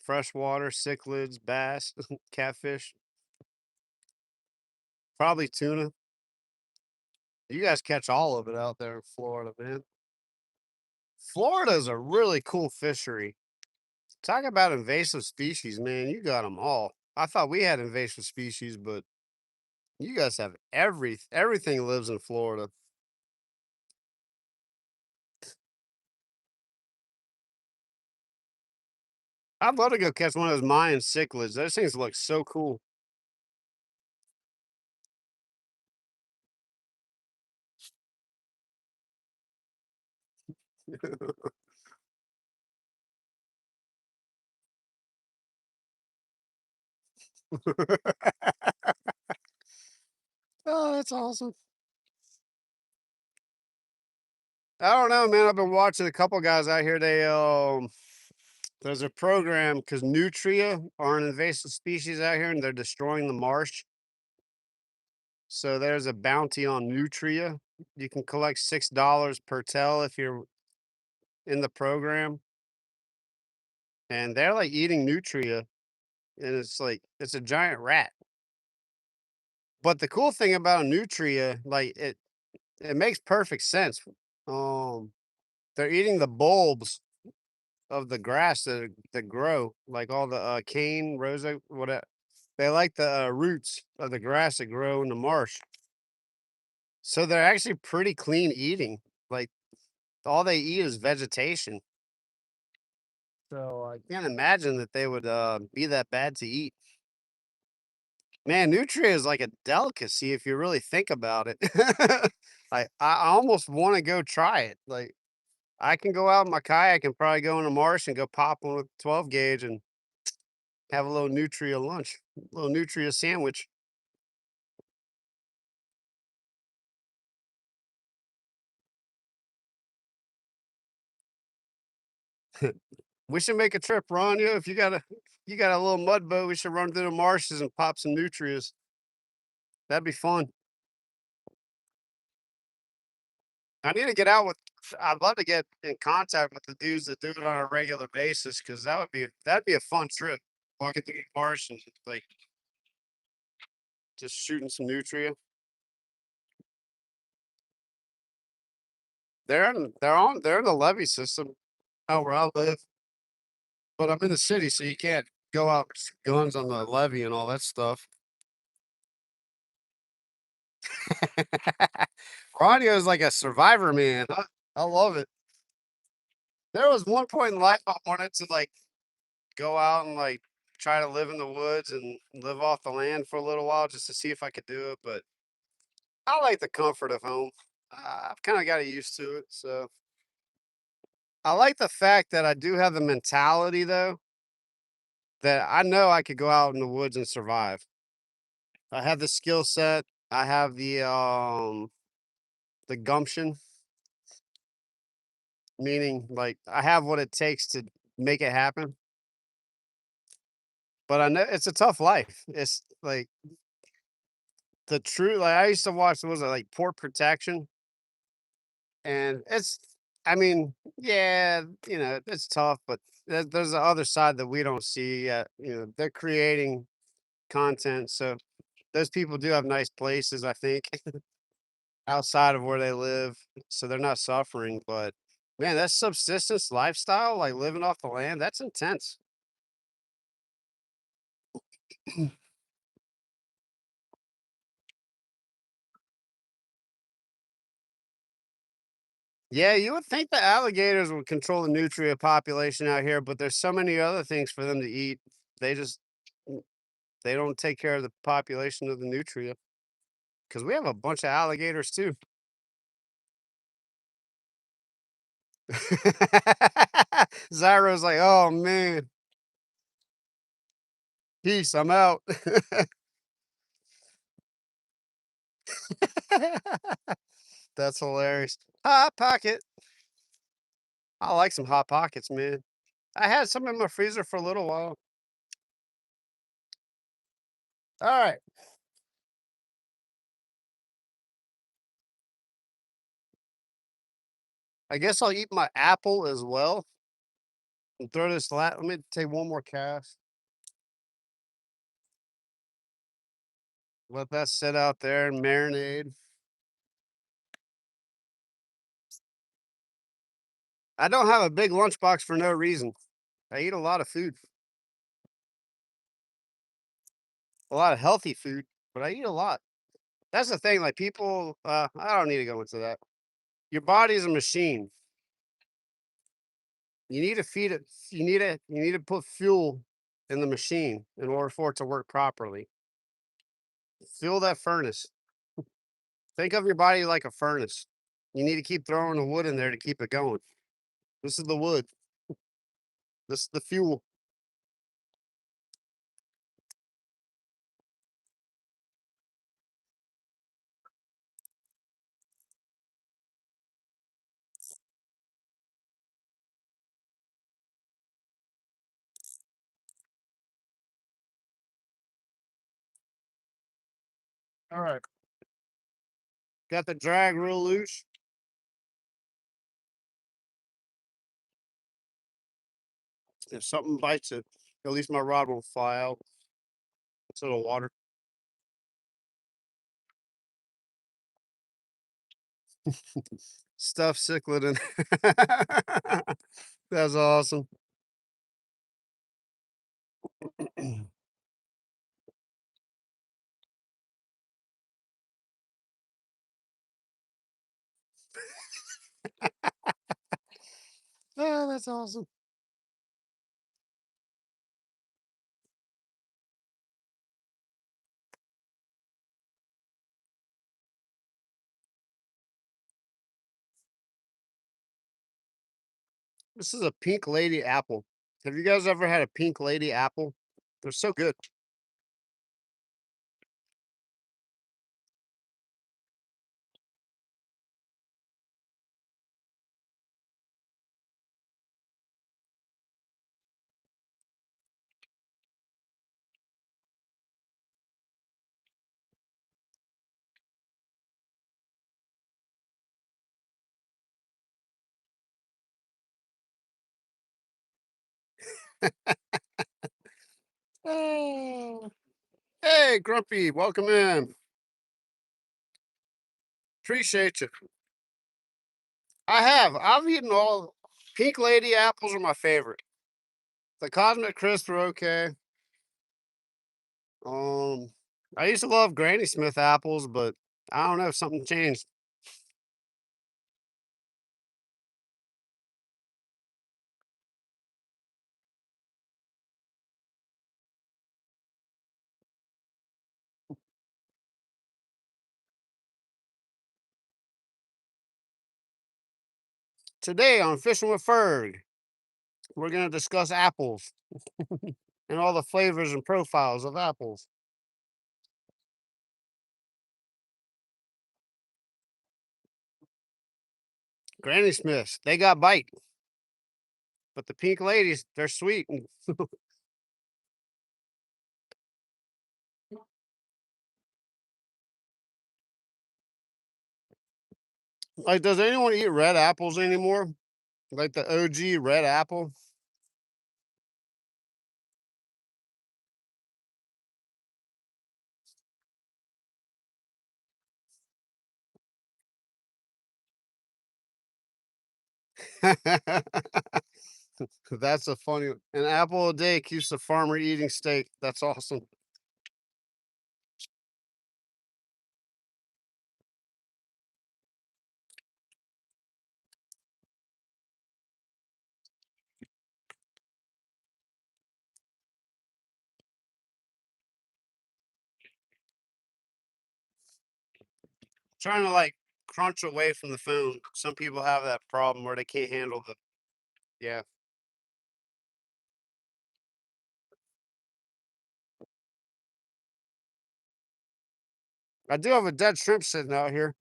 Freshwater, cichlids, bass, catfish, probably tuna. You guys catch all of it out there in Florida, man. Florida's a really cool fishery. Talk about invasive species, man. You got them all. I thought we had invasive species, but you guys have everything lives in Florida. I'd love to go catch one of those Mayan cichlids. Those things look so cool. Oh, that's awesome. I don't know, man. I've been watching a couple guys out here. There's a program because nutria are an invasive species out here, and they're destroying the marsh. So there's a bounty on nutria. You can collect $6 per tail if you're in the program, and they're like eating nutria, and it's like it's a giant rat. But the cool thing about nutria, like it makes perfect sense. Um, they're eating the bulbs of the grass that grow, like all the cane, rosa, whatever. They like the roots of the grass that grow in the marsh. So they're actually pretty clean eating. Like all they eat is vegetation. So I can't imagine that they would be that bad to eat. Man, nutria is like a delicacy if you really think about it. I almost want to go try it. Like I can go out in my kayak and probably go in the marsh and go pop one with 12 gauge and have a little nutria lunch, a little nutria sandwich. We should make a trip, Ron. If you got a little mud boat, we should run through the marshes and pop some nutrients. That'd be fun. I need to get out with. I'd love to get in contact with the dudes that do it on a regular basis because that'd be a fun trip. Walking through the marsh and like just shooting some nutria. They're in the levee system out where I live, but I'm in the city, so you can't go out with guns on the levee and all that stuff. Claudio is like a survivor man. I love it. There was one point in life I wanted to like go out and like try to live in the woods and live off the land for a little while just to see if I could do it. But I like the comfort of home. I've kind of got used to it. So I like the fact that I do have the mentality though that I know I could go out in the woods and survive. I have the skill set. I have the gumption, meaning like I have what it takes to make it happen. But I know it's a tough life. It's like the true like I used to watch was it like Port Protection, and it's I mean, yeah, it's tough, but there's the other side that we don't see. They're creating content, so those people do have nice places, I think, outside of where they live, so they're not suffering. But man, that subsistence lifestyle, like living off the land, that's intense. Yeah, you would think the alligators would control the nutria population out here, but there's so many other things for them to eat. They just they don't take care of the population of the nutria because we have a bunch of alligators too. Zyro's like, oh man, peace, I'm out. That's hilarious. Hot pocket. I like some hot pockets, man. I had some in my freezer for a little while. All right. I guess I'll eat my apple as well and throw this let me take one more cast. Let that sit out there and marinade. I don't have a big lunchbox for no reason. I eat a lot of food, a lot of healthy food, but I eat a lot. That's the thing, like people, I don't need to go into that. Your body is a machine. You need to feed it. You need to put fuel in the machine in order for it to work properly. Fuel that furnace. Think of your body like a furnace. You need to keep throwing the wood in there to keep it going. This is the wood. This is the fuel. All right. Got the drag real loose. If something bites it, at least my rod won't fly out. It's a little water. Stuff cichlid in. That's awesome. Oh, that's awesome. This is a pink lady apple. Have you guys ever had a pink lady apple? They're so good. Oh. Hey, Grumpy, welcome in. Appreciate you. I have. I've eaten all pink lady apples are my favorite. The Cosmic Crisp are okay. Um, I used to love Granny Smith apples, but I don't know if something changed. Today on Fishing with Ferg, we're going to discuss apples and all the flavors and profiles of apples. Granny Smiths, they got bite, but the pink ladies, they're sweet. And like, does anyone eat red apples anymore? Like the OG red apple? That's a funny an apple a day keeps the farmer eating steak. That's awesome. Trying to like crunch away from the phone. Some people have that problem where they can't handle the yeah. I do have a dead shrimp sitting out here.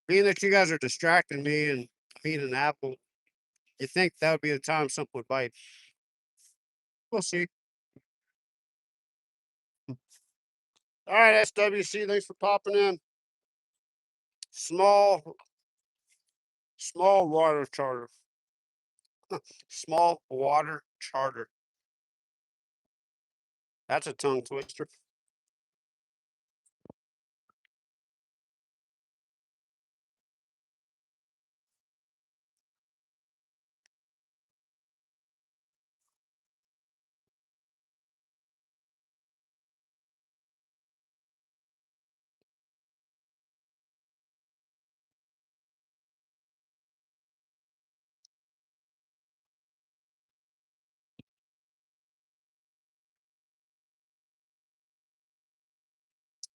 Being that you guys are distracting me and eating an apple, you think that would be the time something would bite. We'll see. All right, SWC, thanks for popping in. Small small water charter. Small water charter. That's a tongue twister.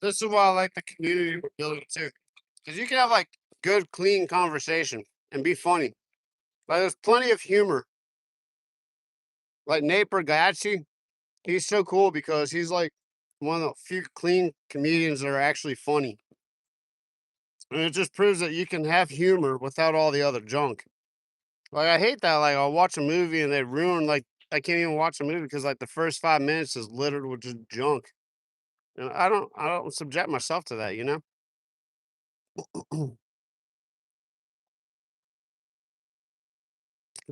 This is why I like the community we're building too, because you can have like good, clean conversation and be funny. Like there's plenty of humor. Like Nate Bargatze, he's so cool because he's like one of the few clean comedians that are actually funny. And it just proves that you can have humor without all the other junk. Like I hate that. Like I'll watch a movie and they ruin like I can't even watch a movie because like the first 5 minutes is littered with just junk. And I don't subject myself to that, you know?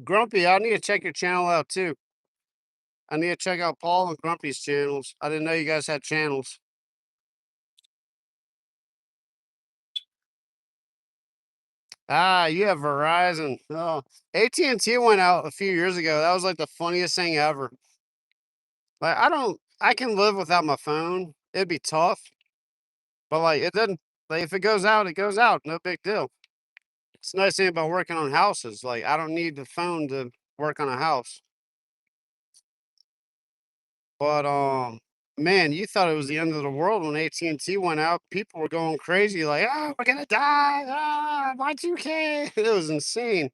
Grumpy, I need to check your channel out too. I need to check out Paul and Grumpy's channels. I didn't know you guys had channels. Ah, you have Verizon. Oh, AT&T went out a few years ago. That was like the funniest thing ever. Like I can live without my phone. It'd be tough, but like it doesn't like if it goes out, it goes out. No big deal. It's the nice thing about working on houses. Like I don't need the phone to work on a house. But man, you thought it was the end of the world when AT&T went out. People were going crazy, like, "Ah, we're gonna die! Ah, Y2K!" It was insane.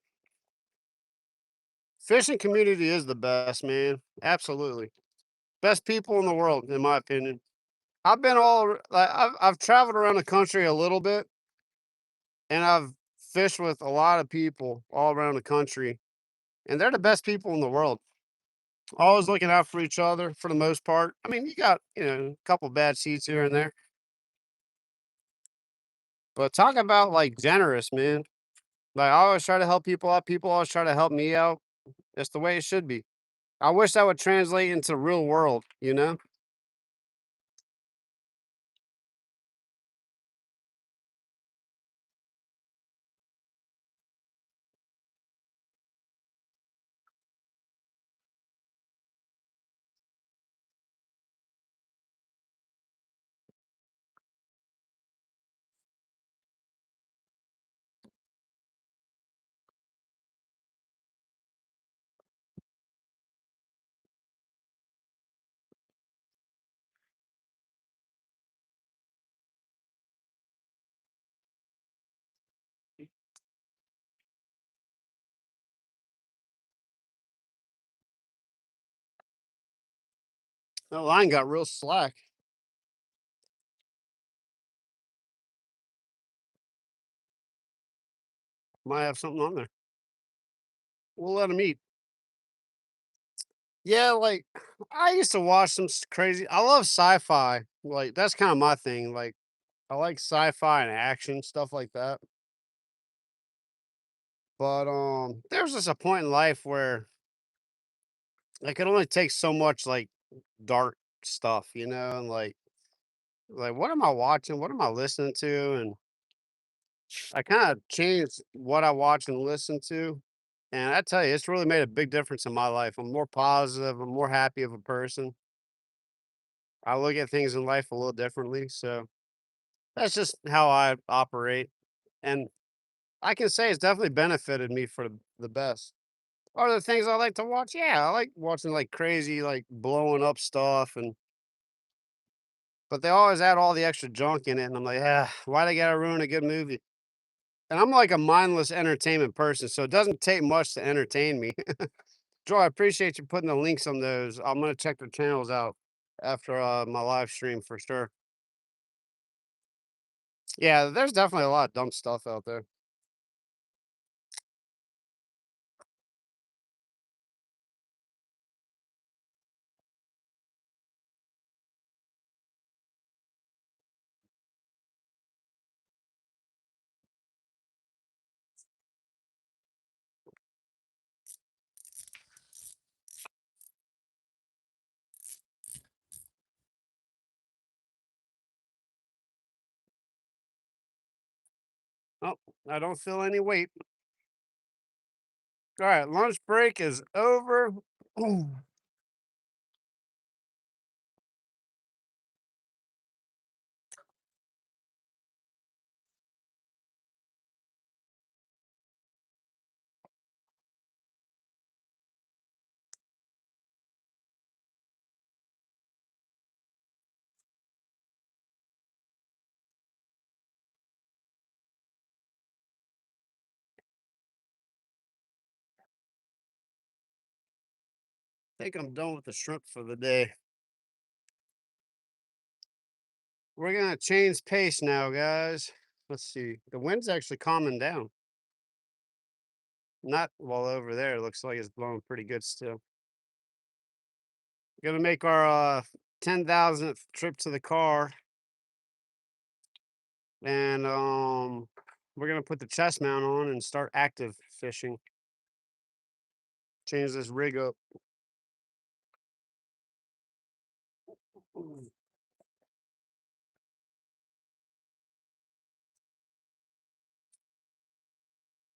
Fishing community is the best, man. Absolutely, best people in the world, in my opinion. I've been like I've traveled around the country a little bit, and I've fished with a lot of people all around the country, and they're the best people in the world. Always looking out for each other for the most part. I mean, you got a couple bad seats here and there. But talk about, like, generous, man. Like, I always try to help people out, people always try to help me out. It's the way it should be. I wish that would translate into real world, you know? That line got real slack. Might have something on there. We'll let 'em eat. Yeah, like, I used to watch some crazy I love sci-fi. Like, that's kinda my thing, like, I like sci-fi and action, stuff like that. But, there was just a point in life where I could only take so much, like, dark stuff, you know, and, like, what am I watching? What am I listening to? And I kinda changed what I watch and listen to, and I tell you, it's really made a big difference in my life. I'm more positive, I'm more happy of a person. I look at things in life a little differently, so that's just how I operate, and I can say it's definitely benefited me for the best. Are there things I like to watch? Yeah, I like watching, like, crazy, like, blowing up stuff but they always add all the extra junk in it, and I'm like, "Ah, why they gotta ruin a good movie?" And I'm like a mindless entertainment person, so it doesn't take much to entertain me. Joe, I appreciate you putting the links on those. I'm gonna check their channels out after, my live stream for sure. Yeah, there's definitely a lot of dumb stuff out there. Oh, I don't feel any weight. All right, lunch break is over. I think I'm done with the shrimp for the day. We're gonna change pace now, guys. Let's see. The wind's actually calming down. Not well over there. It looks like it's blowing pretty good still. Gonna make our 10,000th trip to the car, and we're gonna put the chest mount on and start active fishing. Change this rig up.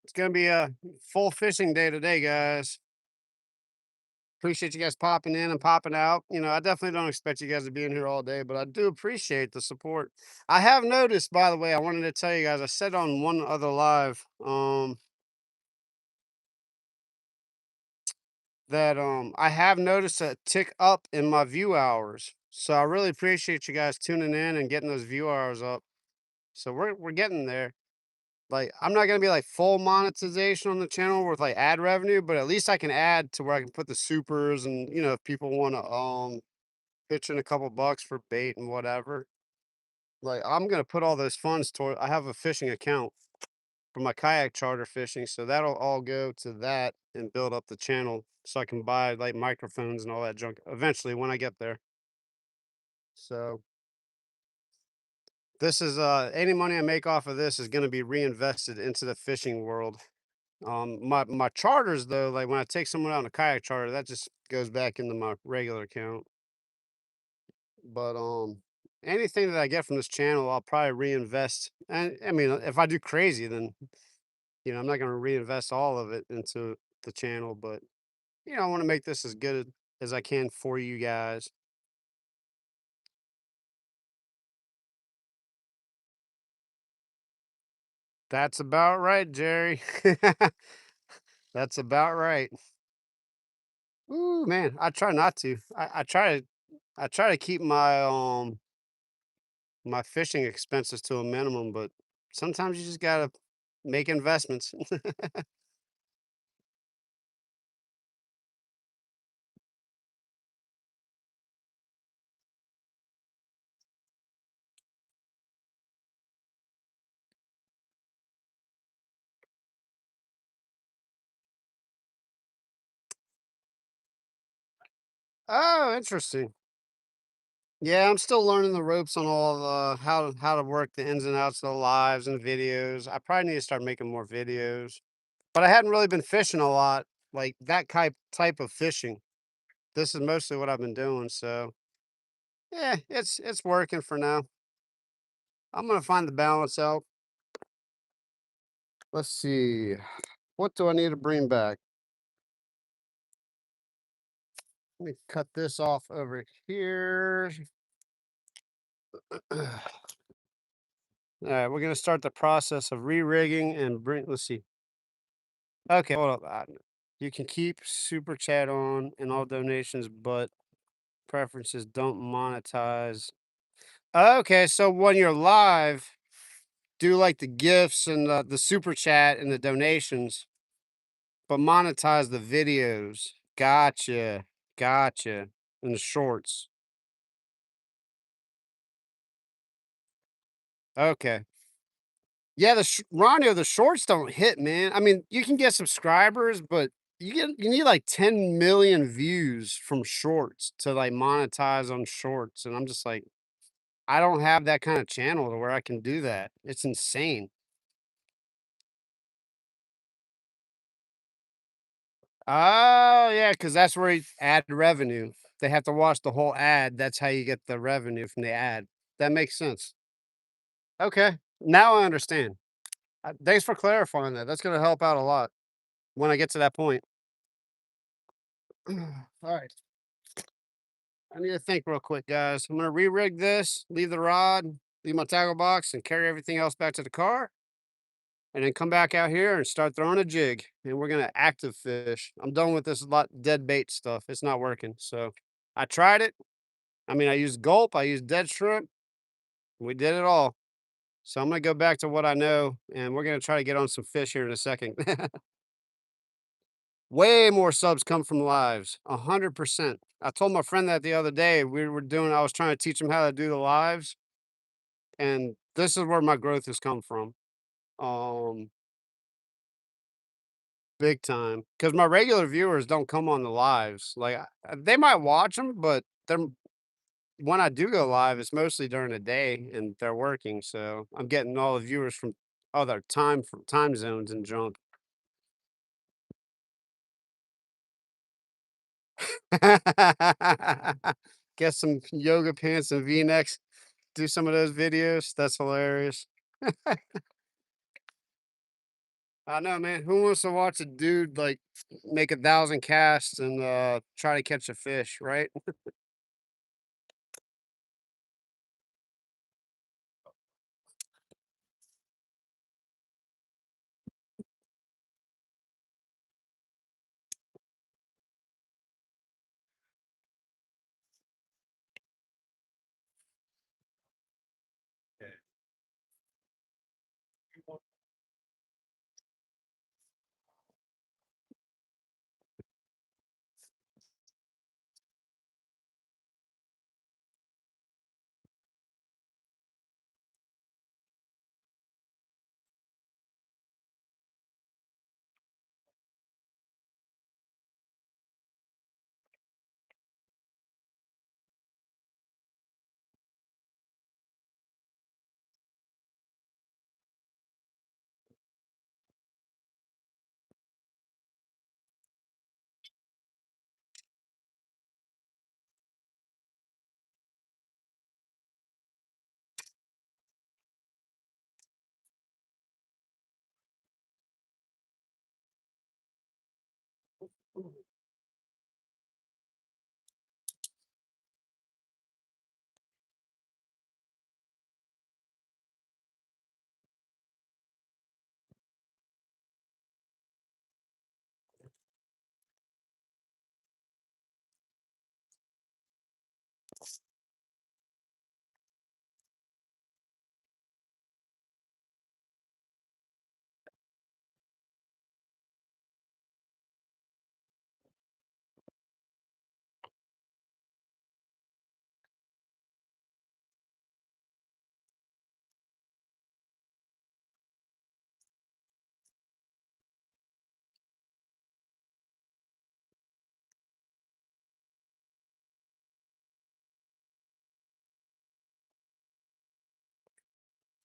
It's gonna be a full fishing day today, guys. Appreciate you guys popping in and popping out. I definitely don't expect you guys to be in here all day, but I do appreciate the support. I have noticed, by the way, I wanted to tell you guys, I said on one other live, that I have noticed a tick up in my view hours. So I really appreciate you guys tuning in and getting those view hours up. So we're getting there. Like, I'm not gonna be like full monetization on the channel with like ad revenue, but at least I can add to where I can put the supers, and if people want to pitch in a couple bucks for bait and whatever. Like, I'm gonna put all those funds toward. I have a fishing account for my kayak charter fishing, so that'll all go to that and build up the channel so I can buy like microphones and all that junk eventually when I get there. So this is any money I make off of this is going to be reinvested into the fishing world. My charters though, like when I take someone out on a kayak charter, that just goes back into my regular account. But anything that I get from this channel, I'll probably reinvest. And I mean, if I do crazy, then I'm not going to reinvest all of it into the channel, but I want to make this as good as I can for you guys. That's about right, Jerry. That's about right. Ooh, man, I try not to. I try to keep my fishing expenses to a minimum, but sometimes you just gotta make investments. Oh, interesting. Yeah, I'm still learning the ropes on all how to work the ins and outs of the lives and videos. I probably need to start making more videos, but I hadn't really been fishing a lot, like that type of fishing. This is mostly what I've been doing, so yeah, it's working for now. I'm gonna find the balance out. Let's see. What do I need to bring back? Let me cut this off over here. All right, we're gonna start the process of re-rigging and bring. Let's see. Okay, hold up. You can keep super chat on and all donations, but preferences don't monetize. Okay, so when you're live, do like the gifts and the super chat and the donations, but monetize the videos. Gotcha. Gotcha. And the shorts. Okay. Yeah, Ronnie, the shorts don't hit, man. I mean, you can get subscribers, but you need like 10 million views from shorts to like monetize on shorts. And I'm just like, I don't have that kind of channel to where I can do that. It's insane. Oh, yeah, because that's where you add revenue. They have to watch the whole ad. That's how you get the revenue from the ad. That makes sense. Okay. Now I understand. Thanks for clarifying that. That's gonna help out a lot when I get to that point. Alright, I need to think real quick, guys. I'm gonna re-rig this, leave the rod, leave my tackle box, and carry everything else back to the car, and then come back out here and start throwing a jig, and we're gonna active fish. I'm done with this lot dead bait stuff. It's not working, so I tried it. I mean, I used gulp, I used dead shrimp, we did it all. So I'm gonna go back to what I know, and we're gonna try to get on some fish here in a second. Way more subs come from lives, 100%. I told my friend that the other day. I was trying to teach him how to do the lives, and this is where my growth has come from. Um, Big time. Because my regular viewers don't come on the lives. Like, they might watch them, but they're when I do go live, it's mostly during the day and they're working. So I'm getting all the viewers from other time zones and junk. Get some yoga pants and V-necks, do some of those videos. That's hilarious. I know, man. Who wants to watch a dude like make 1,000 casts and try to catch a fish, right?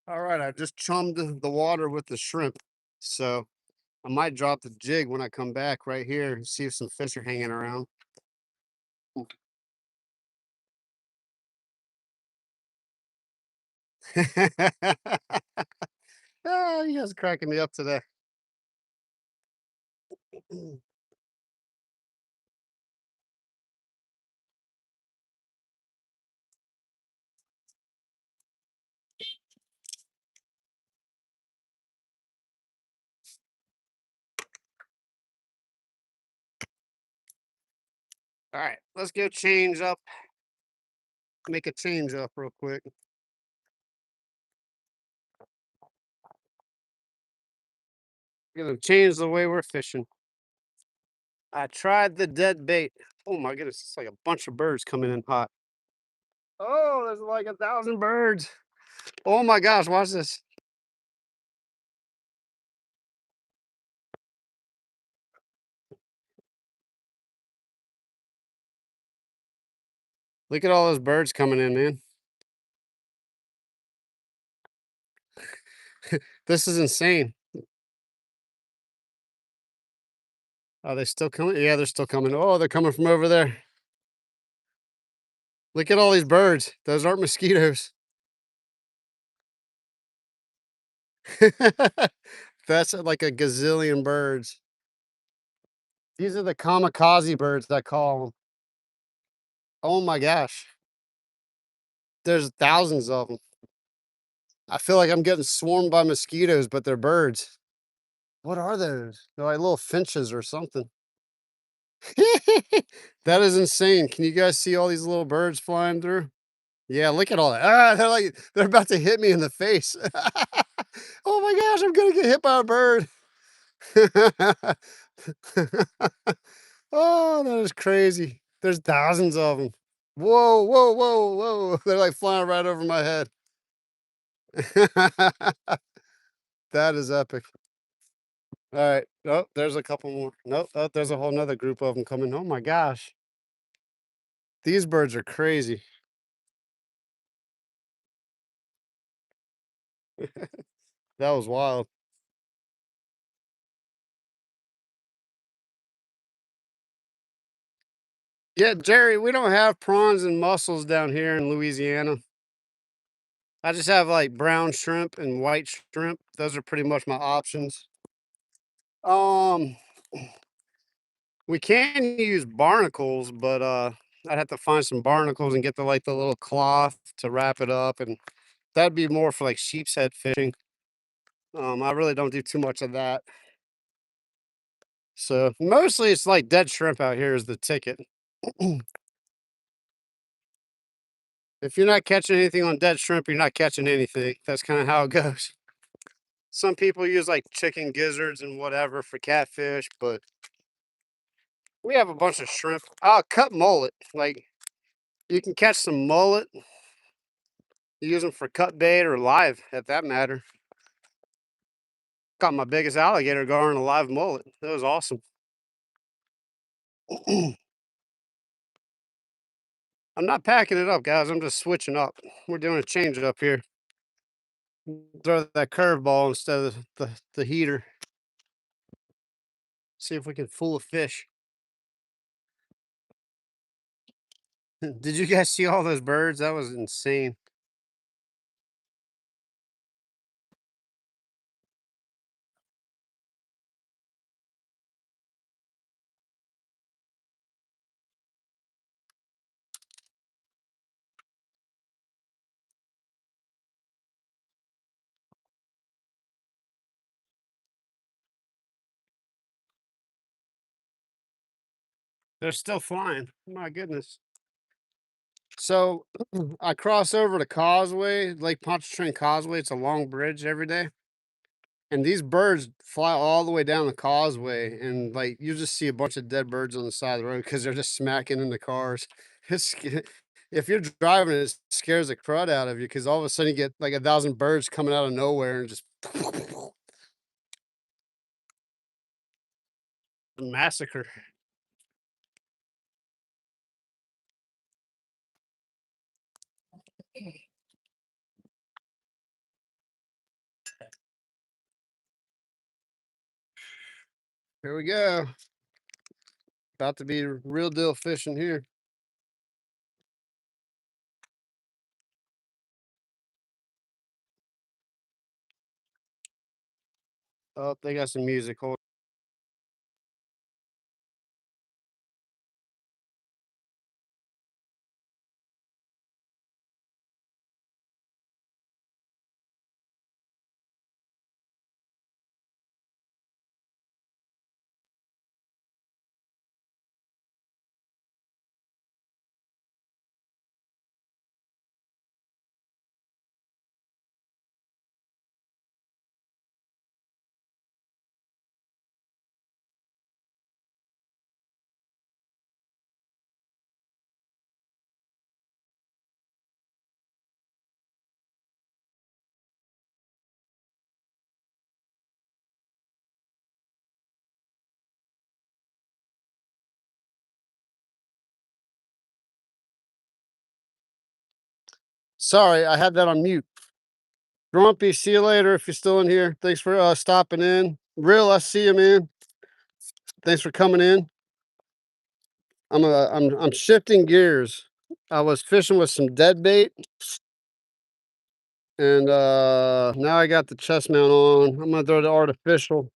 All right, I just chummed the water with the shrimp, so I might drop the jig when I come back right here and see if some fish are hanging around. Ah, you guys are cracking me up today. All right, let's go change up, make a change up real quick. Gonna change the way we're fishing. I tried the dead bait. Oh my goodness, it's like a bunch of birds coming in hot. Oh, there's like 1,000 birds. Oh my gosh, watch this. Look at all those birds coming in, man. This is insane. Are they still coming? Yeah, they're still coming. Oh, they're coming from over there. Look at all these birds. Those aren't mosquitoes. That's like a gazillion birds. These are the kamikaze birds, I call them. Oh my gosh. There's thousands of them. I feel like I'm getting swarmed by mosquitoes, but they're birds. What are those? They're like little finches or something. That is insane. Can you guys see all these little birds flying through? Yeah, look at all that. Ah, they're about to hit me in the face. Oh my gosh, I'm gonna get hit by a bird. Oh, that is crazy. There's thousands of them. Whoa, whoa, whoa, whoa. They're like flying right over my head. That is epic. All right. Oh, there's a couple more. Nope. Oh, there's a whole nother group of them coming. Oh my gosh. These birds are crazy. That was wild. Yeah, Jerry, we don't have prawns and mussels down here in Louisiana. I just have like brown shrimp and white shrimp. Those are pretty much my options. Um, we can use barnacles, but I'd have to find some barnacles and get the little cloth to wrap it up, and that'd be more for like sheep's head fishing. I really don't do too much of that. So mostly it's like dead shrimp out here is the ticket. If you're not catching anything on dead shrimp, you're not catching anything. That's kind of how it goes. Some people use like chicken gizzards and whatever for catfish, but we have a bunch of shrimp. Oh, cut mullet. Like you can catch some mullet, use them for cut bait or live at that matter. Got my biggest alligator gar on a live mullet. That was awesome. I'm not packing it up, guys. I'm just switching up. We're doing a change up here. Throw that curveball instead of the heater. See if we can fool a fish. Did you guys see all those birds? That was insane. They're still flying. My goodness. So I cross over to Causeway, Lake Pontchartrain Causeway. It's a long bridge every day. And these birds fly all the way down the causeway, and like you just see a bunch of dead birds on the side of the road because they're just smacking into cars. If you're driving, it scares the crud out of you because all of a sudden you get like 1,000 birds coming out of nowhere and just massacre. Here we go. About to be real deal fishing here. Oh, they got some music. Hold. Sorry, I had that on mute. Grumpy, see you later if you're still in here. Thanks for stopping in. Real, I see you, man. Thanks for coming in. I'm shifting gears. I was fishing with some dead bait, And now I got the chest mount on. I'm gonna throw the artificial.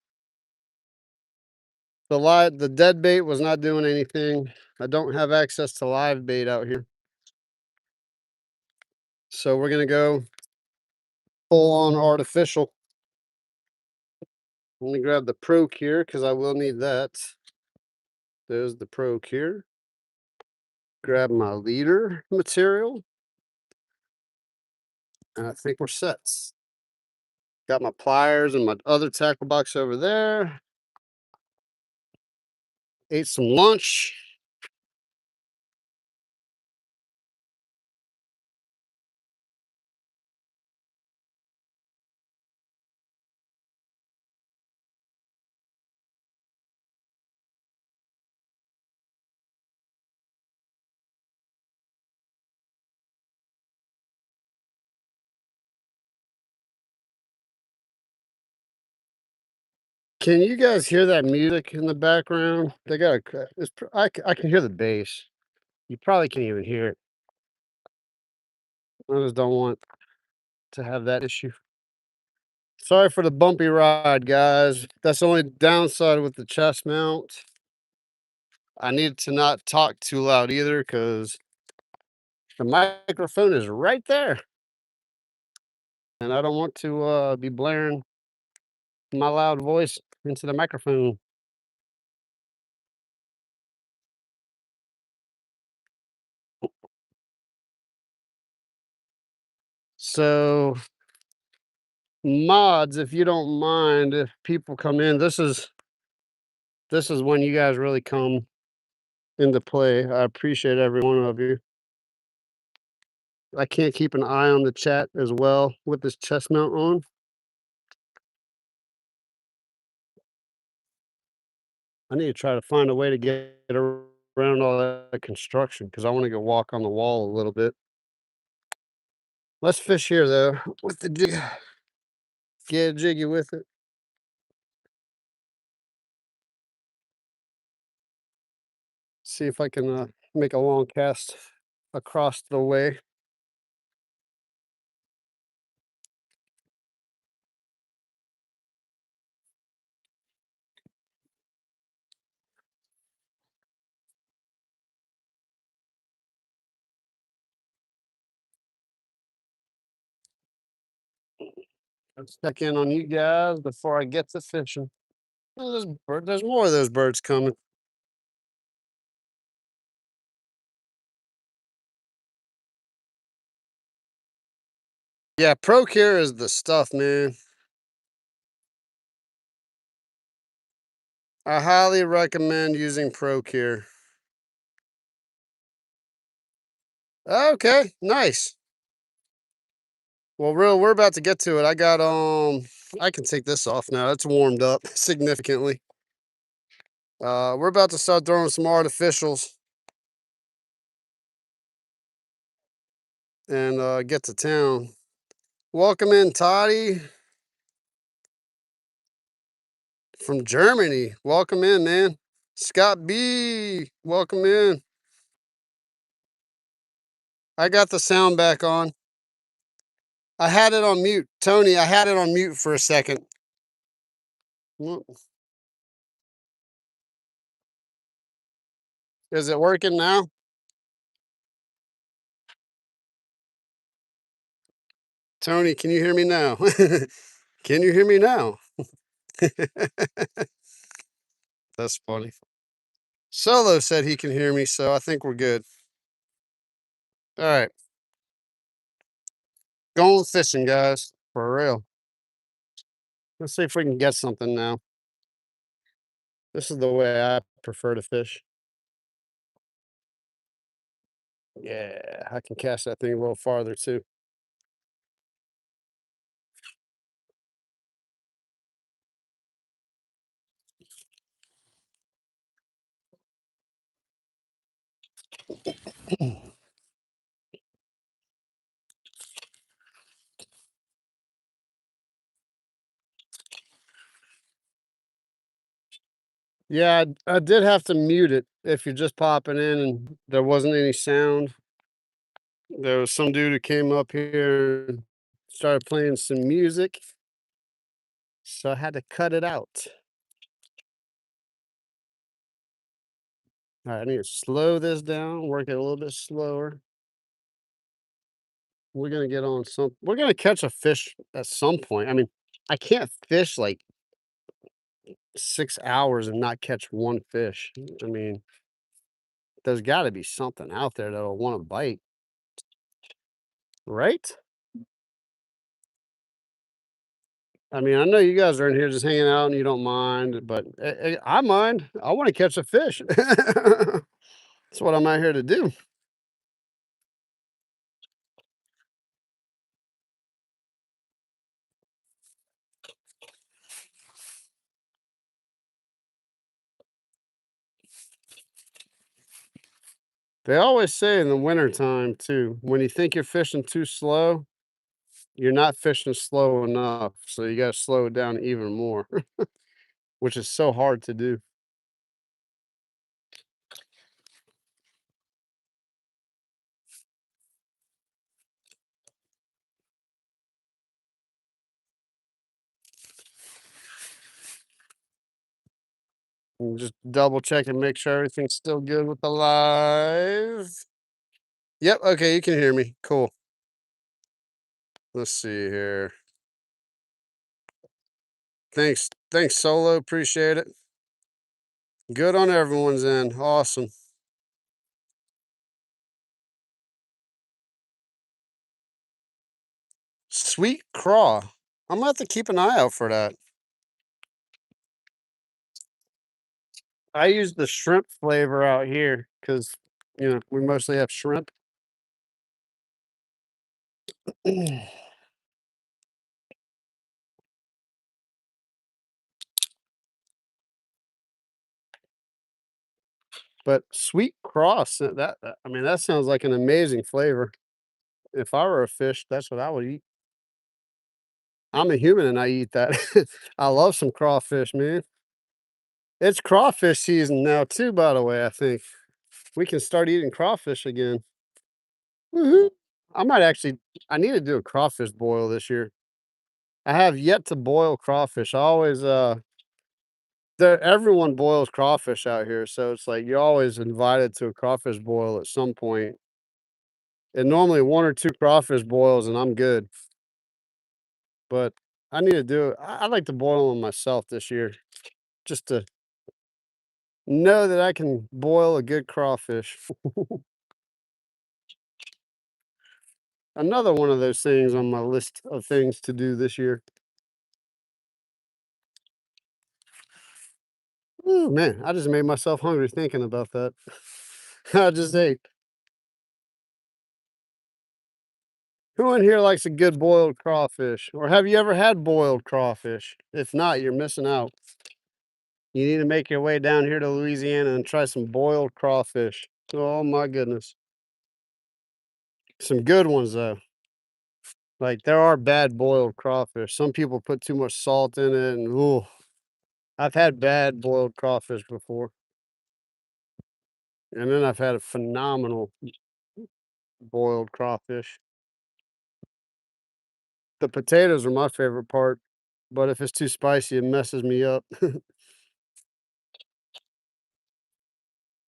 The dead bait was not doing anything. I don't have access to live bait out here. So we're gonna go full on artificial. Let me grab the Pro Cure because I will need that. There's the Pro Cure. Grab my leader material. And I think we're set. Got my pliers and my other tackle box over there. Ate some lunch. Can you guys hear that music in the background? They got a, I can hear the bass. You probably can't even hear it. I just don't want to have that issue. Sorry for the bumpy ride, guys. That's the only downside with the chest mount. I need to not talk too loud either because the microphone is right there. And I don't want to be blaring my loud voice into the microphone. So, mods, if you don't mind, if people come in, this is when you guys really come into play. I appreciate every one of you. I can't keep an eye on the chat as well with this chest mount on. I need to try to find a way to get around all that construction because I want to go walk on the wall a little bit. Let's fish here though with the jig. Get jiggy with it. See if I can make a long cast across the way. Let's check in on you guys before I get to fishing. Oh, there's more of those birds coming. Yeah, Procure is the stuff, man. I highly recommend using Procure. Okay, nice. Well, we're about to get to it. I can take this off now. It's warmed up significantly. We're about to start throwing some artificials and get to town. Welcome in, Toddy from Germany. Welcome in, man. Scott B, welcome in. I got the sound back on. I had it on mute. Tony, I had it on mute for a second. Is it working now? Tony, can you hear me now? Can you hear me now? That's funny. Solo said he can hear me, so I think we're good. All right. Going fishing, guys. For real. Let's see if we can get something now. This is the way I prefer to fish. Yeah, I can cast that thing a little farther too. Yeah, I did have to mute it if you're just popping in and there wasn't any sound. There was some dude who came up here and started playing some music, so I had to cut it out. All right, I need to slow this down, work it a little bit slower. We're gonna get on some. We're gonna catch a fish at some point. I mean, I can't fish like 6 hours and not catch one fish. I mean, there's got to be something out there that'll want to bite, right? I mean, I know you guys are in here just hanging out and you don't mind, but I mind. I want to catch a fish. That's what I'm out here to do. They always say in the wintertime too, when you think you're fishing too slow, you're not fishing slow enough. So you got to slow it down even more, which is so hard to do. And just double check and make sure everything's still good with the live. Yep. Okay. You can hear me. Cool. Let's see here. Thanks. Thanks, Solo. Appreciate it. Good on everyone's end. Awesome. Sweet craw. I'm gonna have to keep an eye out for that. I use the shrimp flavor out here because we mostly have shrimp. But sweet cross, I mean, that sounds like an amazing flavor. If I were a fish, that's what I would eat. I'm a human and I eat that. I love some crawfish, man. It's crawfish season now too, by the way, I think. We can start eating crawfish again. Woohoo. I might actually I need to do a crawfish boil this year. I have yet to boil crawfish. I always everyone boils crawfish out here, so it's like you're always invited to a crawfish boil at some point. And normally one or two crawfish boils and I'm good. But I need to do it. I'd like to boil them myself this year just to know that I can boil a good crawfish. Another one of those things on my list of things to do this year. Ooh, man, I just made myself hungry thinking about that. I just ate. Who in here likes a good boiled crawfish? Or have you ever had boiled crawfish? If not, you're missing out. You need to make your way down here to Louisiana and try some boiled crawfish. Oh my goodness. Some good ones though. Like there are bad boiled crawfish. Some people put too much salt in it and ooh, I've had bad boiled crawfish before. And then I've had a phenomenal boiled crawfish. The potatoes are my favorite part, but if it's too spicy, it messes me up.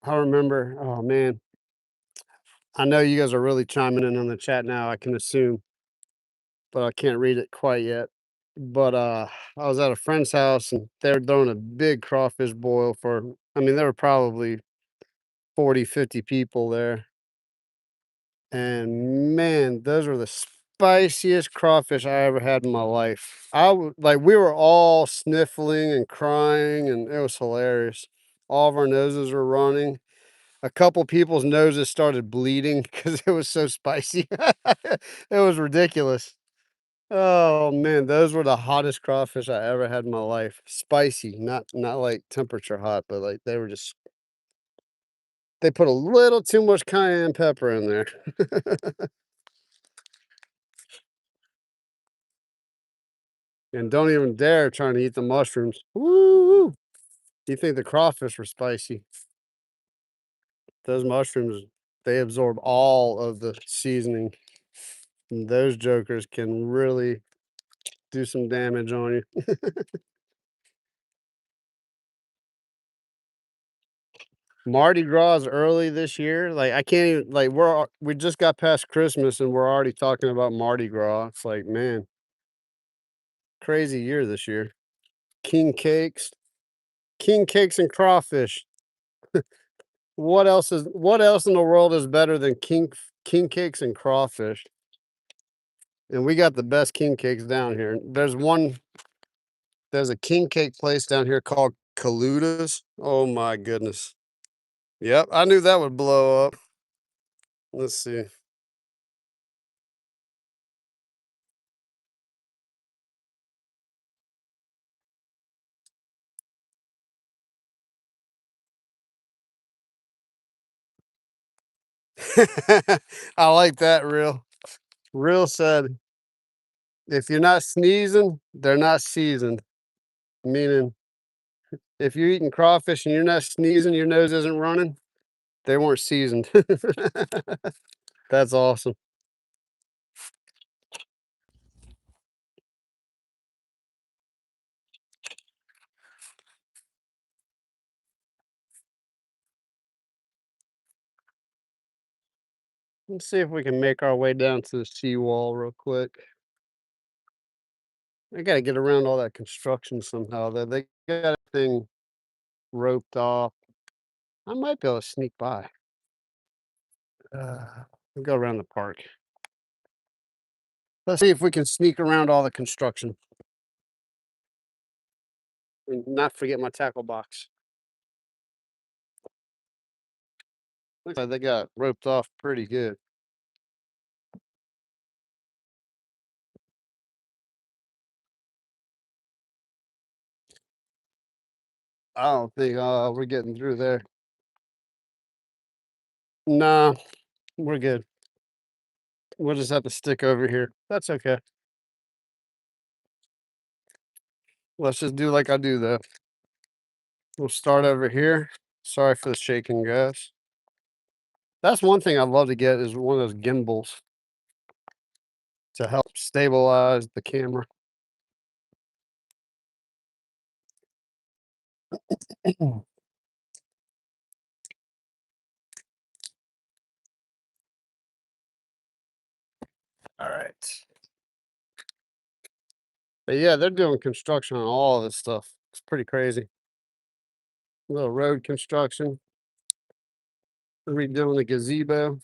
I remember, oh man, I know you guys are really chiming in on the chat now, I can assume, but I can't read it quite yet. But I was at a friend's house and they were throwing a big crawfish boil for, I mean, there were probably 40, 50 people there. And man, those were the spiciest crawfish I ever had in my life. Like we were all sniffling and crying, and it was hilarious. All of our noses were running. A couple people's noses started bleeding because it was so spicy. It was ridiculous. Oh man, those were the hottest crawfish I ever had in my life. Spicy, not like temperature hot, but like they were just they put a little too much cayenne pepper in there. And don't even dare trying to eat the mushrooms. Woo! You think the crawfish were spicy. Those mushrooms, they absorb all of the seasoning. Those jokers can really do some damage on you. Mardi Gras is early this year. Like I can't even like we just got past Christmas and we're already talking about Mardi Gras. It's like, man, crazy year this year. King cakes, king cakes and crawfish. What else in the world is better than king cakes and crawfish? And we got the best king cakes down here. There's a king cake place down here called Kaluta's. Oh my goodness. Yep, I knew that would blow up. Let's see. I like that real. Real said, if you're not sneezing, they're not seasoned. Meaning, if you're eating crawfish and you're not sneezing, your nose isn't running, they weren't seasoned. That's awesome. Let's see if we can make our way down to the seawall real quick. I gotta get around all that construction somehow. They got everything roped off. I might be able to sneak by. We'll go around the park. Let's see if we can sneak around all the construction and not forget my tackle box. Looks like they got roped off pretty good. I don't think we're getting through there. Nah, we're good. We'll just have to stick over here. That's okay. Let's just do like I do though. We'll start over here. Sorry for the shaking, guys. That's one thing I'd love to get is one of those gimbals to help stabilize the camera. All right. But yeah, they're doing construction on all of this stuff. It's pretty crazy. Little road construction, redoing the gazebo.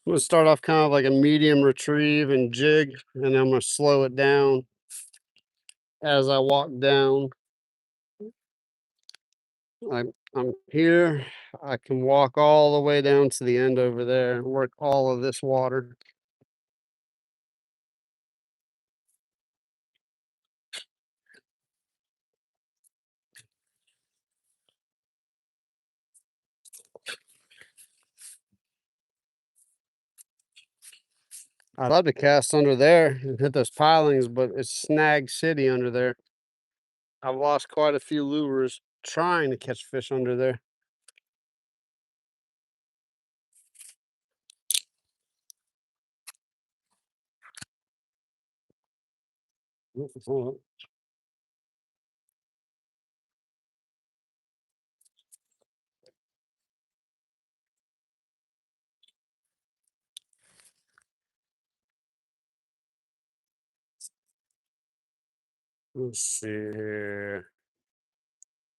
I'm gonna start off kind of like a medium retrieve and jig, and then I'm gonna slow it down as I walk down. I'm here. I can walk all the way down to the end over there and work all of this water. I'd love to cast under there and hit those pilings, but it's snag city under there. I've lost quite a few lures trying to catch fish under there. Let's see here.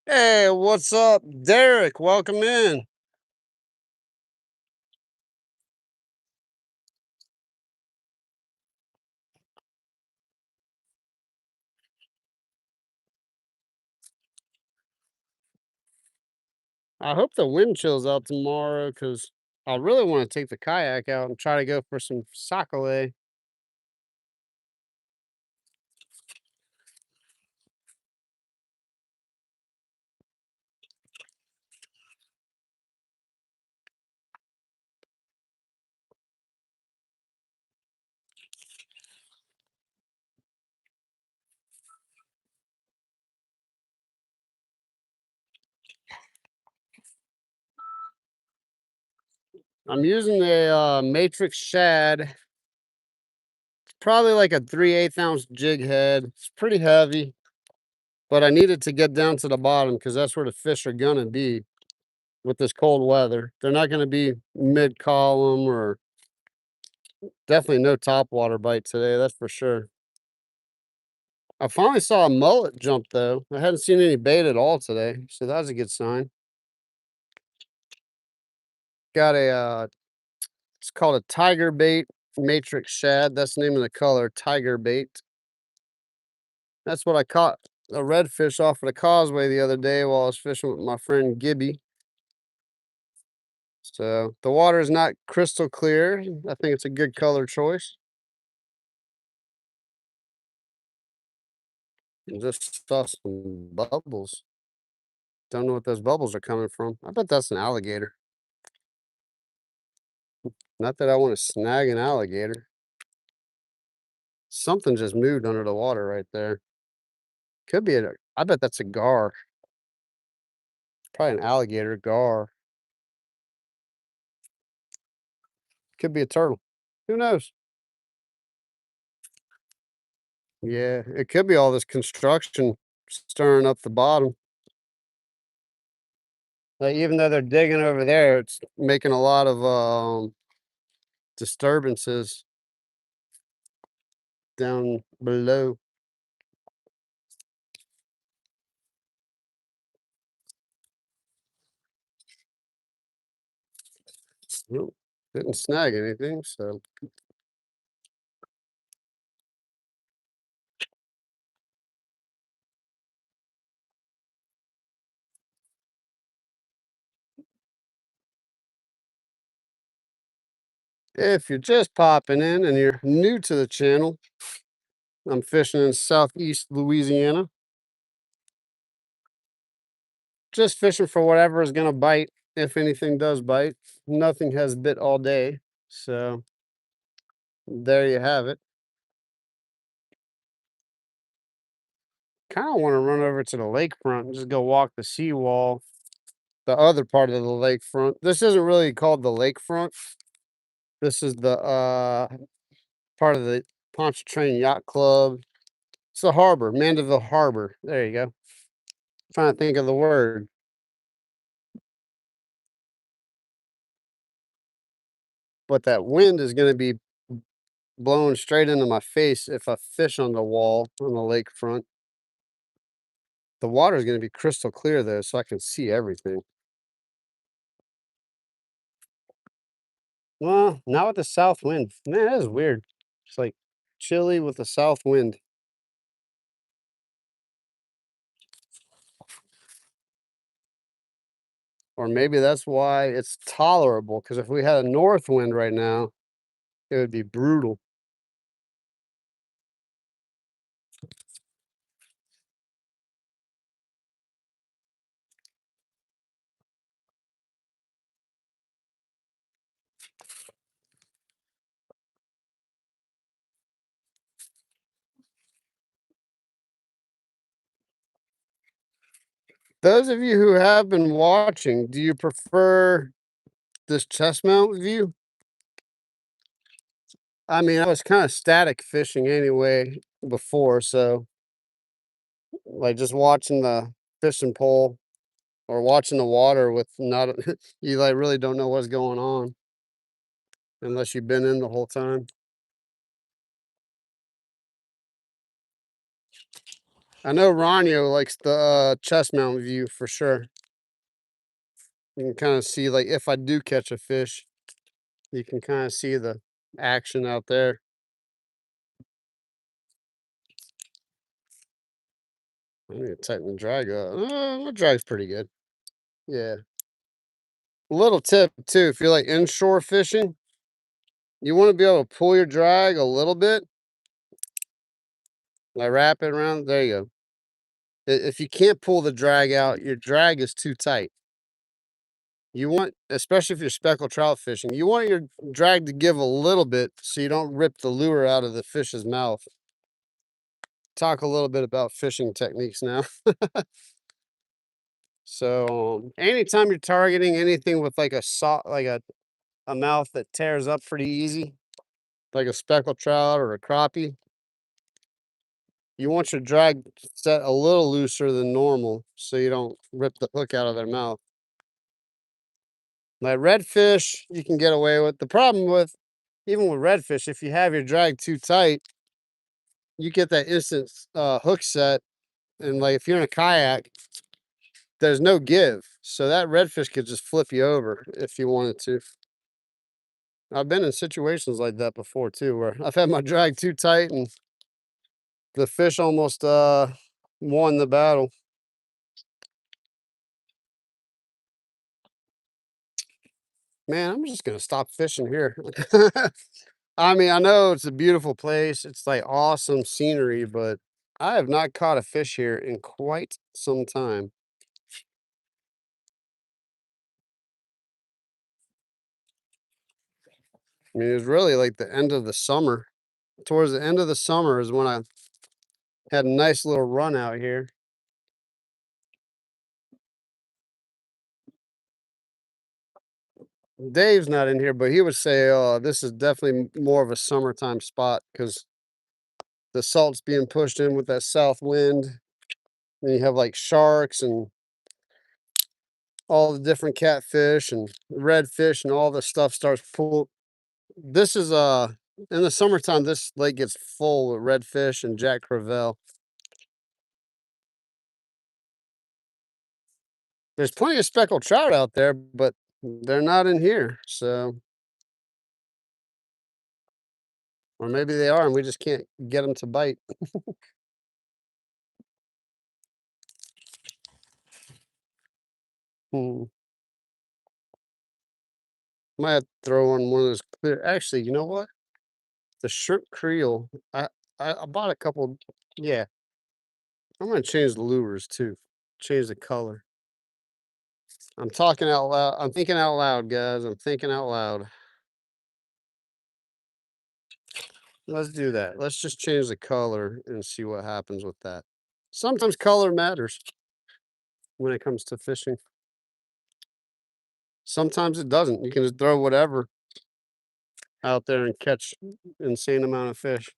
Hey, what's up, Derek? Welcome in. I hope the wind chills out tomorrow because I really want to take the kayak out and try to go for some sockeye. I'm using a matrix shad, probably like a 3/8 ounce jig head. It's pretty heavy, but I needed to get down to the bottom because that's where the fish are gonna be with this cold weather. They're not gonna be mid column or definitely no top water bite today, that's for sure. I finally saw a mullet jump though. I hadn't seen any bait at all today, so that's a good sign. Got a it's called a tiger bait matrix shad. That's the name of the color, tiger bait. That's what I caught a redfish off of the causeway the other day while I was fishing with my friend Gibby. So the water is not crystal clear. I think it's a good color choice. Just saw some bubbles. Don't know what those bubbles are coming from. I bet that's an alligator. Not that I want to snag an alligator. Something just moved under the water right there. Could be I bet that's a gar. Probably an alligator gar. Could be a turtle. Who knows? Yeah, it could be all this construction stirring up the bottom. Like, even though they're digging over there, it's making a lot of disturbances down below. Nope, didn't snag anything, so if you're just popping in and you're new to the channel, I'm fishing in southeast Louisiana. Just fishing for whatever is gonna bite, if anything does bite. Nothing has bit all day, so there you have it. Kinda wanna run over to the lakefront and just go walk the seawall, the other part of the lakefront. This isn't really called the lakefront. This is the, part of the Pontchartrain Yacht Club. It's the harbor, Mandeville Harbor. There you go. Trying to think of the word. But that wind is gonna be blowing straight into my face if I fish on the wall on the lakefront. The water is gonna be crystal clear though, so I can see everything. Well, not with the south wind. Man, that is weird. It's like chilly with the south wind. Or maybe that's why it's tolerable. Because if we had a north wind right now, it would be brutal. Those of you who have been watching, do you prefer this chest mount view? I mean, I was kind of static fishing anyway before, so like just watching the fishing pole or watching the water with not you like really don't know what's going on unless you've been in the whole time. I know Ronyo likes the chest mount view for sure. You can kind of see like if I do catch a fish, you can kind of see the action out there. I need to tighten the drag up. The drag's pretty good. Yeah. A little tip too, if you're like inshore fishing, you want to be able to pull your drag a little bit, like wrap it around. There you go. If you can't pull the drag out, your drag is too tight. You want, especially if you're speckled trout fishing, you want your drag to give a little bit so you don't rip the lure out of the fish's mouth. Talk a little bit about fishing techniques now. So anytime you're targeting anything with like a soft, like a mouth that tears up pretty easy, like a speckled trout or a crappie, you want your drag set a little looser than normal so you don't rip the hook out of their mouth. Like redfish, you can get away with. The problem with, even with redfish, if you have your drag too tight, you get that instant hook set. And like if you're in a kayak, there's no give. So that redfish could just flip you over if you wanted to. I've been in situations like that before too, where I've had my drag too tight and the fish almost won the battle. Man, I'm just gonna stop fishing here. I mean, I know it's a beautiful place. It's like awesome scenery, but I have not caught a fish here in quite some time. I mean, it was really like the end of the summer. Towards the end of the summer is when I had a nice little run out here. Dave's not in here, but he would say, "Oh, this is definitely more of a summertime spot because the salt's being pushed in with that south wind. And you have like sharks and all the different catfish and redfish and all the stuff starts pull. This is in the summertime. This lake gets full with redfish and jack crevalle. There's plenty of speckled trout out there, but they're not in here. So, or maybe they are, and we just can't get them to bite. Hmm. Might have to throw on one of those clear. Actually, you know what? The shrimp creel. I bought a couple. Yeah, I'm gonna change the lures too. Change the color. I'm talking out loud. I'm thinking out loud, guys. I'm thinking out loud. Let's do that. Let's just change the color and see what happens with that. Sometimes color matters when it comes to fishing. Sometimes it doesn't. You can just throw whatever out there and catch insane amount of fish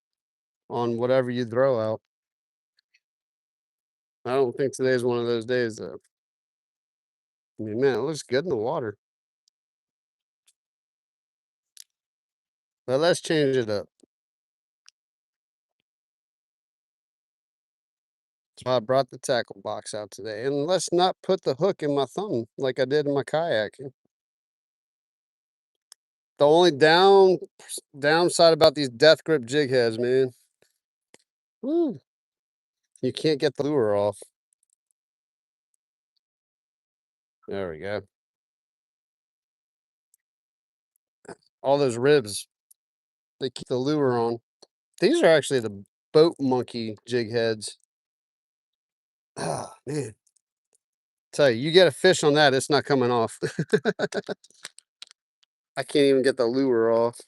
on whatever you throw out. I don't think today's one of those days though. I mean, man, it looks good in the water. But let's change it up. So I brought the tackle box out today. And let's not put the hook in my thumb like I did in my kayak. The only downside about these death grip jig heads, man. Woo, you can't get the lure off. There we go. All those ribs, they keep the lure on. These are actually the boat monkey jig heads. Ah, man. Tell you, you get a fish on that, it's not coming off. I can't even get the lure off.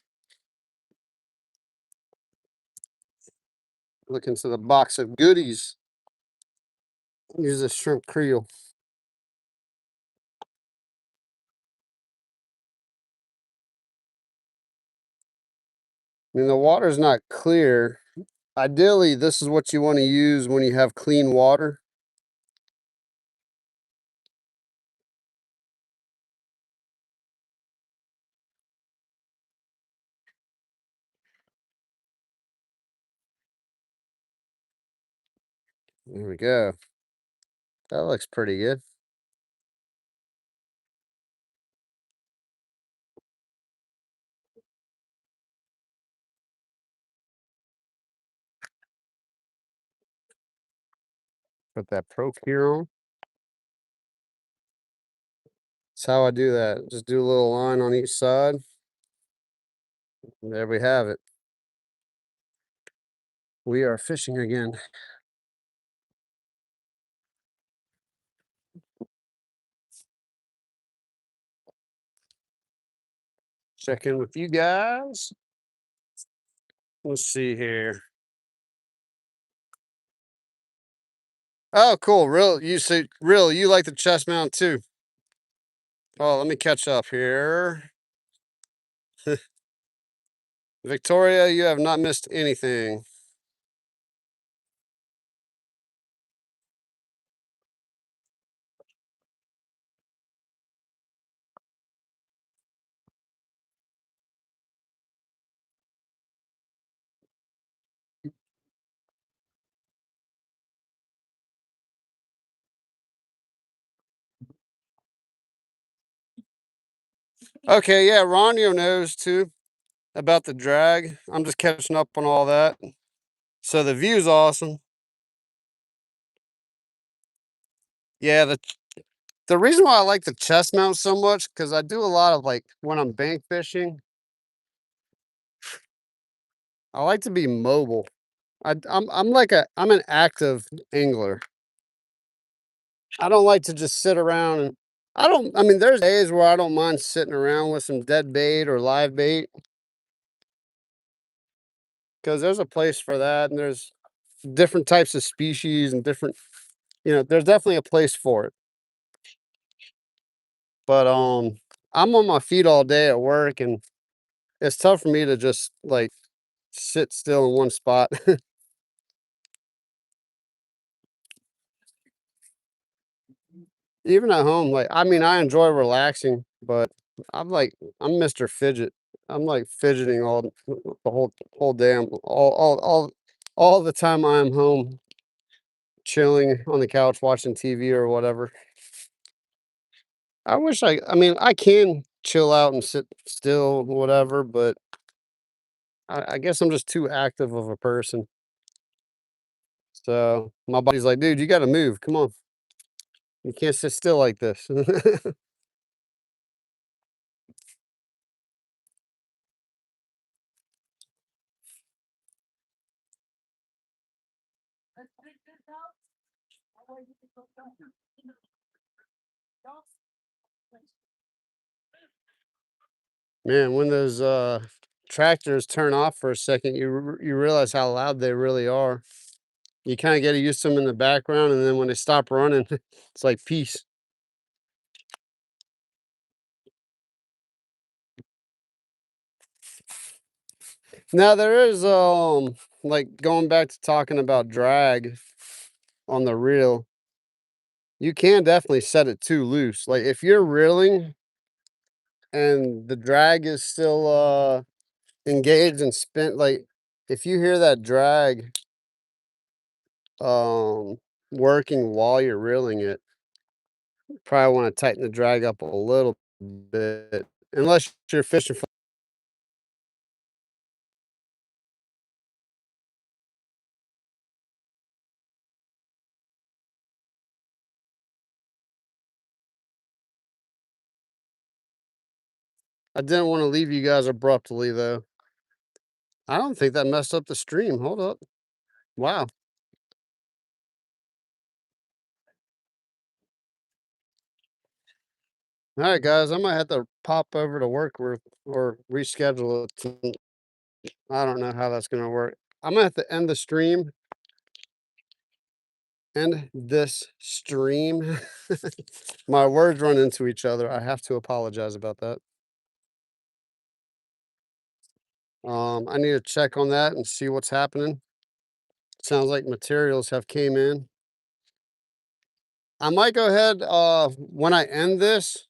Look into the box of goodies. Use a shrimp creel. I mean, the water's not clear. Ideally, this is what you want to use when you have clean water. There we go. That looks pretty good. Put that Procure on. That's how I do that. Just do a little line on each side. And there we have it. We are fishing again. Check in with you guys. Let's see here. Oh, cool. Real, you like the chest mount too. Oh, let me catch up here. Victoria, you have not missed anything. Okay, yeah, Ronio knows too about the drag. I'm just catching up on all that. So the view's awesome. Yeah, the reason why I like the chest mount so much, because I do a lot of like when I'm bank fishing, I like to be mobile. I'm an active angler. I don't like to just sit around and I mean there's days where I don't mind sitting around with some dead bait or live bait because there's a place for that and there's different types of species and different, there's definitely a place for it. But I'm on my feet all day at work and it's tough for me to just like sit still in one spot. Even at home, like I mean, I enjoy relaxing, but I'm Mr. Fidget. I'm like fidgeting the whole day. All the time I'm home chilling on the couch watching TV or whatever. I mean, I can chill out and sit still, whatever, but I guess I'm just too active of a person. So my body's like, dude, you got to move. Come on, you can't sit still like this. Man, when those tractors turn off for a second, you realize how loud they really are. You kind of get used to them in the background, and then when they stop running, it's like peace. Now there is like going back to talking about drag on the reel, you can definitely set it too loose. Like if you're reeling and the drag is still engaged and spent, like if you hear that drag um working while you're reeling it, probably want to tighten the drag up a little bit, unless you're fishing for. I didn't want to leave you guys abruptly though. I don't think that messed up the stream. Hold up. Wow. All right, guys. I might have to pop over to work or reschedule it. I don't know how that's gonna work. I'm gonna have to end the stream. End this stream. My words run into each other. I have to apologize about that. I need to check on that and see what's happening. Sounds like materials have came in. I might go ahead when I end this,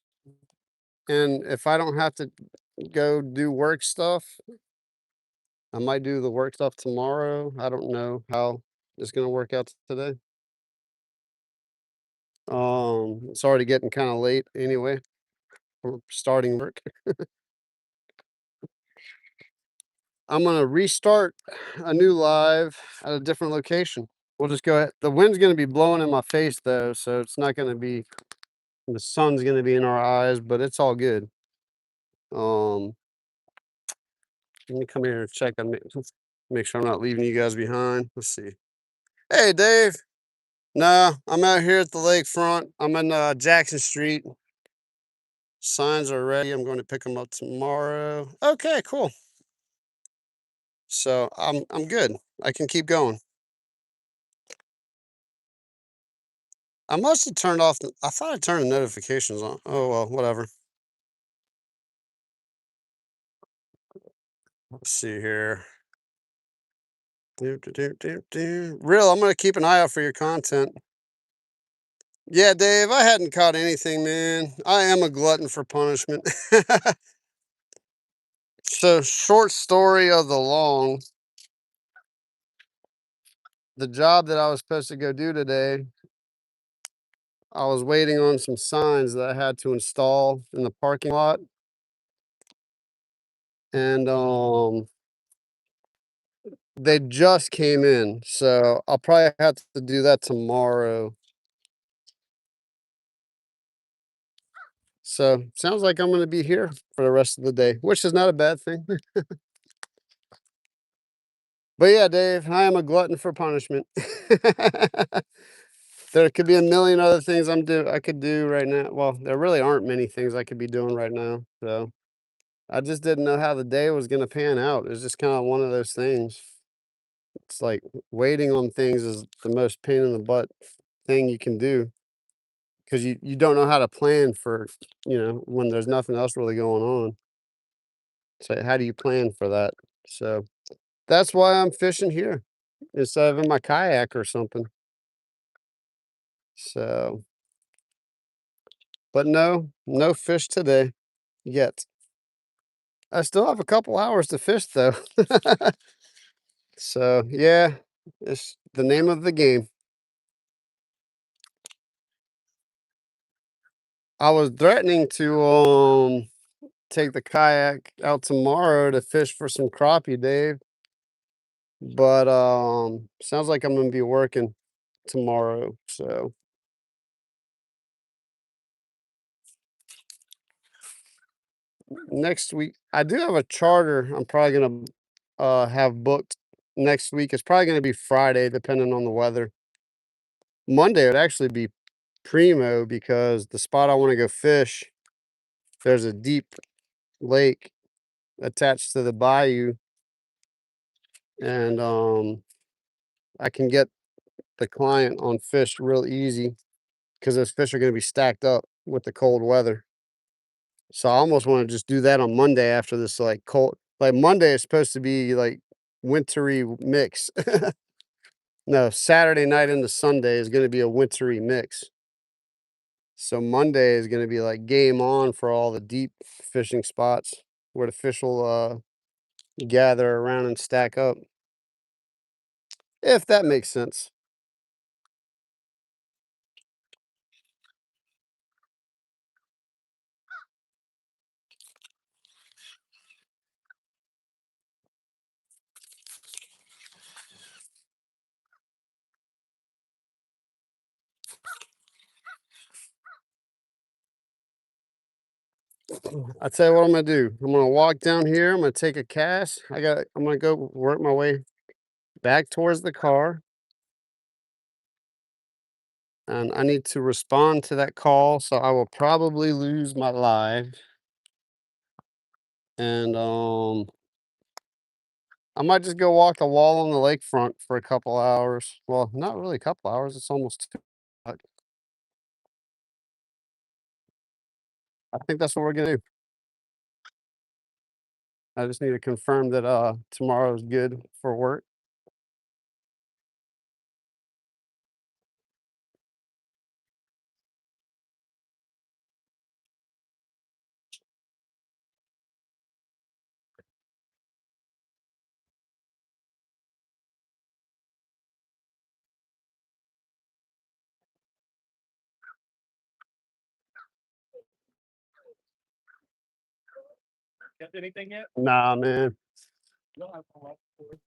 and if I don't have to go do work stuff, I might do the work stuff tomorrow. I don't know how it's gonna work out today. It's already getting kind of late anyway for starting work. I'm gonna restart a new live at a different location. We'll just go ahead. The wind's gonna be blowing in my face though, so it's not gonna be The sun's gonna be in our eyes, but it's all good. Um, Let me come here and check and make sure I'm not leaving you guys behind. Let's see. Hey, Dave. Nah, I'm out here at the lakefront. I'm in Jackson Street. Signs are ready. I'm going to pick them up tomorrow. Okay, cool. So I'm good. I can keep going. I must have turned off. I thought I turned the notifications on. Oh well, whatever. Let's see here. Real, I'm gonna keep an eye out for your content. Yeah, Dave, I hadn't caught anything, man. I am a glutton for punishment. So, short story of the long, the job that I was supposed to go do today, I was waiting on some signs that I had to install in the parking lot. And they just came in. So I'll probably have to do that tomorrow. So sounds like I'm gonna be here for the rest of the day, which is not a bad thing. But yeah, Dave, I am a glutton for punishment. There could be a million other things I could do right now. Well, there really aren't many things I could be doing right now. So I just didn't know how the day was gonna pan out. It's just kind of one of those things. It's like waiting on things is the most pain in the butt thing you can do because you don't know how to plan for, when there's nothing else really going on. So how do you plan for that? So that's why I'm fishing here instead of in my kayak or something. So, but no fish today yet. I still have a couple hours to fish though. So yeah, it's the name of the game. I was threatening to take the kayak out tomorrow to fish for some crappie, Dave. But sounds like I'm gonna be working tomorrow. So next week I do have a charter I'm probably gonna have booked next week. It's probably gonna be Friday, depending on the weather. Monday would actually be primo because the spot I want to go fish, there's a deep lake attached to the bayou, and I can get the client on fish real easy because those fish are going to be stacked up with the cold weather. So I almost want to just do that on Monday after this like cold. Like Monday is supposed to be like wintry mix. No, Saturday night into Sunday is going to be a wintry mix. So Monday is going to be like game on for all the deep fishing spots where the fish will gather around and stack up. If that makes sense. I tell you what I'm gonna do. I'm gonna walk down here. I'm gonna take a cast. I'm gonna go work my way back towards the car, and I need to respond to that call. So I will probably lose my live, and I might just go walk the wall on the lakefront for a couple hours. Well, not really a couple hours. It's almost 2 o'clock. I think that's what we're gonna do. I just need to confirm that tomorrow's good for work. Get anything yet? Nah, man.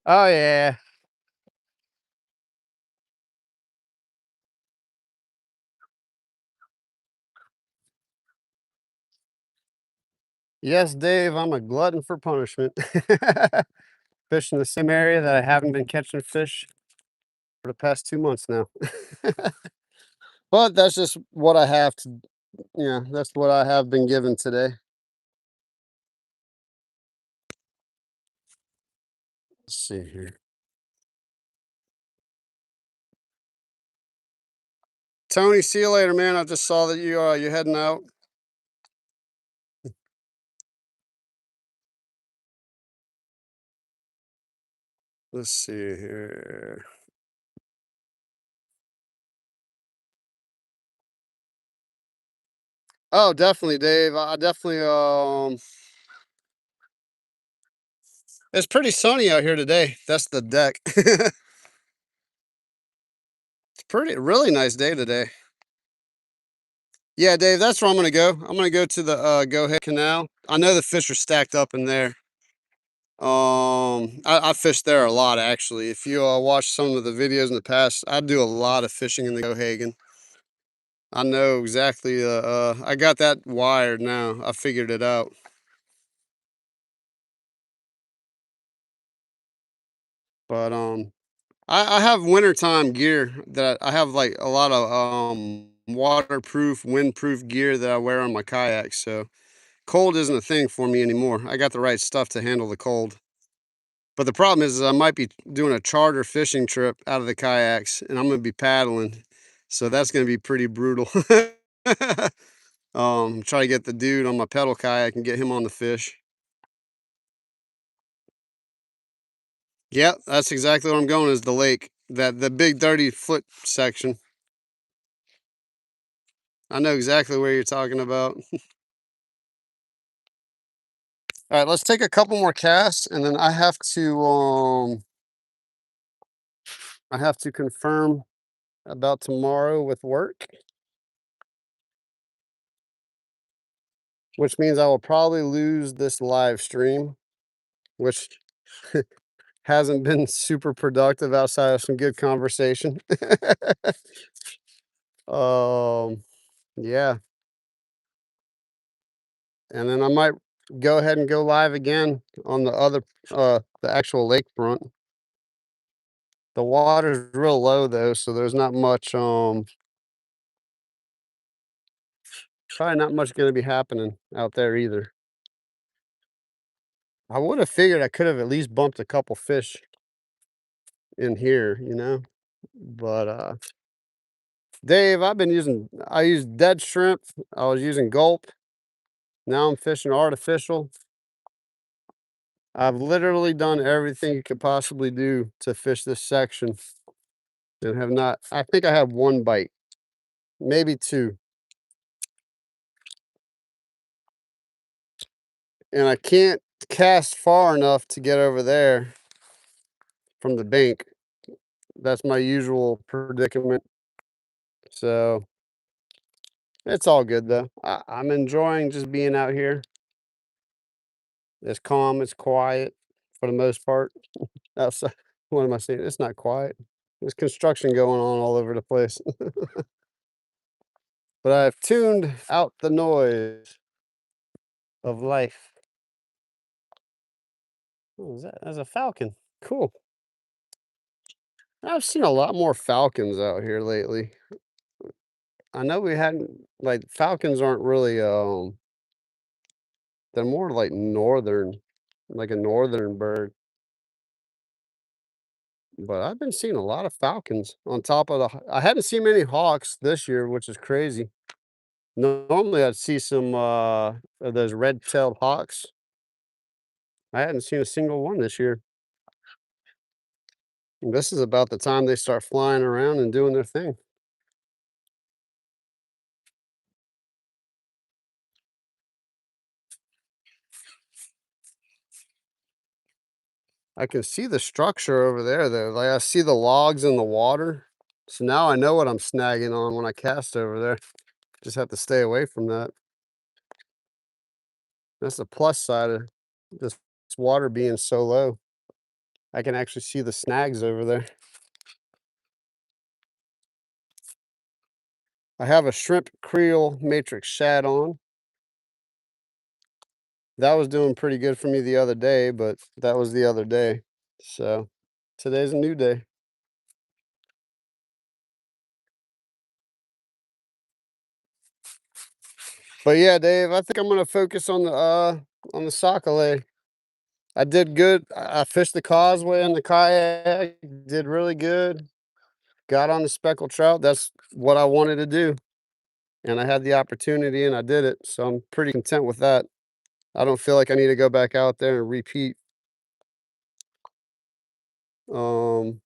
Oh yeah. Yes, Dave, I'm a glutton for punishment. Fish in the same area that I haven't been catching fish for the past 2 months now. But that's just what I have to yeah, that's what I have been given today. Let's see here. Tony, see you later, man. I just saw that you're heading out. Let's see here. Oh, definitely, Dave. I definitely it's pretty sunny out here today. That's the deck. It's pretty really nice day today. Yeah, Dave, that's where I'm gonna go. I'm gonna go to the Go Ahead Canal. I know the fish are stacked up in there. I fished there a lot actually. If you watch some of the videos in the past, I do a lot of fishing in the Gohagan. I know exactly. I got that wired now. I figured it out. But I have wintertime gear that I have like a lot of waterproof, windproof gear that I wear on my kayaks. So cold isn't a thing for me anymore. I got the right stuff to handle the cold. But the problem is I might be doing a charter fishing trip out of the kayaks and I'm going to be paddling. So that's going to be pretty brutal. Try to get the dude on my pedal kayak and get him on the fish. Yep, that's exactly where I'm going is the lake. The big 30-foot section. I know exactly where you're talking about. All right, let's take a couple more casts and then I have to confirm about tomorrow with work, which means I will probably lose this live stream, which hasn't been super productive outside of some good conversation. um yeah, and then I might go ahead and go live again on the actual lakefront. The water's real low though, so there's not much probably not much going to be happening out there either. I would have figured I could have at least bumped a couple fish in here, you know. But Dave, I used dead shrimp. I was using gulp. Now I'm fishing artificial. I've literally done everything you could possibly do to fish this section and have not. I think I have one bite, maybe two. And I can't cast far enough to get over there from the bank. That's my usual predicament. So it's all good though. I'm enjoying just being out here. It's calm, it's quiet for the most part. Outside, what am I saying? It's not quiet. There's construction going on all over the place. But I've tuned out the noise of life. What is that? That's a falcon. Cool. I've seen a lot more falcons out here lately. I know we hadn't like falcons aren't really they're more like northern, like a northern bird. But I've been seeing a lot of falcons on top of I hadn't seen many hawks this year, which is crazy. Normally I'd see some of those red-tailed hawks. I hadn't seen a single one this year. And this is about the time they start flying around and doing their thing. I can see the structure over there though. Like I see the logs in the water. So now I know what I'm snagging on when I cast over there. Just have to stay away from that. That's the plus side of this water being so low. I can actually see the snags over there. I have a shrimp creel matrix shad on. That was doing pretty good for me the other day, but that was the other day. So, today's a new day. But yeah, Dave, I think I'm gonna focus on the Sockeye. I did good. I fished the causeway in the kayak, did really good. Got on the speckled trout. That's what I wanted to do. And I had the opportunity and I did it. So I'm pretty content with that. I don't feel like I need to go back out there and repeat. Um,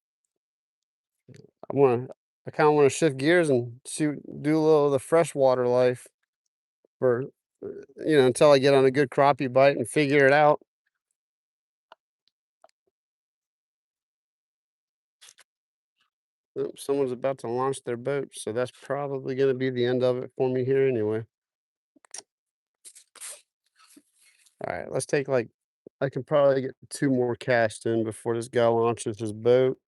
I kind of want to shift gears and do a little of the freshwater life for, until I get on a good crappie bite and figure it out. Oh, someone's about to launch their boat, so that's probably going to be the end of it for me here anyway. All right, let's take like, I can probably get two more casts in before this guy launches his boat,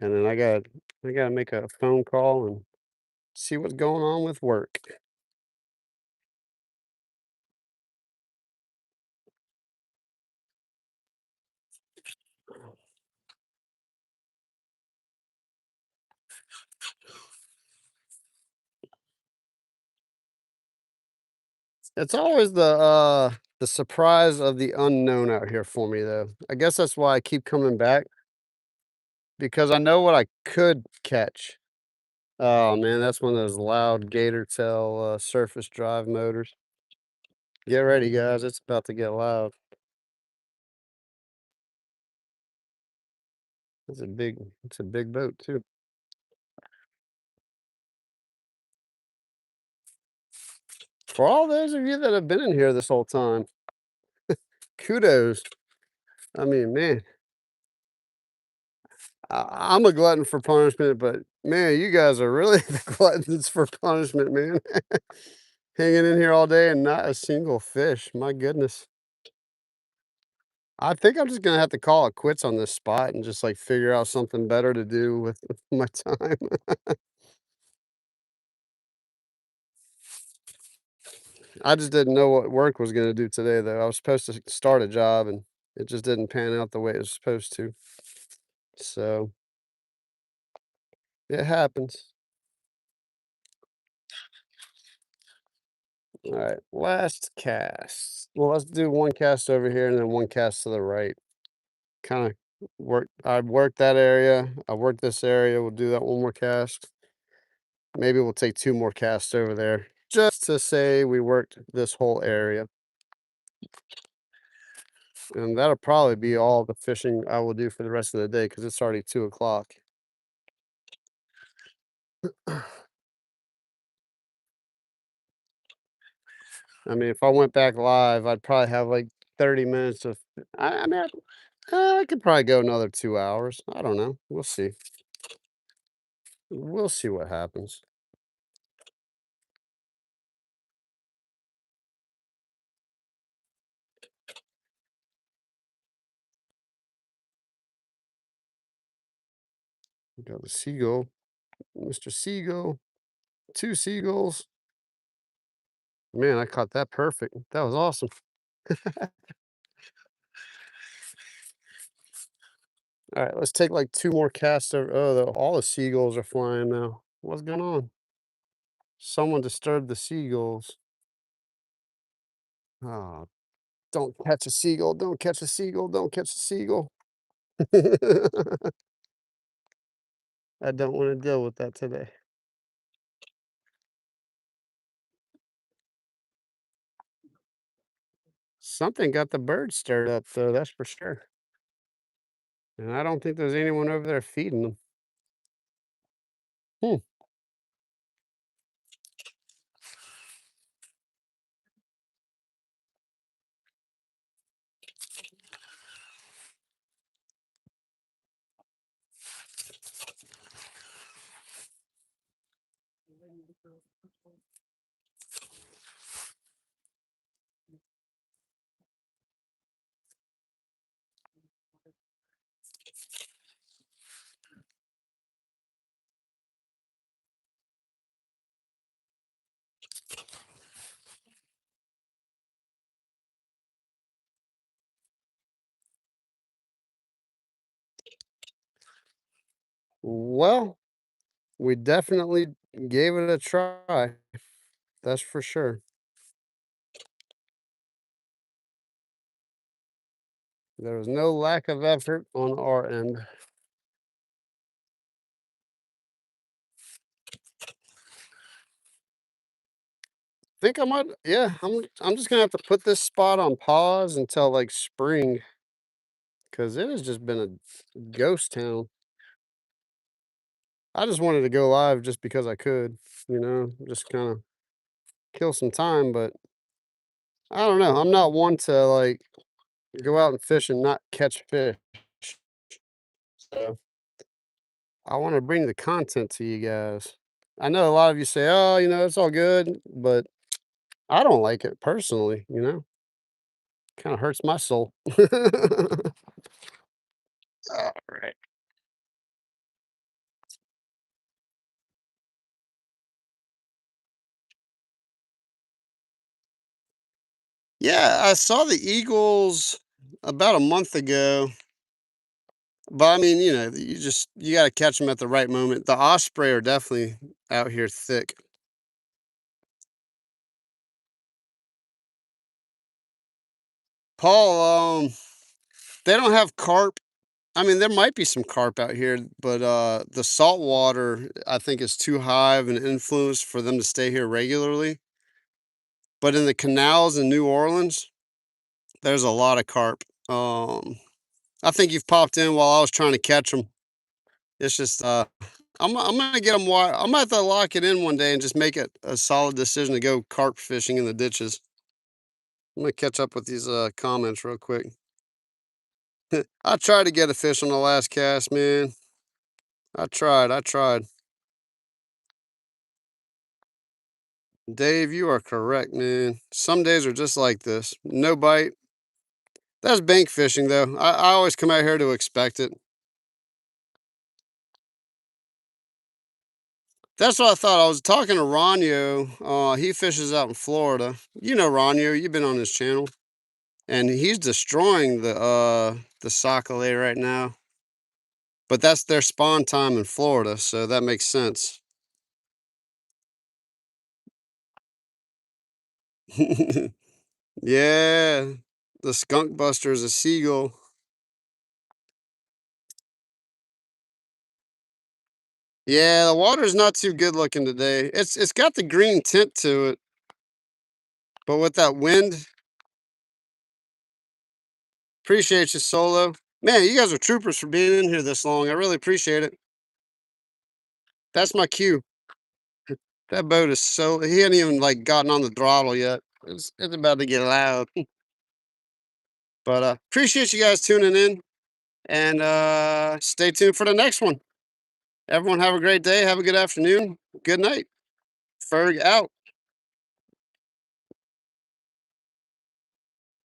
and then I gotta make a phone call and see what's going on with work. It's always the surprise of the unknown out here for me, though. I guess that's why I keep coming back because I know what I could catch. Oh man, that's one of those loud gator tail surface drive motors. Get ready, guys. It's about to get loud. It's a big boat too. For all those of you that have been in here this whole time, kudos. I mean, man, I'm a glutton for punishment, but man, you guys are really the gluttons for punishment, man. Hanging in here all day and not a single fish. My goodness. I think I'm just gonna have to call it quits on this spot and just like figure out something better to do with my time. I just didn't know what work was gonna do today, though. I was supposed to start a job and it just didn't pan out the way it was supposed to. So it happens. All right, last cast. Well, let's do one cast over here and then one cast to the right. Kind of I worked that area. I worked this area. We'll do that one more cast. Maybe we'll take two more casts over there just to say we worked this whole area. And that'll probably be all the fishing I will do for the rest of the day because it's already 2 o'clock. I mean, if I went back live, I'd probably have like 30 minutes of. I mean, I could probably go another 2 hours. I don't know. We'll see. We'll see what happens. We got the seagull, Mr. Seagull, two seagulls. Man, I caught that perfect. That was awesome. All right, let's take like two more casts over. Oh, all the seagulls are flying now. What's going on? Someone disturbed the seagulls. Oh, don't catch a seagull. Don't catch a seagull. Don't catch a seagull. I don't want to deal with that today. Something got the birds stirred up, though, that's for sure. And I don't think there's anyone over there feeding them. Hmm. Well, we definitely gave it a try. That's for sure. There was no lack of effort on our end. Think I might, yeah, I'm just gonna have to put this spot on pause until like spring because it has just been a ghost town. I just wanted to go live just because I could, just kind of kill some time, but I don't know. I'm not one to like go out and fish and not catch fish. So I want to bring the content to you guys. I know a lot of you say, "Oh, it's all good," but I don't like it personally. Kind of hurts my soul. All right. Yeah, I saw the Eagles about a month ago, but I mean, you got to catch them at the right moment. The osprey are definitely out here thick. Paul, they don't have carp. I mean, there might be some carp out here, but the salt water I think is too high of an influence for them to stay here regularly. But in the canals in New Orleans, there's a lot of carp. I think you've popped in while I was trying to catch them. It's just I'm gonna get them. I'm gonna have to lock it in one day and just make it a solid decision to go carp fishing in the ditches. I'm gonna catch up with these comments real quick. I tried to get a fish on the last cast, man. I tried. I tried. Dave, you are correct, man. Some days are just like this. No bite. That's bank fishing, though. I always come out here to expect it. That's what I thought. I was talking to Ronyo. He fishes out in Florida. You know Ronyo. You've been on his channel, and he's destroying the sockeye right now. But that's their spawn time in Florida, so that makes sense. Yeah, the skunk buster is a seagull. Yeah, the water's not too good looking today. It's got the green tint to it, but with that wind, appreciate you, Solo. Man, you guys are troopers for being in here this long. I really appreciate it. That's my cue. That boat is so he hadn't even like gotten on the throttle yet. It's about to get loud. But appreciate you guys tuning in and stay tuned for the next one. Everyone have a great day. Have a good afternoon. Good night. Ferg out.